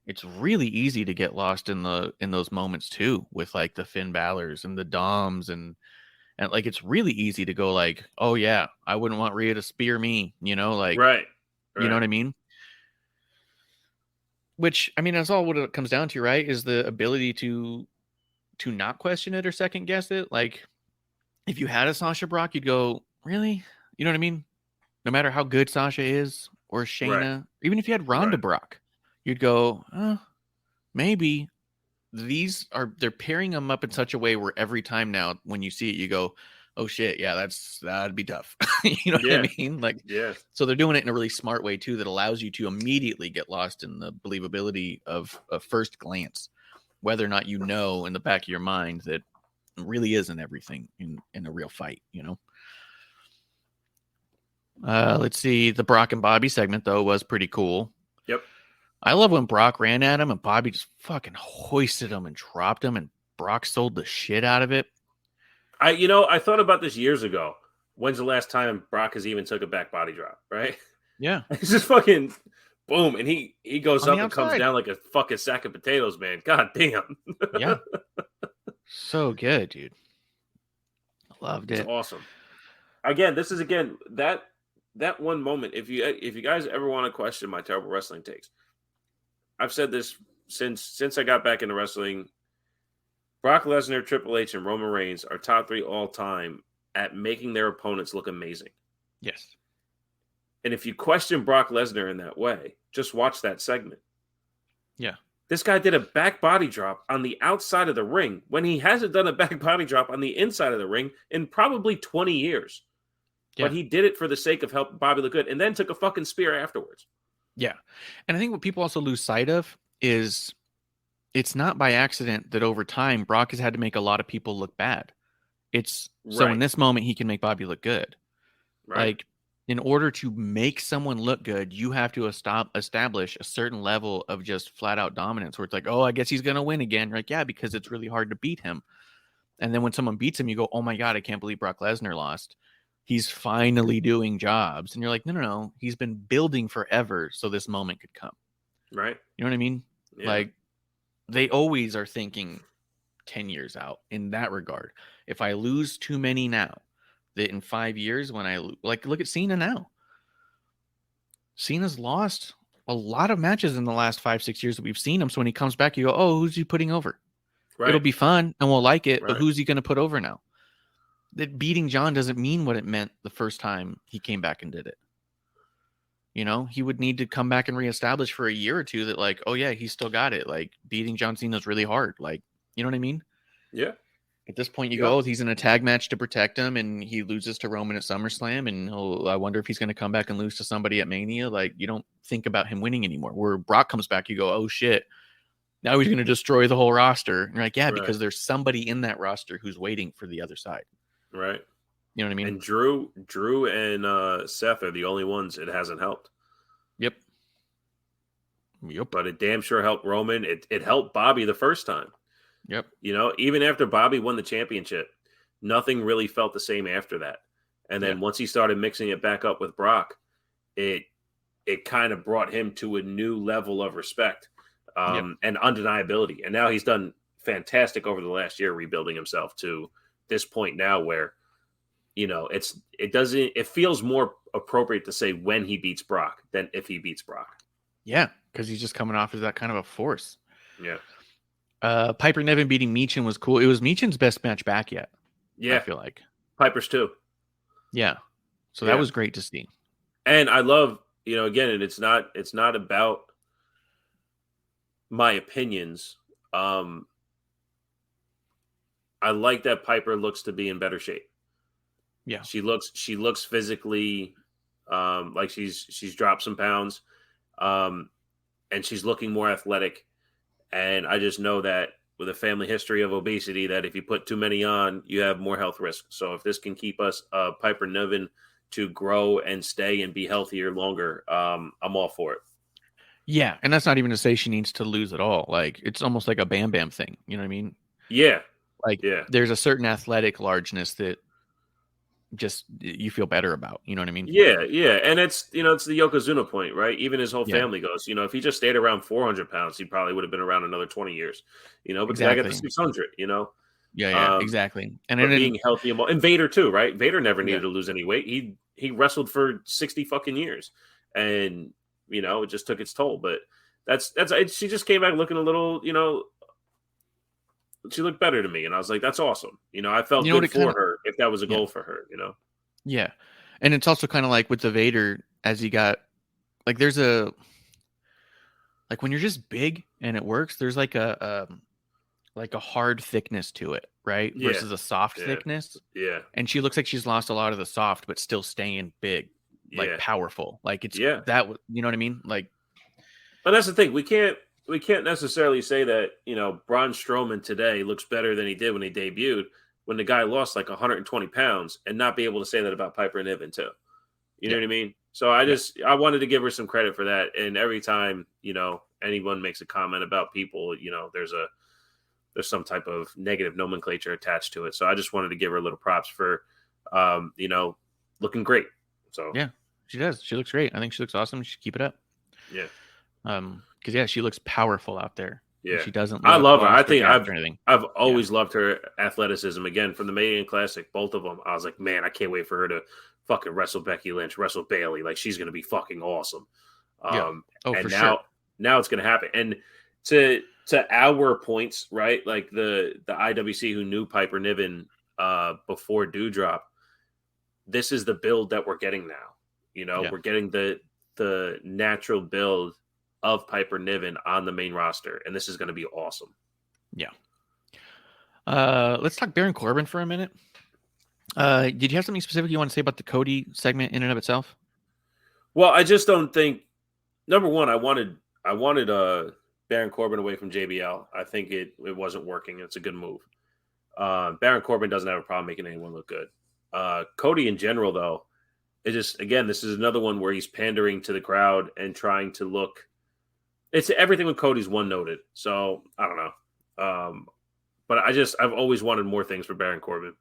it's really easy to get lost in those moments too, with like the Finn Balor's and the Doms and like it's really easy to go like, oh yeah, I wouldn't want Rhea to spear me, like right. You know what I mean? Which I mean, that's all what it comes down to, right? Is the ability to not question it or second guess it. Like if you had a Sasha Brock, you'd go, really? You know what I mean? No matter how good Sasha is or Shayna, even if you had Ronda Brock, you'd go, maybe. They're pairing them up in such a way where every time now when you see it, you go, oh shit, yeah, that'd be tough. You know what I mean? Like, so they're doing it in a really smart way too, that allows you to immediately get lost in the believability of a first glance, whether or not you know in the back of your mind that it really isn't everything in a real fight, Let's see. The Brock and Bobby segment though was pretty cool. Yep. I love when Brock ran at him and Bobby just fucking hoisted him and dropped him and Brock sold the shit out of it. I thought about this years ago. When's the last time Brock has even took a back body drop, right? Yeah. It's just fucking boom. And he goes up and outside. comes down like a fucking sack of potatoes, man. God damn. Yeah. So good, dude. Loved it. It's awesome. Again, this is that one moment. If you guys ever want to question my terrible wrestling takes, I've said this since I got back into wrestling. Brock Lesnar, Triple H, and Roman Reigns are top 3 all time at making their opponents look amazing. Yes. And if you question Brock Lesnar in that way, just watch that segment. Yeah. This guy did a back body drop on the outside of the ring when he hasn't done a back body drop on the inside of the ring in probably 20 years. Yeah. But he did it for the sake of helping Bobby look good and then took a fucking spear afterwards. Yeah. And I think what people also lose sight of is it's not by accident that over time Brock has had to make a lot of people look bad. It's so in this moment he can make Bobby look good. Right. Like in order to make someone look good, you have to establish a certain level of just flat out dominance where it's like, oh, I guess he's going to win again. You're like, yeah, because it's really hard to beat him. And then when someone beats him, you go, oh my God, I can't believe Brock Lesnar lost. He's finally doing jobs. And you're like, no. He's been building forever so this moment could come. Right. You know what I mean? Yeah. Like they always are thinking 10 years out in that regard. If I lose too many now, that in 5 years when I look at Cena now. Cena's lost a lot of matches in the last 5-6 years that we've seen him. So when he comes back, you go, oh, who's he putting over? Right. It'll be fun and we'll like it. Right. But who's he going to put over now? That beating John doesn't mean what it meant the first time he came back and did it. He would need to come back and reestablish for a year or two that like, oh yeah, he still got it. Like beating John Cena's really hard. Like, you know what I mean? Yeah. At this point, you go, oh, he's in a tag match to protect him, and he loses to Roman at SummerSlam, and I wonder if he's going to come back and lose to somebody at Mania. Like, you don't think about him winning anymore. Where Brock comes back, you go, oh, shit. Now he's going to destroy the whole roster. And you're like, yeah, because there's somebody in that roster who's waiting for the other side. Right. You know what I mean? And Drew and Seth are the only ones it hasn't helped. Yep. But it damn sure helped Roman. It helped Bobby the first time. Yep. You know, even after Bobby won the championship, nothing really felt the same after that. And then once he started mixing it back up with Brock, it kind of brought him to a new level of respect and undeniability. And now he's done fantastic over the last year, rebuilding himself to this point now where, you know, it feels more appropriate to say when he beats Brock than if he beats Brock. Yeah, because he's just coming off as that kind of a force. Yeah. Piper Niven beating Meechin was cool. It was Meechin's best match back yet. Yeah. I feel like. Piper's too. Yeah. So that was great to see. And I love, you know, again, and it's not about my opinions. I like that Piper looks to be in better shape. Yeah. She looks physically like she's dropped some pounds. And she's looking more athletic. And I just know that with a family history of obesity, that if you put too many on, you have more health risks. So if this can keep us Piper Niven to grow and stay and be healthier longer, I'm all for it. Yeah, and that's not even to say she needs to lose at all. Like, it's almost like a Bam Bam thing. You know what I mean? Yeah. Like, there's a certain athletic largeness that just you feel better about. You know what I mean? Yeah, yeah. And it's, you know, it's the Yokozuna point, right? Even his whole family goes, you know, if he just stayed around 400 pounds, he probably would have been around another 20 years, you know, because I got the 600, you know? Yeah, exactly. And then being healthy and Vader too, right? Vader never needed to lose any weight. He wrestled for 60 fucking years, and you know, it just took its toll. But she just came back looking a little, you know, she looked better to me, and I was like, that's awesome. You know, I felt good for her if that was a goal for her, you know? Yeah. And it's also kind of like with the Vader, as he got, like, there's a, like, when you're just big and it works, there's like a hard thickness to it, right? Yeah. Versus a soft thickness. Yeah. And she looks like she's lost a lot of the soft, but still staying big, like powerful. Like, it's that, you know what I mean? Like, but that's the thing. We can't necessarily say that, you know, Braun Strowman today looks better than he did when he debuted, when the guy lost like 120 pounds, and not be able to say that about Piper Niven too. You know what I mean? So I wanted to give her some credit for that. And every time, you know, anyone makes a comment about people, you know, there's some type of negative nomenclature attached to it. So I just wanted to give her a little props for, you know, looking great. So yeah, she does. She looks great. I think she looks awesome. She should keep it up. Yeah. Because she looks powerful out there. Yeah, she doesn't. I love her. I think I've always loved her athleticism. Again, from the Mania Classic, both of them. I was like, man, I can't wait for her to fucking wrestle Becky Lynch, wrestle Bayley. Like, she's going to be fucking awesome. And for sure. Now it's going to happen. And to our points, right? Like the IWC who knew Piper Niven before Doudrop, this is the build that we're getting now. You know, we're getting the natural build of Piper Niven on the main roster, and this is going to be awesome. Yeah. Let's talk Baron Corbin for a minute. Did you have something specific you want to say about the Cody segment in and of itself? Well, I just don't think. Number one, I wanted Baron Corbin away from JBL. I think it wasn't working. It's a good move. Baron Corbin doesn't have a problem making anyone look good. Cody in general, though, it just, again, this is another one where he's pandering to the crowd and trying to look. It's everything with Cody's one-noted. So I don't know. But I've always wanted more things for Baron Corbin.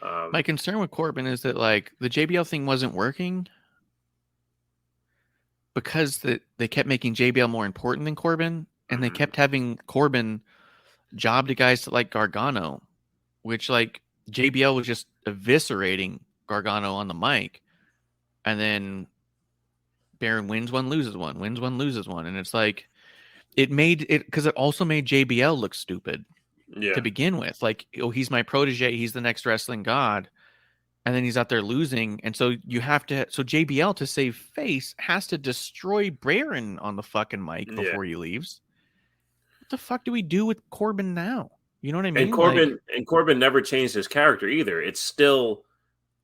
My concern with Corbin is that, like, the JBL thing wasn't working because they kept making JBL more important than Corbin, and they kept having Corbin job to guys like Gargano, which, like, JBL was just eviscerating Gargano on the mic, and then Baron wins one, loses one, wins one, loses one, and it's like it because it also made JBL look stupid to begin with. Like, oh, he's my protege, he's the next wrestling god, and then he's out there losing, and so JBL, to save face, has to destroy Baron on the fucking mic before he leaves. What the fuck do we do with Corbin now? You know what I mean? And Corbin never changed his character either. It's still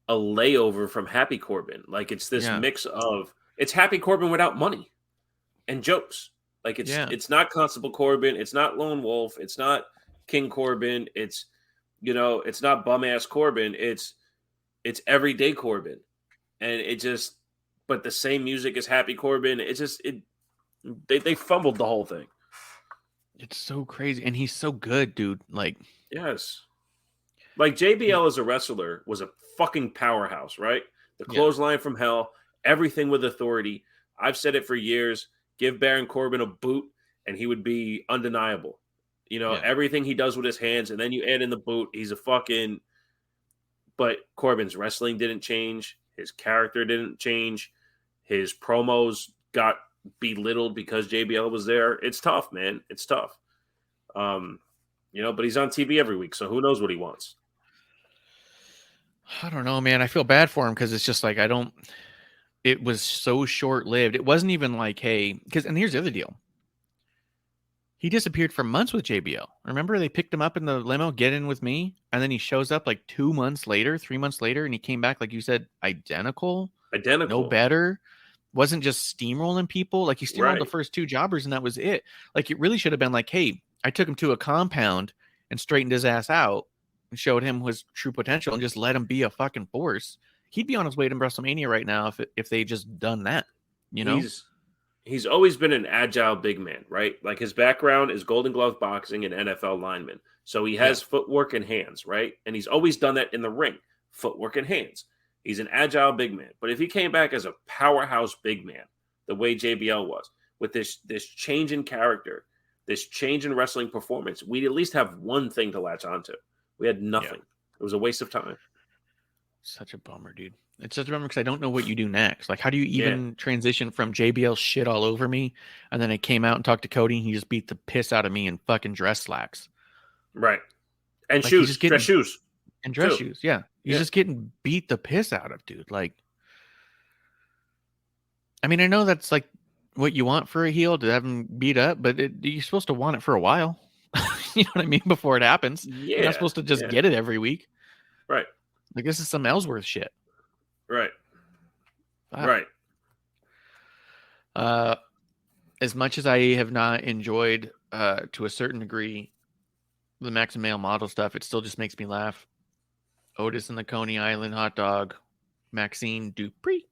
a layover from Happy Corbin. Like it's this mix of it's Happy Corbin without money and jokes. Like it's not Constable Corbin, it's not Lone Wolf, it's not King Corbin, it's it's not bum ass Corbin, it's everyday Corbin. And but the same music as Happy Corbin, they fumbled the whole thing. It's so crazy, and he's so good, dude. Like, yes, like JBL as a wrestler was a fucking powerhouse, right? The clothesline from hell, everything with authority. I've said it for years. Give Baron Corbin a boot, and he would be undeniable. Everything he does with his hands, and then you add in the boot, he's a fucking. But Corbin's wrestling didn't change. His character didn't change. His promos got belittled because JBL was there. It's tough, man. It's tough. But he's on TV every week, so who knows what he wants. I don't know, man. I feel bad for him because it's just like it was so short-lived. It wasn't even like, hey, and here's the other deal. He disappeared for months with JBL. Remember, they picked him up in the limo, get in with me, and then he shows up like 3 months later, and he came back, like you said, identical, no better. Wasn't just steamrolling people. Like he steamrolled the first 2 jobbers, and that was it. Like it really should have been like, hey, I took him to a compound and straightened his ass out and showed him his true potential and just let him be a fucking force. He'd be on his way to WrestleMania right now if they just done that. He's always been an agile big man, right? Like his background is Golden Glove boxing and NFL lineman. So he has footwork and hands, right? And he's always done that in the ring, footwork and hands. He's an agile big man. But if he came back as a powerhouse big man, the way JBL was, with this change in character, this change in wrestling performance, we'd at least have one thing to latch onto. We had nothing. Yeah. It was a waste of time. Such a bummer, dude. It's such a bummer because I don't know what you do next. Like, how do you even transition from JBL shit all over me, and then I came out and talked to Cody, and he just beat the piss out of me in fucking dress slacks. Right. And like shoes. Dress shoes. And dress shoes, yeah. He's just getting beat the piss out of, dude. Like, I mean, I know that's like what you want for a heel, to have him beat up, but you're supposed to want it for a while. You know what I mean? Before it happens. Yeah. You're not supposed to just get it every week. Right. Like, this is some Ellsworth shit. Right. Wow. Right. As much as I have not enjoyed, to a certain degree, the Max and Male model stuff, it still just makes me laugh. Otis and the Coney Island hot dog, Maxine Dupree,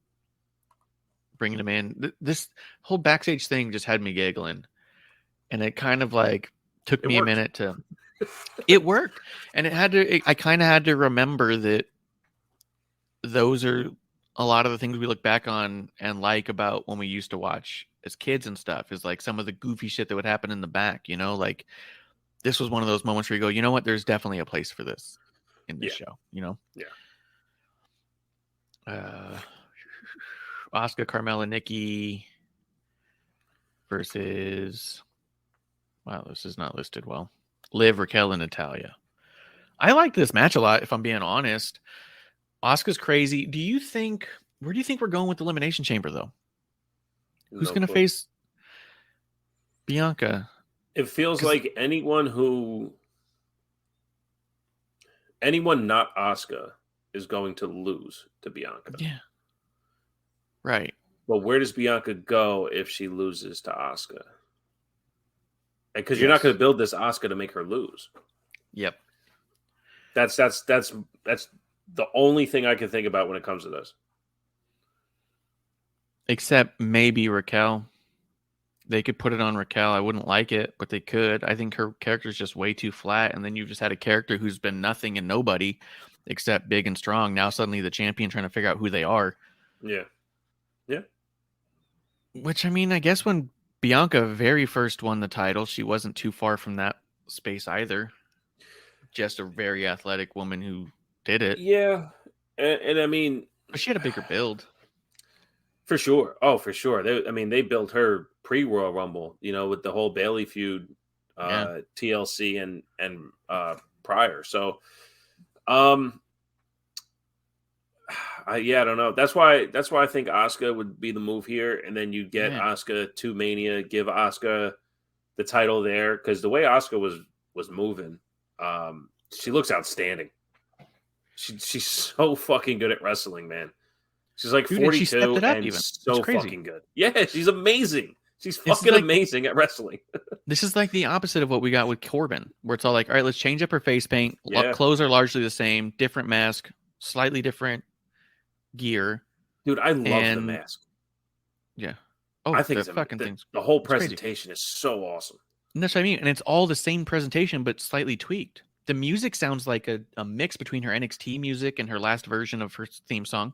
bringing him in. This whole backstage thing just had me giggling, and it kind of like took me a minute to. It worked, and I kind of had to remember that those are a lot of the things we look back on and like about when we used to watch as kids and stuff. Is like some of the goofy shit that would happen in the back. Like this was one of those moments where you go, you know what? There's definitely a place for this in this show. Yeah. Asuka, Carmella, Nikki versus. Wow, this is not listed well. Liv, Raquel, and Natalya. I like this match a lot, if I'm being honest. Asuka's crazy. Where do you think we're going with the Elimination Chamber, though? Who's going to face Bianca? It feels like anyone not Asuka is going to lose to Bianca. Yeah. Right. But where does Bianca go if she loses to Asuka? Because you're not going to build this Asuka to make her lose. Yep. That's the only thing I can think about when it comes to this. Except maybe Raquel. They could put it on Raquel. I wouldn't like it, but they could. I think her character is just way too flat. And then you've just had a character who's been nothing and nobody except big and strong. Now suddenly the champion trying to figure out who they are. Yeah. Yeah. Which, I mean, I guess when Bianca very first won the title, she wasn't too far from that space either. Just a very athletic woman who did it. Yeah. And I mean... But she had a bigger build. For sure. Oh, for sure. They built her pre-Royal Rumble, with the whole Bayley feud, TLC and prior. So, I don't know. That's why I think Asuka would be the move here, and then you get Asuka to Mania, give Asuka the title there, because the way Asuka was moving, She looks outstanding. She's so fucking good at wrestling, man. She's like 42 stepped it up and even. so fucking good. Yeah, she's amazing. She's fucking amazing at wrestling. This is like the opposite of what we got with Corbin, where it's all like, all right, let's change up her face paint. Yeah. Clothes are largely the same, different mask, slightly different gear. Dude, I love the mask. Yeah. Oh, I think the fucking things. The whole presentation is so awesome. And that's what I mean. And it's all the same presentation, but slightly tweaked. The music sounds like a mix between her NXT music and her last version of her theme song.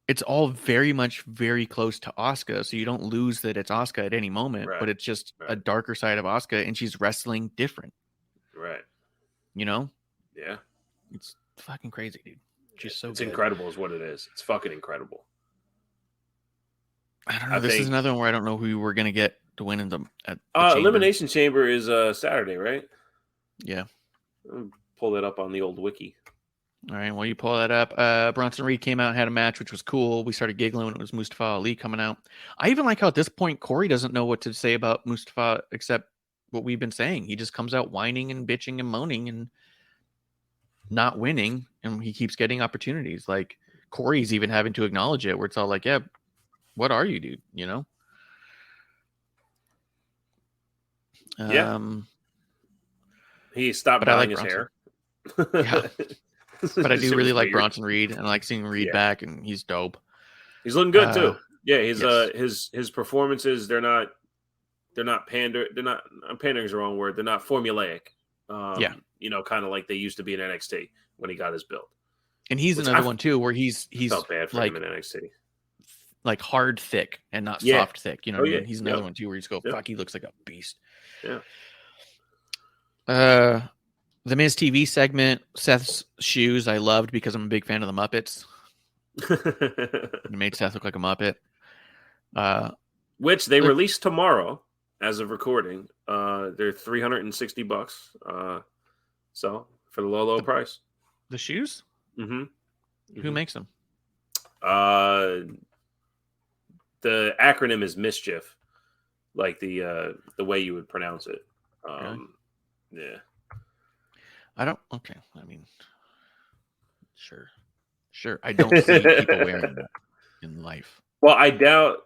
It's all very much very close to Asuka, so you don't lose that it's Asuka at any moment, but it's just a darker side of Asuka, and she's wrestling different. Right. You know? Yeah. It's fucking crazy, dude. She's so it's good. Incredible is what it is. It's fucking incredible. I don't know. This is another one where I don't know who we're gonna get to win in the Elimination Chamber is Saturday, right? Yeah. I'll pull that up on the old wiki. All right, well, you pull that up. Bronson Reed came out and had a match, which was cool. We started giggling when it was Mustafa Ali coming out. I even like how at this point, Corey doesn't know what to say about Mustafa except what we've been saying. He just comes out whining and bitching and moaning and not winning, and he keeps getting opportunities. Like, Corey's even having to acknowledge it, where it's all like, yeah, what are you, dude? You know? Yeah. He stopped dyeing his hair. Yeah. But I do really like Bronson Reed, and I like seeing Reed back, and he's dope. He's looking good too. Yeah, his performances, they're not pandering is the wrong word. They're not formulaic. You know, kind of like they used to be in NXT when he got his build. And he's another one too, where he's felt bad for like, him in NXT. Like hard thick and not soft thick. You know what I mean? He's another one too, where you just go, fuck, he looks like a beast. Yeah. The Miz TV segment, Seth's shoes, I loved because I'm a big fan of the Muppets. It made Seth look like a Muppet. Which they released tomorrow as of recording. They're $360. So for the low price. The shoes? Mm-hmm. Who makes them? The acronym is Mischief, like the way you would pronounce it. Really? Yeah. Okay. I mean, sure. I don't see people wearing that in life. Well, I doubt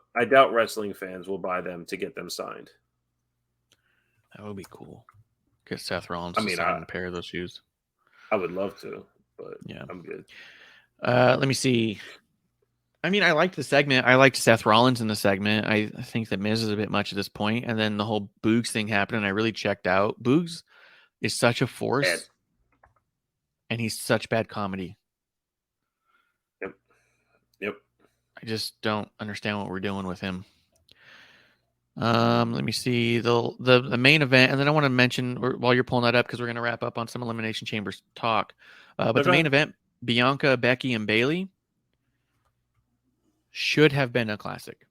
wrestling fans will buy them to get them signed. That would be cool. Get Seth Rollins to sign a pair of those shoes. I would love to, but yeah, I'm good. Let me see. I mean, I liked the segment. I liked Seth Rollins in the segment. I think that Miz is a bit much at this point. And then the whole Boogs thing happened, and I really checked out. Boogs is such a force, and he's such bad comedy. Yep. I just don't understand what we're doing with him. Let me see the main event, and then I want to mention while you're pulling that up, because we're going to wrap up on some Elimination Chambers talk. But the main event, Bianca, Becky, and Bayley, should have been a classic.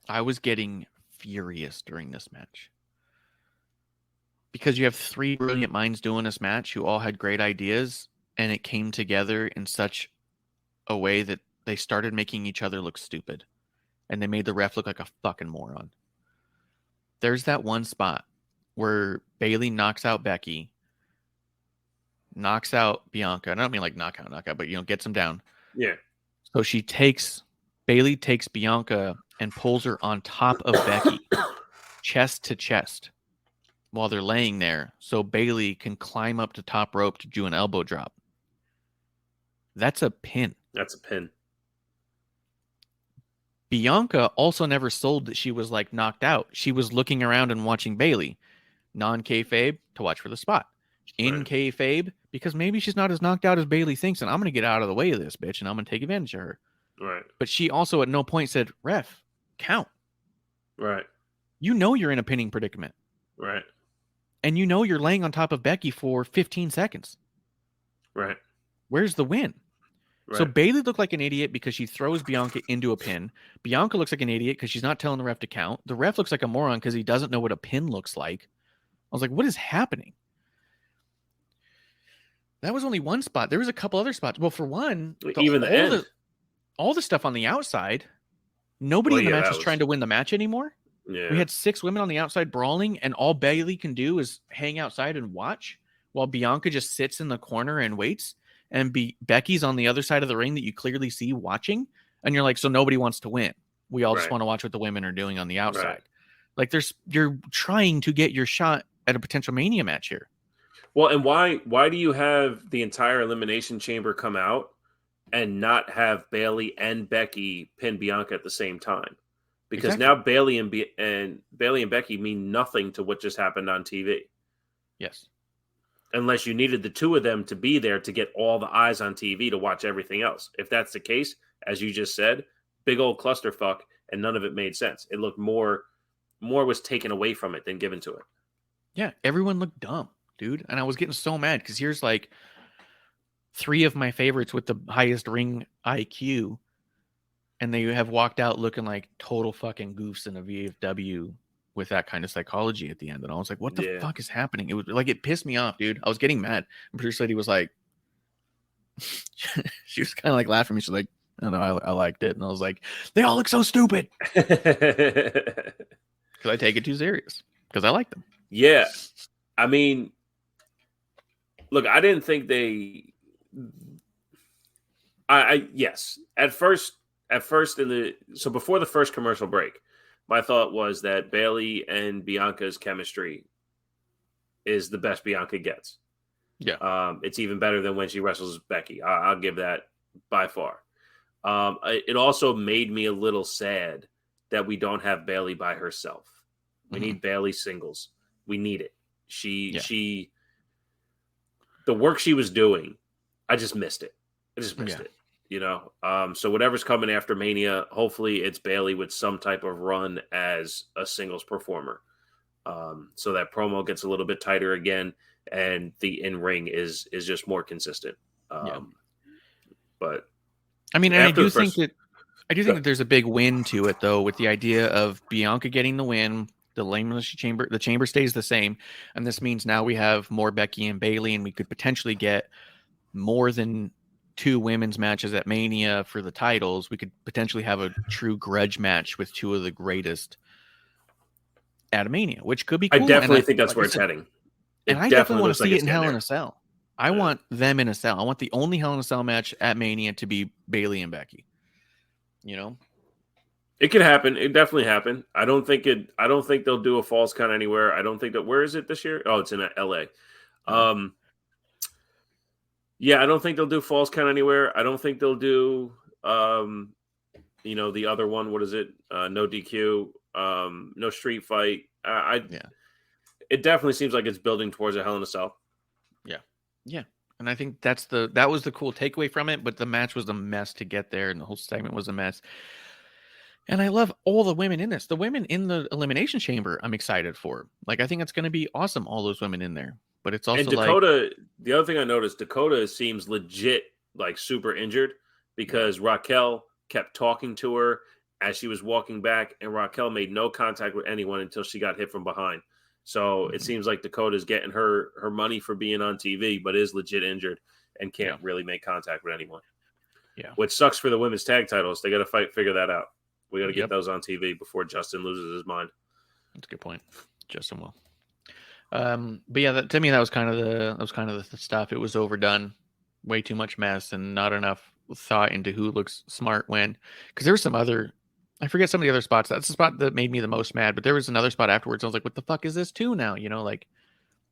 I was getting furious during this match because you have three brilliant minds doing this match who all had great ideas, and it came together in such a way that they started making each other look stupid, and they made the ref look like a fucking moron. There's that one spot where Bayley knocks out Becky, knocks out Bianca. I don't mean like knockout, but gets him down. Yeah. So Bayley takes Bianca and pulls her on top of Becky, chest to chest, while they're laying there, so Bayley can climb up the top rope to do an elbow drop. That's a pin. Bianca also never sold that she was like knocked out. She was looking around and watching Bayley. Non-kayfabe, to watch for the spot. In kayfabe, because maybe she's not as knocked out as Bayley thinks, and I'm going to get out of the way of this bitch, and I'm going to take advantage of her. Right. But she also at no point said, ref, count. Right. You know you're in a pinning predicament. Right. And you know you're laying on top of Becky for 15 seconds. Right. Where's the win? Right. So Bayley looked like an idiot because she throws Bianca into a pin. Bianca looks like an idiot because she's not telling the ref to count. The ref looks like a moron because he doesn't know what a pin looks like. I was like, what is happening? That was only one spot. There was a couple other spots. Well, for one, all the stuff on the outside, nobody in the match is trying to win the match anymore. We had 6 women on the outside brawling, and all Bailey can do is hang outside and watch while Bianca just sits in the corner and waits. And Becky's on the other side of the ring that you clearly see watching. And you're like, so nobody wants to win. We all just want to watch what the women are doing on the outside. Like you're trying to get your shot at a potential Mania match here. Well, and why do you have the entire Elimination Chamber come out and not have Bailey and Becky pin Bianca at the same time? Because now Bailey and Becky mean nothing to what just happened on TV. Yes. Unless you needed the 2 of them to be there to get all the eyes on TV to watch everything else. If that's the case, as you just said, big old clusterfuck, and none of it made sense. It looked more was taken away from it than given to it. Yeah, everyone looked dumb, dude. And I was getting so mad because here's like 3 of my favorites with the highest ring IQ, and they have walked out looking like total fucking goofs in a VFW with that kind of psychology at the end. And I was like, what the fuck is happening? It was like, it pissed me off, dude. I was getting mad. And producer lady was like, she was kind of like laughing at me. She's like, I don't know, I liked it. And I was like, they all look so stupid. Because I take it too serious. Because I like them. Yeah. I mean, look, I didn't think yes. At first so before the first commercial break, my thought was that Bailey and Bianca's chemistry is the best Bianca gets. Yeah. It's even better than when she wrestles Becky. I'll give that by far. It also made me a little sad that we don't have Bailey by herself. We need Bailey singles. We need it. The work she was doing, I just missed it. It. You know, so whatever's coming after Mania, hopefully it's Bailey with some type of run as a singles performer. So that promo gets a little bit tighter again, and the in-ring is just more consistent. But I mean, and I do think that there's a big win to it, though, with the idea of Bianca getting the win. The Elimination Chamber, the chamber stays the same, and this means now we have more Becky and Bailey, and we could potentially get more than 2 women's matches at Mania for the titles. We could potentially have a true grudge match with 2 of the greatest at Mania, which could be cool. I definitely think that's where it's heading. And I definitely want to see it in Hell in a Cell. I want them in a cell. I want the only Hell in a Cell match at Mania to be Bailey and Becky. You know? It could happen. It definitely happened. I don't think they'll do a Falls Count Anywhere. I don't think that. Where is it this year? Oh, it's in LA. Yeah, I don't think they'll do Falls Count Anywhere. I don't think they'll do, the other one. What is it? No DQ, no street fight. It definitely seems like it's building towards a Hell in a Cell. Yeah. And I think that was the cool takeaway from it, but the match was a mess to get there, and the whole segment was a mess. And I love all the women in this. The women in the Elimination Chamber, I'm excited for. Like, I think it's going to be awesome, all those women in there. But it's also Dakota, the other thing I noticed, Dakota seems legit, like, super injured because Raquel kept talking to her as she was walking back, and Raquel made no contact with anyone until she got hit from behind. So it seems like Dakota's getting her money for being on TV, but is legit injured and can't really make contact with anyone. Yeah. Which sucks for the women's tag titles. They got to figure that out. We got to get those on TV before Justin loses his mind. That's a good point. Justin will. But yeah, to me, that was kind of the stuff. It was overdone, way too much mess, and not enough thought into who looks smart when. Because there was some other, I forget some of the other spots. That's the spot that made me the most mad. But there was another spot afterwards. I was like, what the fuck is this too now? You know, like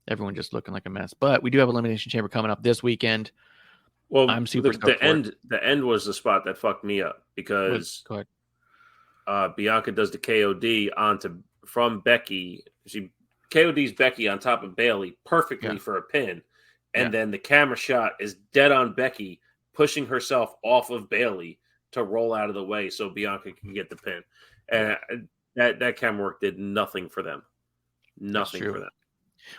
everyone just looking like a mess. But we do have Elimination Chamber coming up this weekend. Well, I'm super stoked for it. The end was the spot that fucked me up because go ahead. Bianca does the KOD from Becky. She KOD's Becky on top of Bailey perfectly for a pin. And then the camera shot is dead on Becky pushing herself off of Bailey to roll out of the way so Bianca can get the pin. And that camera work did nothing for them. Nothing for them.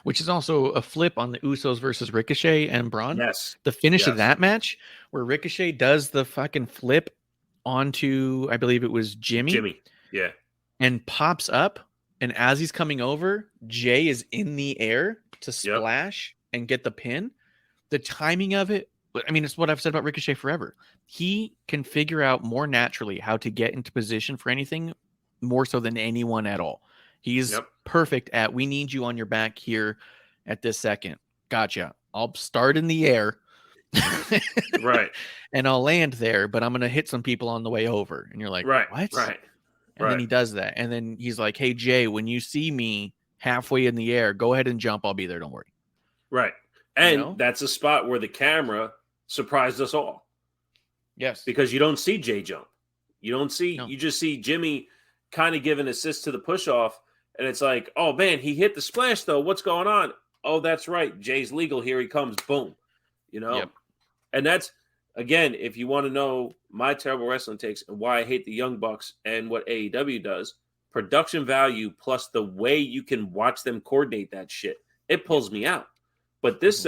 Which is also a flip on the Usos versus Ricochet and Braun. Yes. The finish of that match where Ricochet does the fucking flip onto, I believe it was Jimmy. Yeah. And pops up. And as he's coming over, Jay is in the air to splash and get the pin. The timing of it, I mean, it's what I've said about Ricochet forever. He can figure out more naturally how to get into position for anything more so than anyone at all. He's perfect at, we need you on your back here at this second. Gotcha. I'll start in the air. Right. And I'll land there, but I'm going to hit some people on the way over. And you're like, right, what? right. And then he does that. And then he's like, hey, Jay, when you see me halfway in the air, go ahead and jump. I'll be there. Don't worry. Right. And You know? that's a spot where the camera surprised us all. Yes. Because you don't see Jay jump. You don't see, you just see Jimmy kind of give an assist to the push off. And it's like, oh man, he hit the splash though. What's going on? Oh, that's right. Jay's legal. Here he comes. Boom. You know? Yep. And that's, again, if you want to know my terrible wrestling takes and why I hate the Young Bucks and what AEW does, production value plus the way you can watch them coordinate that shit, it pulls me out. But this,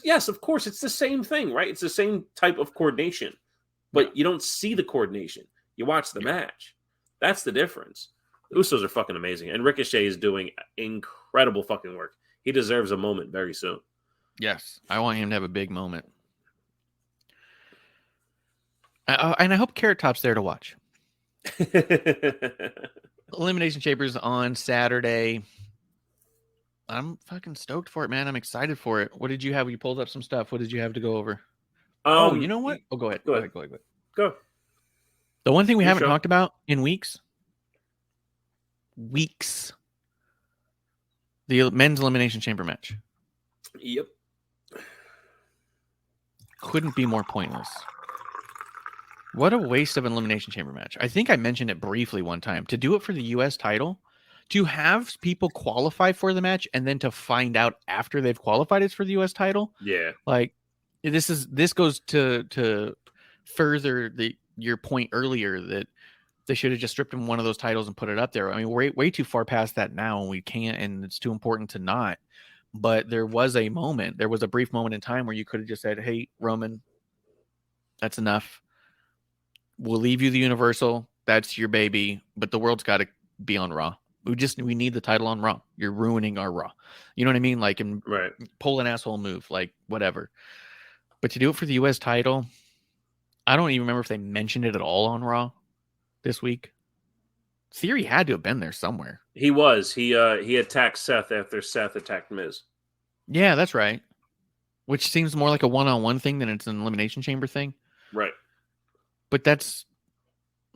yes, of course, it's the same thing, right? It's the same type of coordination, but you don't see the coordination. You watch the match. That's the difference. The Usos are fucking amazing, and Ricochet is doing incredible fucking work. He deserves a moment very soon. Yes, I want him to have a big moment. And I hope Carrot Top's there to watch. Elimination Chambers on Saturday. I'm fucking stoked for it, man. I'm excited for it. What did you have? You pulled up some stuff. What did you have to go over? You know what? Oh, go ahead. Go ahead. Go. The one thing we haven't talked about in weeks. The men's Elimination Chamber match. Yep. Couldn't be more pointless. What a waste of an Elimination Chamber match. I think I mentioned it briefly one time. To do it for the U.S. title, to have people qualify for the match and then to find out after they've qualified it's for the U.S. title. Yeah. Like, this goes to further your point earlier that they should have just stripped him one of those titles and put it up there. I mean, we're way too far past that now, and we can't, and it's too important to not. But there was a brief moment in time where you could have just said, hey, Roman, that's enough. We'll leave you the Universal. That's your baby. But the world's got to be on Raw. We need the title on Raw. You're ruining our Raw. You know what I mean? Like, pull an asshole move, like whatever. But to do it for the U.S. title, I don't even remember if they mentioned it at all on Raw this week. Theory had to have been there somewhere. He was. He attacked Seth after Seth attacked Miz. Yeah, that's right. Which seems more like a one-on-one thing than it's an Elimination Chamber thing. Right. But that's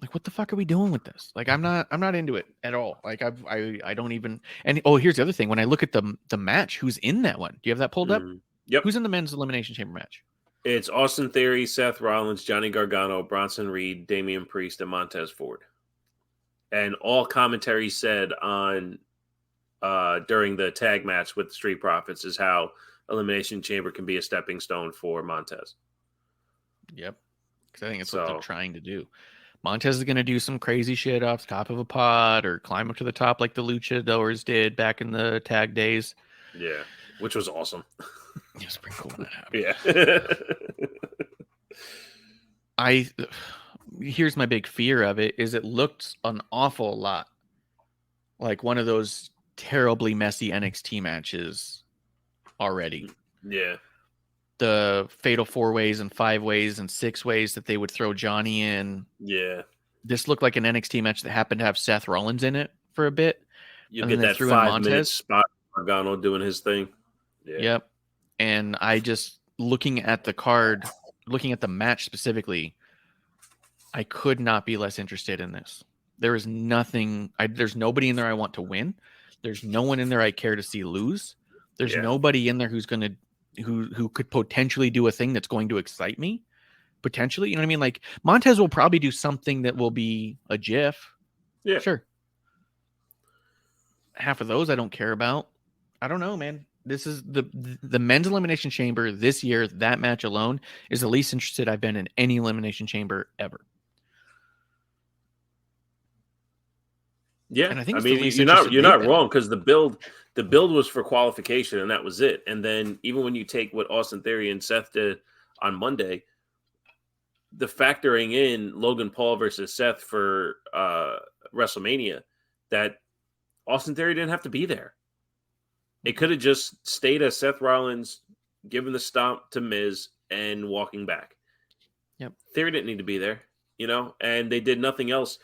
like, what the fuck are we doing with this? Like, I'm not into it at all. Like, I don't even. And here's the other thing. When I look at the match, who's in that one? Do you have that pulled up? Yep. Who's in the men's Elimination Chamber match? It's Austin Theory, Seth Rollins, Johnny Gargano, Bronson Reed, Damian Priest, and Montez Ford. And all commentary said on during the tag match with the Street Profits is how Elimination Chamber can be a stepping stone for Montez. Yep. Because I think it's what they're trying to do. Montez is going to do some crazy shit off the top of a pod or climb up to the top like the Luchadors did back in the tag days. Yeah, which was awesome. It was pretty cool when that happened. Yeah. Here's my big fear of it is it looked an awful lot like one of those terribly messy NXT matches already. Yeah. The fatal 4-ways and 5-ways and 6-ways that they would throw Johnny in. Yeah. This looked like an NXT match that happened to have Seth Rollins in it for a bit. You get that 5-minute spot, Gargano doing his thing. Yeah. Yep. And I just, looking at the card, looking at the match specifically, I could not be less interested in this. There is nothing. There's nobody in there I want to win. There's no one in there I care to see lose. There's nobody in there who's going to, who could potentially do a thing that's going to excite me. Potentially, you know what I mean? Like, Montez will probably do something that will be a GIF. Yeah. Sure. Half of those I don't care about. I don't know, man. This is the men's Elimination Chamber this year. That match alone is the least interested I've been in any Elimination Chamber ever. Yeah, and I think you're not wrong because the build was for qualification and that was it. And then even when you take what Austin Theory and Seth did on Monday, the factoring in Logan Paul versus Seth for WrestleMania, that Austin Theory didn't have to be there. It could have just stayed as Seth Rollins, giving the stomp to Miz and walking back. Yep. Theory didn't need to be there, and they did nothing else.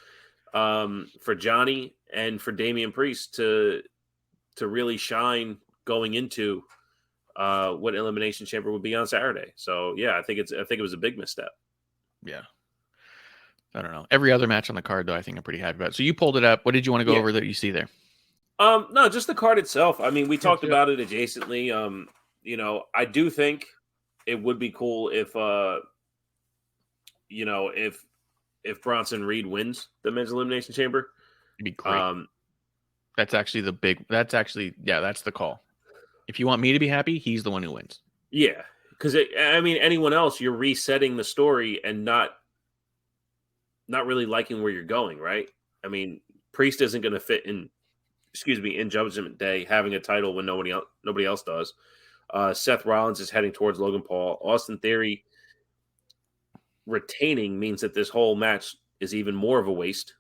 for Johnny and for Damian Priest to really shine going into what Elimination Chamber would be on Saturday. So yeah, I think it was a big misstep. Yeah. I don't know. Every other match on the card, though, I think I'm pretty happy about. So you pulled it up. What did you want to go over that you see there? No, just the card itself. I mean, we talked about it adjacently. You know, I do think it would be cool if you know, if Bronson Reed wins the men's elimination chamber. It'd be great. That's actually that's the call. If you want me to be happy, he's the one who wins. Yeah. Because I mean, anyone else, you're resetting the story and not really liking where you're going, right? I mean, Priest isn't going to fit in Judgment Day having a title when nobody else does. Seth Rollins is heading towards Logan Paul. Austin Theory retaining means that this whole match is even more of a waste,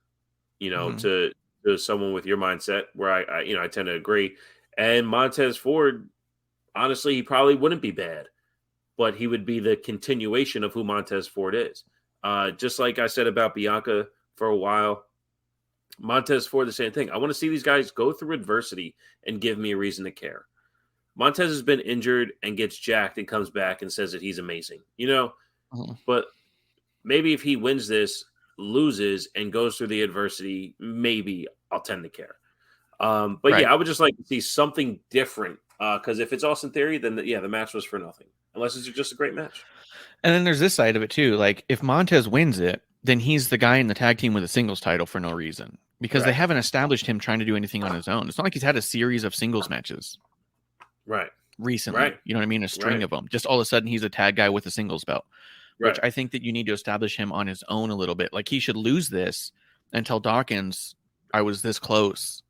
you know, to someone with your mindset, where I tend to agree. And Montez Ford, honestly, he probably wouldn't be bad, but he would be the continuation of who Montez Ford is. Just like I said about Bianca for a while, Montez Ford, the same thing. I want to see these guys go through adversity and give me a reason to care. Montez has been injured and gets jacked and comes back and says that he's amazing, you know? But maybe if he wins this, loses, and goes through the adversity, maybe I'll tend to care. But yeah, I would just like to see something different. Because if it's Austin Theory, then the match was for nothing. Unless it's just a great match. And then there's this side of it too. Like, if Montez wins it, then he's the guy in the tag team with a singles title for no reason. Because they haven't established him trying to do anything on his own. It's not like he's had a series of singles matches. Recently. You know what I mean? A string of them. Just all of a sudden he's a tag guy with a singles belt. Which I think that you need to establish him on his own a little bit. Like, he should lose this and tell Dawkins, I was this close.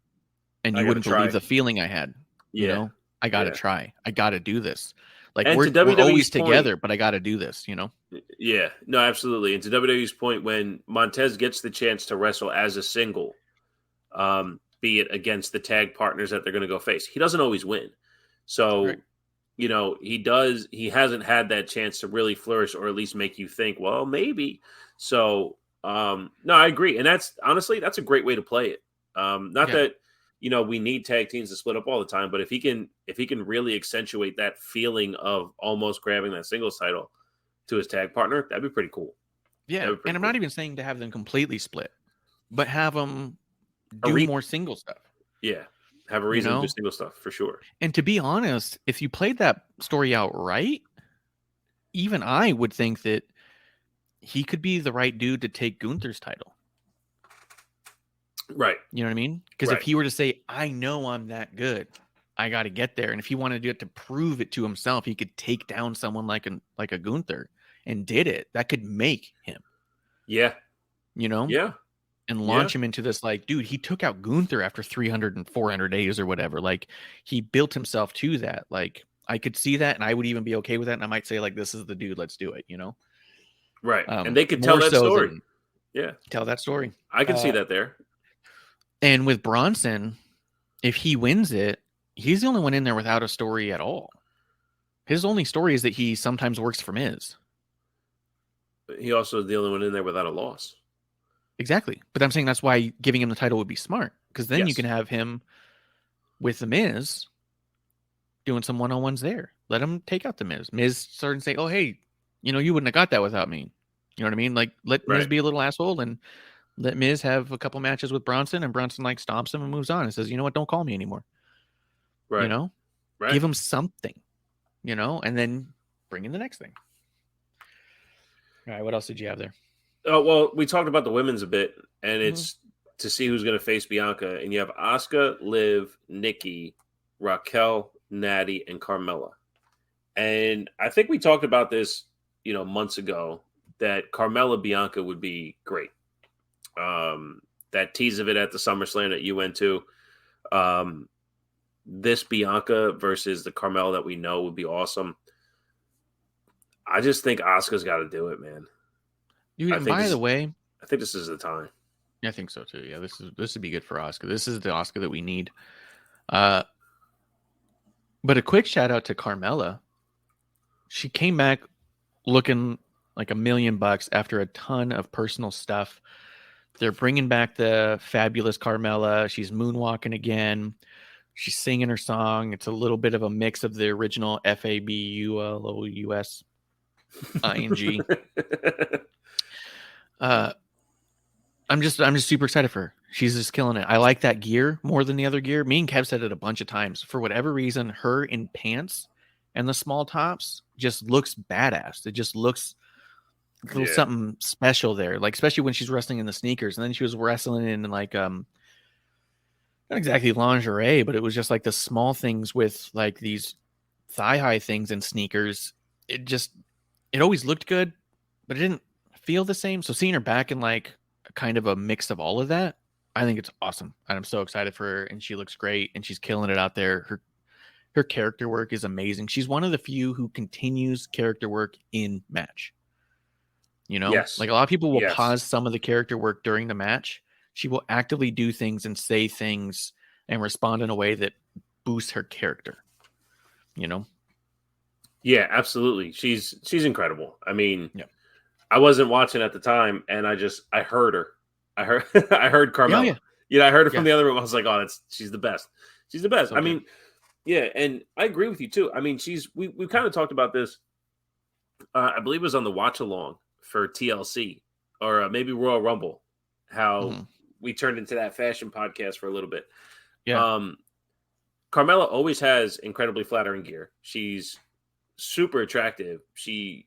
And you wouldn't believe the feeling I had. You know? I got to try. I got to do this. Like, we're always together, but I got to do this, you know? Yeah, no, absolutely. And to WWE's point, when Montez gets the chance to wrestle as a single, be it against the tag partners that they're going to go face, he doesn't always win. So, you know, he hasn't had that chance to really flourish, or at least make you think, well, maybe. So, no, I agree. And that's a great way to play it. Not that, you know, we need tag teams to split up all the time, but if he can really accentuate that feeling of almost grabbing that singles title to his tag partner, that'd be pretty cool. Yeah, and I'm not even saying to have them completely split, but have them do more single stuff. Yeah, have a reason to do single stuff for sure. And to be honest, if you played that story out right, even I would think that he could be the right dude to take Gunther's title. Right. You know what I mean? Because if he were to say, I know I'm that good, I got to get there. And if he wanted to do it to prove it to himself, he could take down someone like a Gunther and did it. That could make him. Yeah. You know? Yeah. And launch him into this, like, dude, he took out Gunther after 300 and 400 days or whatever. Like, he built himself to that. Like, I could see that, and I would even be okay with that. And I might say, like, this is the dude, let's do it, you know? Right. And they could tell that story. Tell that story. I can see that there. And with Bronson, if he wins it, he's the only one in there without a story at all. His only story is that he sometimes works for Miz. He also is the only one in there without a loss. Exactly. But I'm saying that's why giving him the title would be smart. Because then you can have him with the Miz doing some one-on-ones there. Let him take out the Miz. Miz started to say, oh, hey, you know, you wouldn't have got that without me. You know what I mean? Like, let Miz be a little asshole and let Miz have a couple matches with Bronson, and Bronson, like, stomps him and moves on and says, you know what, don't call me anymore. Right. You know? Right. Give him something, you know, and then bring in the next thing. All right, what else did you have there? Oh, well, we talked about the women's a bit, and it's to see who's going to face Bianca. And you have Asuka, Liv, Nikki, Raquel, Nattie, and Carmella. And I think we talked about this, you know, months ago, that Carmella Bianca would be great. That tease of it at the SummerSlam that you went to. This Bianca versus the Carmella that we know would be awesome. I just think Asuka's got to do it, man. Dude, by the way, I think this is the time. Yeah, I think so too. Yeah, this would be good for Asuka. This is the Asuka that we need. But a quick shout out to Carmella. She came back looking like $1 million after a ton of personal stuff. They're bringing back the fabulous Carmella. She's moonwalking again. She's singing her song. It's a little bit of a mix of the original FABULOUS ING. I'm just super excited for her. She's just killing it. I like that gear more than the other gear. Me and Kev said it a bunch of times. For whatever reason, her in pants and the small tops just looks badass. It just looks a little something special there. Like, especially when she's wrestling in the sneakers. And then she was wrestling in like not exactly lingerie, but it was just like the small things with like these thigh-high things and sneakers. It always looked good, but it didn't feel the same. So seeing her back in like kind of a mix of all of that, I think it's awesome. And I'm so excited for her, and she looks great, and she's killing it out there. Her character work is amazing. She's one of the few who continues character work in match. You know, like a lot of people will pause some of the character work during the match. She will actively do things and say things and respond in a way that boosts her character. You know? Yeah, absolutely. She's incredible. I mean, I wasn't watching at the time, and I heard her. I heard Carmella. I heard her from the other room. I was like, oh, she's the best. She's the best. So I mean, and I agree with you too. I mean, we kind of talked about this. I believe it was on the watch along for TLC or maybe Royal Rumble. How we turned into that fashion podcast for a little bit. Yeah. Carmella always has incredibly flattering gear. She's super attractive. She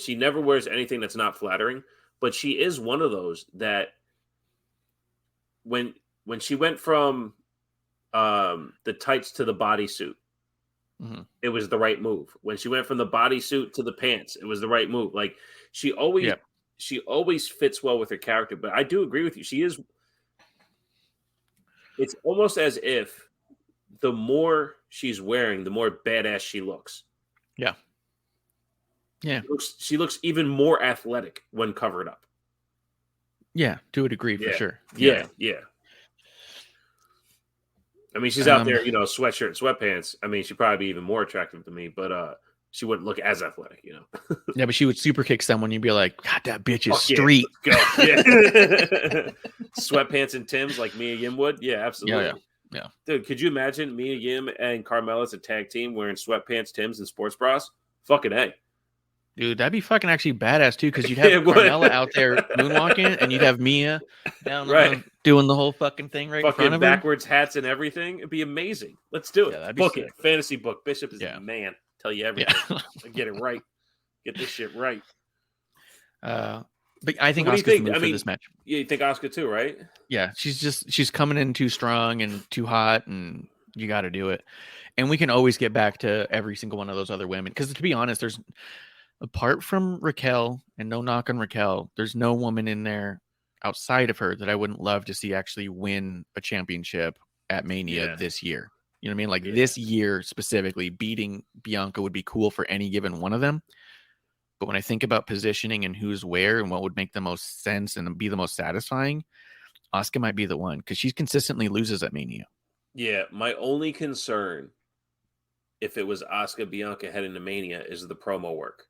never wears anything that's not flattering, but she is one of those that when she went from the tights to the bodysuit, it was the right move. When she went from the bodysuit to the pants, it was the right move. Like she always fits well with her character. But I do agree with you. It's almost as if the more she's wearing, the more badass she looks. Yeah. Yeah. She looks even more athletic when covered up. Yeah, to a degree, for sure. Yeah. I mean, she's out there, sweatshirt and sweatpants. I mean, she'd probably be even more attractive to me, but she wouldn't look as athletic, Yeah, but she would super kick someone. You'd be like, God, that bitch is street. Yeah, let's go. Yeah. Sweatpants and Timbs like Mia Yim would. Yeah, absolutely. Yeah. Dude, could you imagine Mia Yim and Carmella as a tag team wearing sweatpants, Timbs, and sports bras? Fucking A. Dude, that'd be fucking actually badass too, because you'd have Carmella out there moonwalking, and you'd have Mia down doing the whole fucking thing in front of her. Backwards hats and everything. It'd be amazing. Let's do it. Yeah, book sick. It. Fantasy book. Bishop is the man. Tell you everything. Get it right. Get this shit right. But I think Asuka's the move for this match. Yeah, you think Asuka too, right? Yeah, she's coming in too strong and too hot, and you got to do it. And we can always get back to every single one of those other women, because to be honest, there's apart from Raquel, and no knock on Raquel, there's no woman in there outside of her that I wouldn't love to see actually win a championship at Mania this year. You know what I mean? Like this year specifically, beating Bianca would be cool for any given one of them. But when I think about positioning and who's where and what would make the most sense and be the most satisfying, Asuka might be the one, because she consistently loses at Mania. Yeah, my only concern, if it was Asuka Bianca heading to Mania, is the promo work.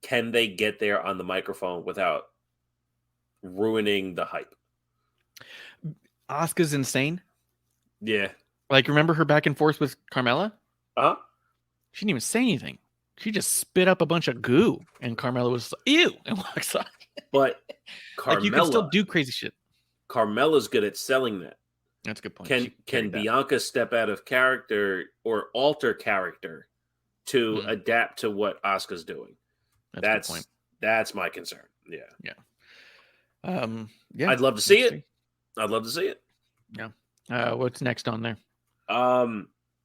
Can they get there on the microphone without ruining the hype? Asuka's insane. Yeah. Like, remember her back and forth with Carmella? Uh-huh. She didn't even say anything. She just spit up a bunch of goo, and Carmella was like, ew, and walks off. But Carmella, like, you can still do crazy shit. Carmella's good at selling that. That's a good point. Can Bianca step out of character or alter character to adapt to what Asuka's doing? That's a good point. That's my concern. Yeah. I'd love to see it. I'd love to see it. Yeah. What's next on there?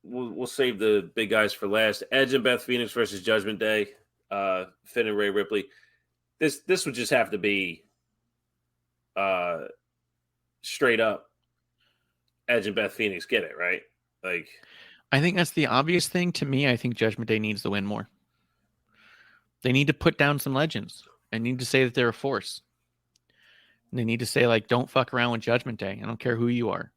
We'll save the big guys for last. Edge and Beth Phoenix versus Judgment Day. Finn and Rhea Ripley. This would just have to be straight up Edge and Beth Phoenix get it, right? Like, I think that's the obvious thing to me. I think Judgment Day needs to win more. They need to put down some legends and need to say that they're a force. And they need to say, like, don't fuck around with Judgment Day. I don't care who you are.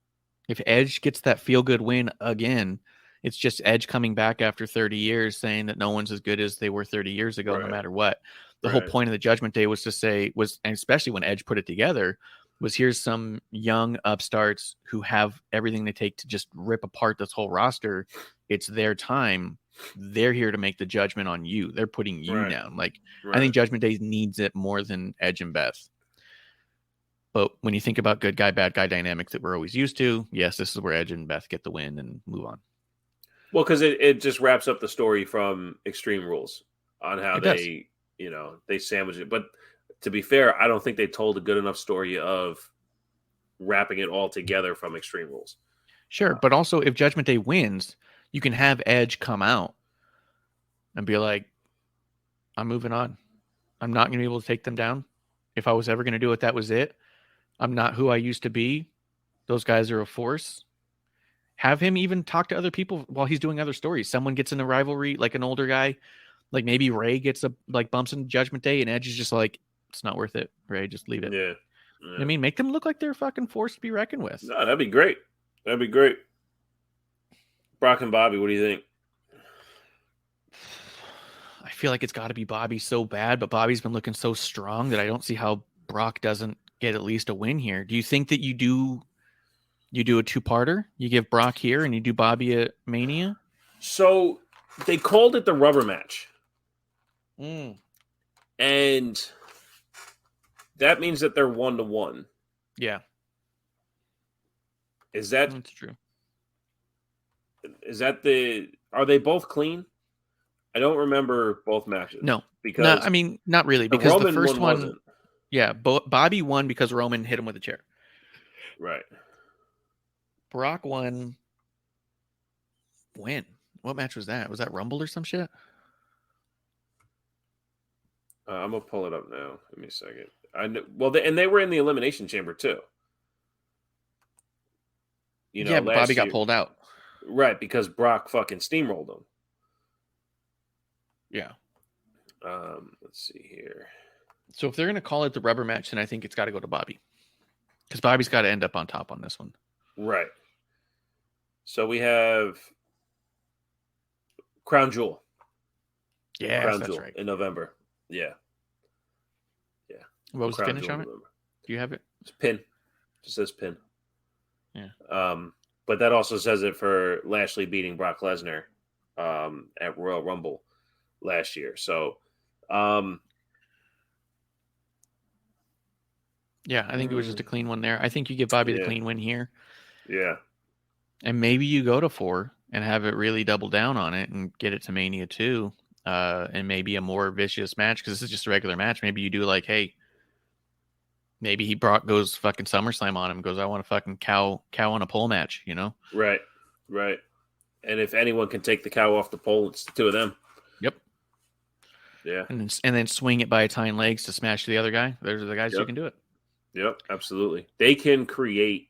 If Edge gets that feel-good win again, it's just Edge coming back after 30 years saying that no one's as good as they were 30 years ago, no matter what. The whole point of the Judgment Day was to say, and especially when Edge put it together, was here's some young upstarts who have everything they take to just rip apart this whole roster. It's their time. They're here to make the judgment on you. They're putting you down. Like, I think Judgment Day needs it more than Edge and Beth. But when you think about good guy, bad guy dynamics that we're always used to, yes, this is where Edge and Beth get the win and move on. Well, because it just wraps up the story from Extreme Rules on how they sandwich it. But to be fair, I don't think they told a good enough story of wrapping it all together from Extreme Rules. Sure, but also if Judgment Day wins, you can have Edge come out and be like, I'm moving on. I'm not going to be able to take them down. If I was ever going to do it, that was it. I'm not who I used to be. Those guys are a force. Have him even talk to other people while he's doing other stories. Someone gets in a rivalry, like an older guy, like maybe Ray gets bumps in Judgment Day, and Edge is just like, it's not worth it. Ray, just leave it. Yeah. I mean, make them look like they're fucking forced to be reckoned with. No, that'd be great. That'd be great. Brock and Bobby, what do you think? I feel like it's got to be Bobby so bad, but Bobby's been looking so strong that I don't see how Brock doesn't get at least a win here. Do you think that you do a two-parter? You give Brock here and you do Bobby at Mania? So they called it the rubber match. And that means that they're 1-1. Yeah. That's true. Are they both clean? I don't remember both matches. No. Because I mean, not really, because the first one wasn't. Yeah, Bobby won because Roman hit him with a chair. Right. Brock won when? What match was that? Was that Rumble or some shit? I'm gonna pull it up now. Give me a second. I know. Well, they were in the Elimination Chamber too. But Bobby got pulled out. Right, because Brock fucking steamrolled him. Yeah. Let's see here. So if they're gonna call it the rubber match, then I think it's got to go to Bobby, because Bobby's got to end up on top on this one. Right. So we have Crown Jewel. Yeah, Crown that's Jewel right. in November. Yeah. What was the Crown finish Jewel on it? November. Do you have it? It's pin. It just says pin. Yeah. But that also says it for Lashley beating Brock Lesnar at Royal Rumble last year. So, yeah, I think it was just a clean one there. I think you give Bobby the clean win here. Yeah. And maybe you go to 4 and have it really double down on it and get it to Mania 2, and maybe a more vicious match, because this is just a regular match. Maybe you do like, hey, maybe Brock goes fucking SummerSlam on him, goes, I want a fucking cow on a pole match, you know? Right. And if anyone can take the cow off the pole, it's the two of them. Yep. Yeah. And then swing it by its hind legs to smash the other guy. Those are the guys who can do it. Yep, absolutely. They can create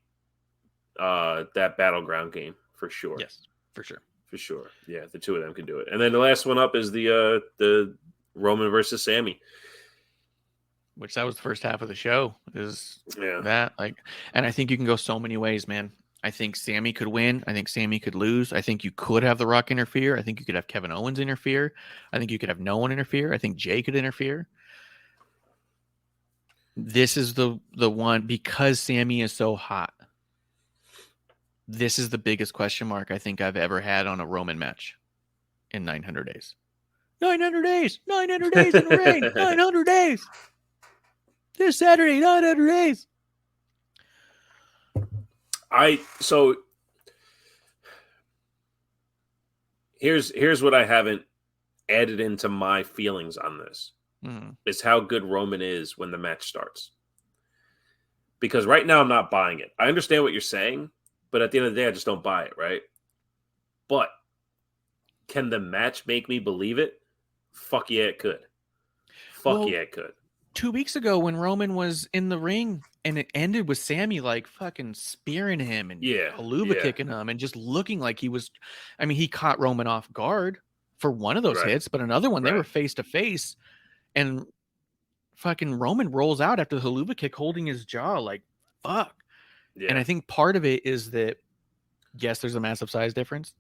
that battleground game for sure. Yes, for sure. For sure. Yeah, the two of them can do it. And then the last one up is the Roman versus Sami. Which that was the first half of the show. And I think you can go so many ways, man. I think Sami could win. I think Sami could lose. I think you could have The Rock interfere. I think you could have Kevin Owens interfere. I think you could have no one interfere. I think Jay could interfere. This is the one, because Sami is so hot. This is the biggest question mark I think I've ever had on a Roman match in 900 days. 900 days! 900 days in the ring! 900 days! This Saturday, 900 days! So here's what I haven't added into my feelings on this. Is how good Roman is when the match starts. Because right now I'm not buying it. I understand what you're saying, but at the end of the day, I just don't buy it, right? But can the match make me believe it? Fuck yeah, it could. Yeah, it could. 2 weeks ago when Roman was in the ring and it ended with Sami like fucking spearing him and haluva kicking him and just looking like he was, I mean, he caught Roman off guard for one of those hits, but another one, they were face to face. And fucking Roman rolls out after the haluva kick holding his jaw like, fuck. Yeah. And I think part of it is that, yes, there's a massive size difference.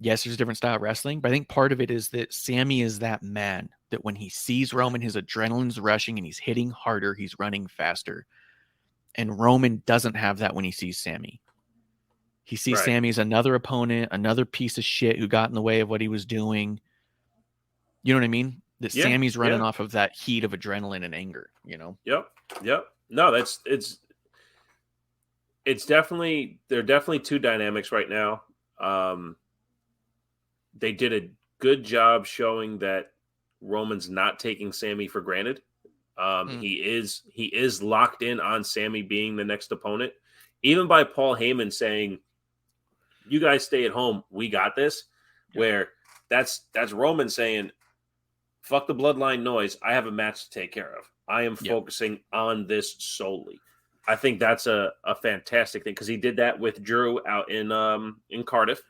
Yes, there's a different style of wrestling. But I think part of it is that Sami is that man that when he sees Roman, his adrenaline's rushing and he's hitting harder, he's running faster. And Roman doesn't have that when he sees Sami. He sees Right. Sami as another opponent, another piece of shit who got in the way of what he was doing. You know what I mean? That Yeah, Sami's running yeah. off of that heat of adrenaline and anger, you know? Yep. No, it's definitely, there are definitely two dynamics right now. They did a good job showing that Roman's not taking Sami for granted. He is locked in on Sami being the next opponent, even by Paul Heyman saying, "You guys stay at home. We got this." Yeah. Where that's Roman saying, "Fuck the bloodline noise. I have a match to take care of. I am focusing on this solely." I think that's a fantastic thing because he did that with Drew out in Cardiff.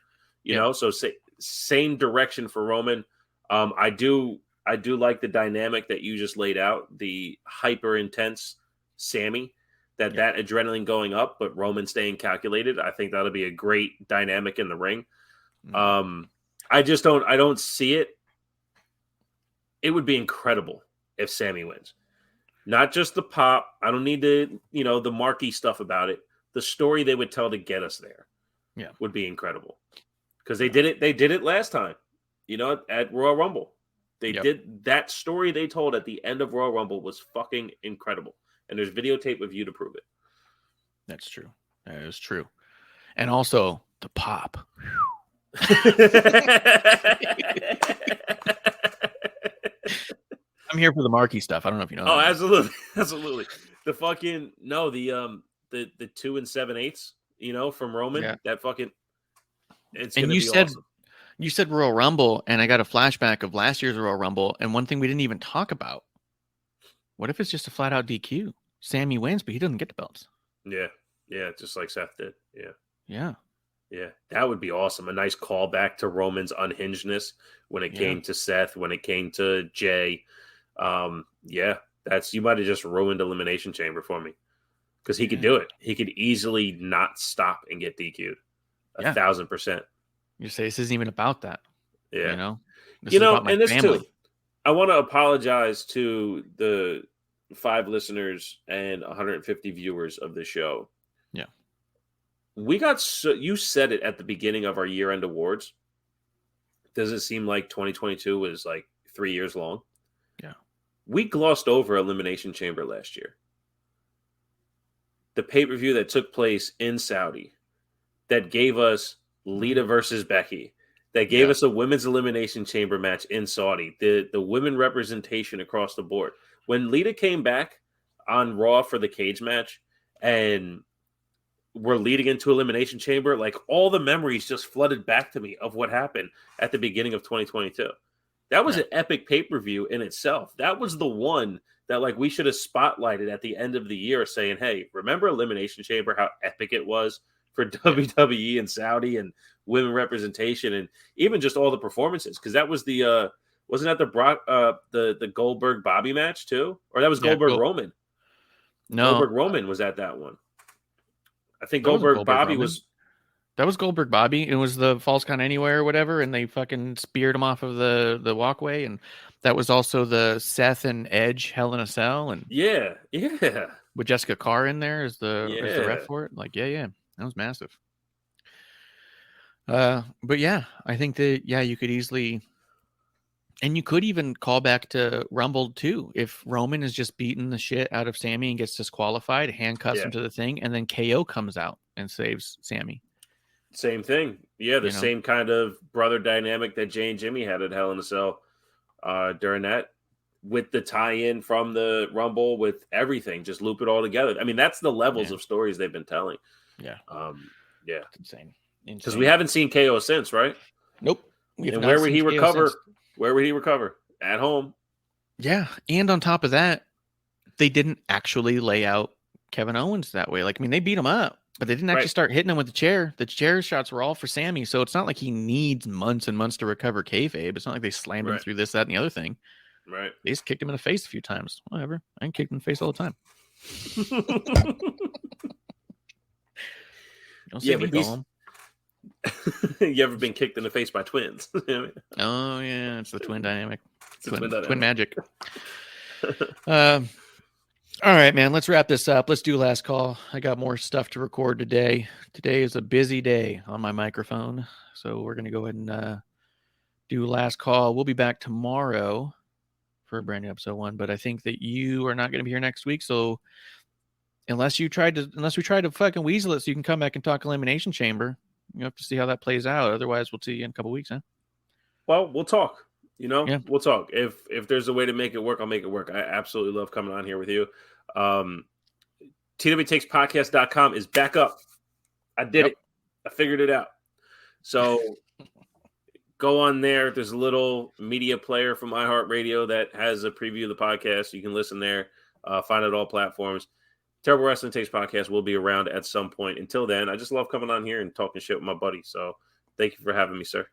You know, so same direction for Roman. I do like the dynamic that you just laid out, the hyper intense Sami, that adrenaline going up, but Roman staying calculated. I think that'll be a great dynamic in the ring. I don't see it. It would be incredible if Sami wins. Not just the pop. I don't need the marquee stuff about it. The story they would tell to get us there would be incredible. Because they did it last time, at Royal Rumble. They did that story they told at the end of Royal Rumble was fucking incredible. And there's videotape of you to prove it. That's true. That is true. And also the pop. I'm here for the marquee stuff. I don't know if you know. Oh, absolutely. Absolutely. The fucking the 2 7/8, from Roman. Yeah. That fucking it's and gonna you be said awesome. You said Royal Rumble, and I got a flashback of last year's Royal Rumble, and one thing we didn't even talk about. What if it's just a flat out DQ? Sami wins, but he doesn't get the belts. Yeah. Yeah, just like Seth did. Yeah. Yeah. Yeah. That would be awesome. A nice callback to Roman's unhingedness when it came to Seth, when it came to Jay. You might have just ruined Elimination Chamber for me. Because he could do it. He could easily not stop and get DQ'd. 1,000%. You say this isn't even about that. Yeah. This is about my this family. too. I want to apologize to the 5 listeners and 150 viewers of the show. Yeah. We got you said it at the beginning of our year-end awards. Does it seem like 2022 was like 3 years long? Yeah. We glossed over Elimination Chamber last year. The pay-per-view that took place in Saudi that gave us Lita versus Becky, that gave us a women's Elimination Chamber match in Saudi, the women representation across the board. When Lita came back on Raw for the cage match and we're leading into Elimination Chamber, like all the memories just flooded back to me of what happened at the beginning of 2022. That was an epic pay-per-view in itself. That was the one that like we should have spotlighted at the end of the year saying, hey, remember Elimination Chamber, how epic it was for WWE and Saudi and women representation and even just all the performances? Because that was the wasn't that the Goldberg Bobby match too? Or that was Goldberg Roman? No. Goldberg Roman was at that one. I think Goldberg Bobby Roman. That was Goldberg Bobby. It was the Falls Count Anywhere or whatever, and they fucking speared him off of the walkway. And that was also the Seth and Edge Hell in a Cell. And with Jessica Carr in there as the ref for it. Like, that was massive. But yeah, I think that you could easily, and you could even call back to Rumble too. If Roman is just beating the shit out of Sami and gets disqualified, handcuffs him to the thing, and then KO comes out and saves Sami. Same thing. Yeah, the same kind of brother dynamic that Jay and Jimmy had at Hell in a Cell during that, with the tie-in from the Rumble, with everything, just loop it all together. I mean, that's the levels of stories they've been telling. Yeah. It's insane. Because we haven't seen KO since, right? Nope. And where would he recover? Where would he recover? At home. Yeah. And on top of that, they didn't actually lay out Kevin Owens that way. Like, I mean, they beat him up, but they didn't actually start hitting him with the chair. The chair shots were all for Sami, so it's not like he needs months and months to recover kayfabe. It's not like they slammed him through this, that, and the other thing. Right. They just kicked him in the face a few times. Whatever. I can kick him in the face all the time. Don't see me home. You ever been kicked in the face by twins? Oh yeah, it's the twin dynamic. Twin magic. All right, man. Let's wrap this up. Let's do last call. I got more stuff to record today. Today is a busy day on my microphone, so we're going to go ahead and do last call. We'll be back tomorrow for a brand new episode 1, but I think that you are not going to be here next week. So unless we try to fucking weasel it so you can come back and talk Elimination Chamber, you have to see how that plays out. Otherwise, we'll see you in a couple weeks, huh? Well, we'll talk. Yeah. We'll talk. If there's a way to make it work, I'll make it work. I absolutely love coming on here with you. TWTakesPodcast.com is back up. I did it. I figured it out. So go on there. There's a little media player from iHeartRadio that has a preview of the podcast. You can listen there. Find it all platforms. Terrible Wrestling Takes Podcast will be around at some point. Until then, I just love coming on here and talking shit with my buddy. So thank you for having me, sir.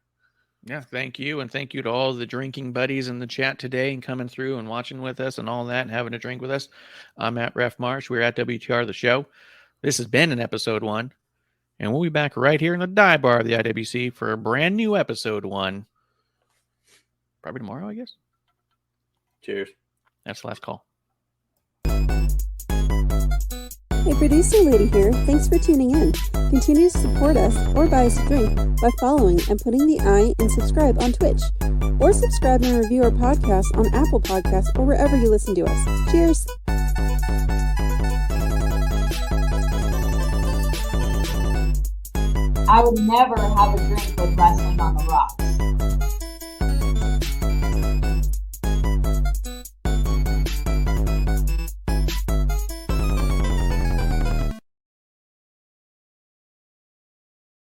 Yeah, thank you. And thank you to all the drinking buddies in the chat today and coming through and watching with us and all that and having a drink with us. I'm at Ref Marsh. We're at WTR The Show. This has been an episode 1. And we'll be back right here in the dive bar of the IWC for a brand new episode 1. Probably tomorrow, I guess. Cheers. That's the last call. Hey, producer lady here. Thanks for tuning in. Continue to support us or buy us a drink by following and putting the I in subscribe on Twitch. Or subscribe and review our podcast on Apple Podcasts or wherever you listen to us. Cheers. I would never have a drink with Wrestling on the Rocks.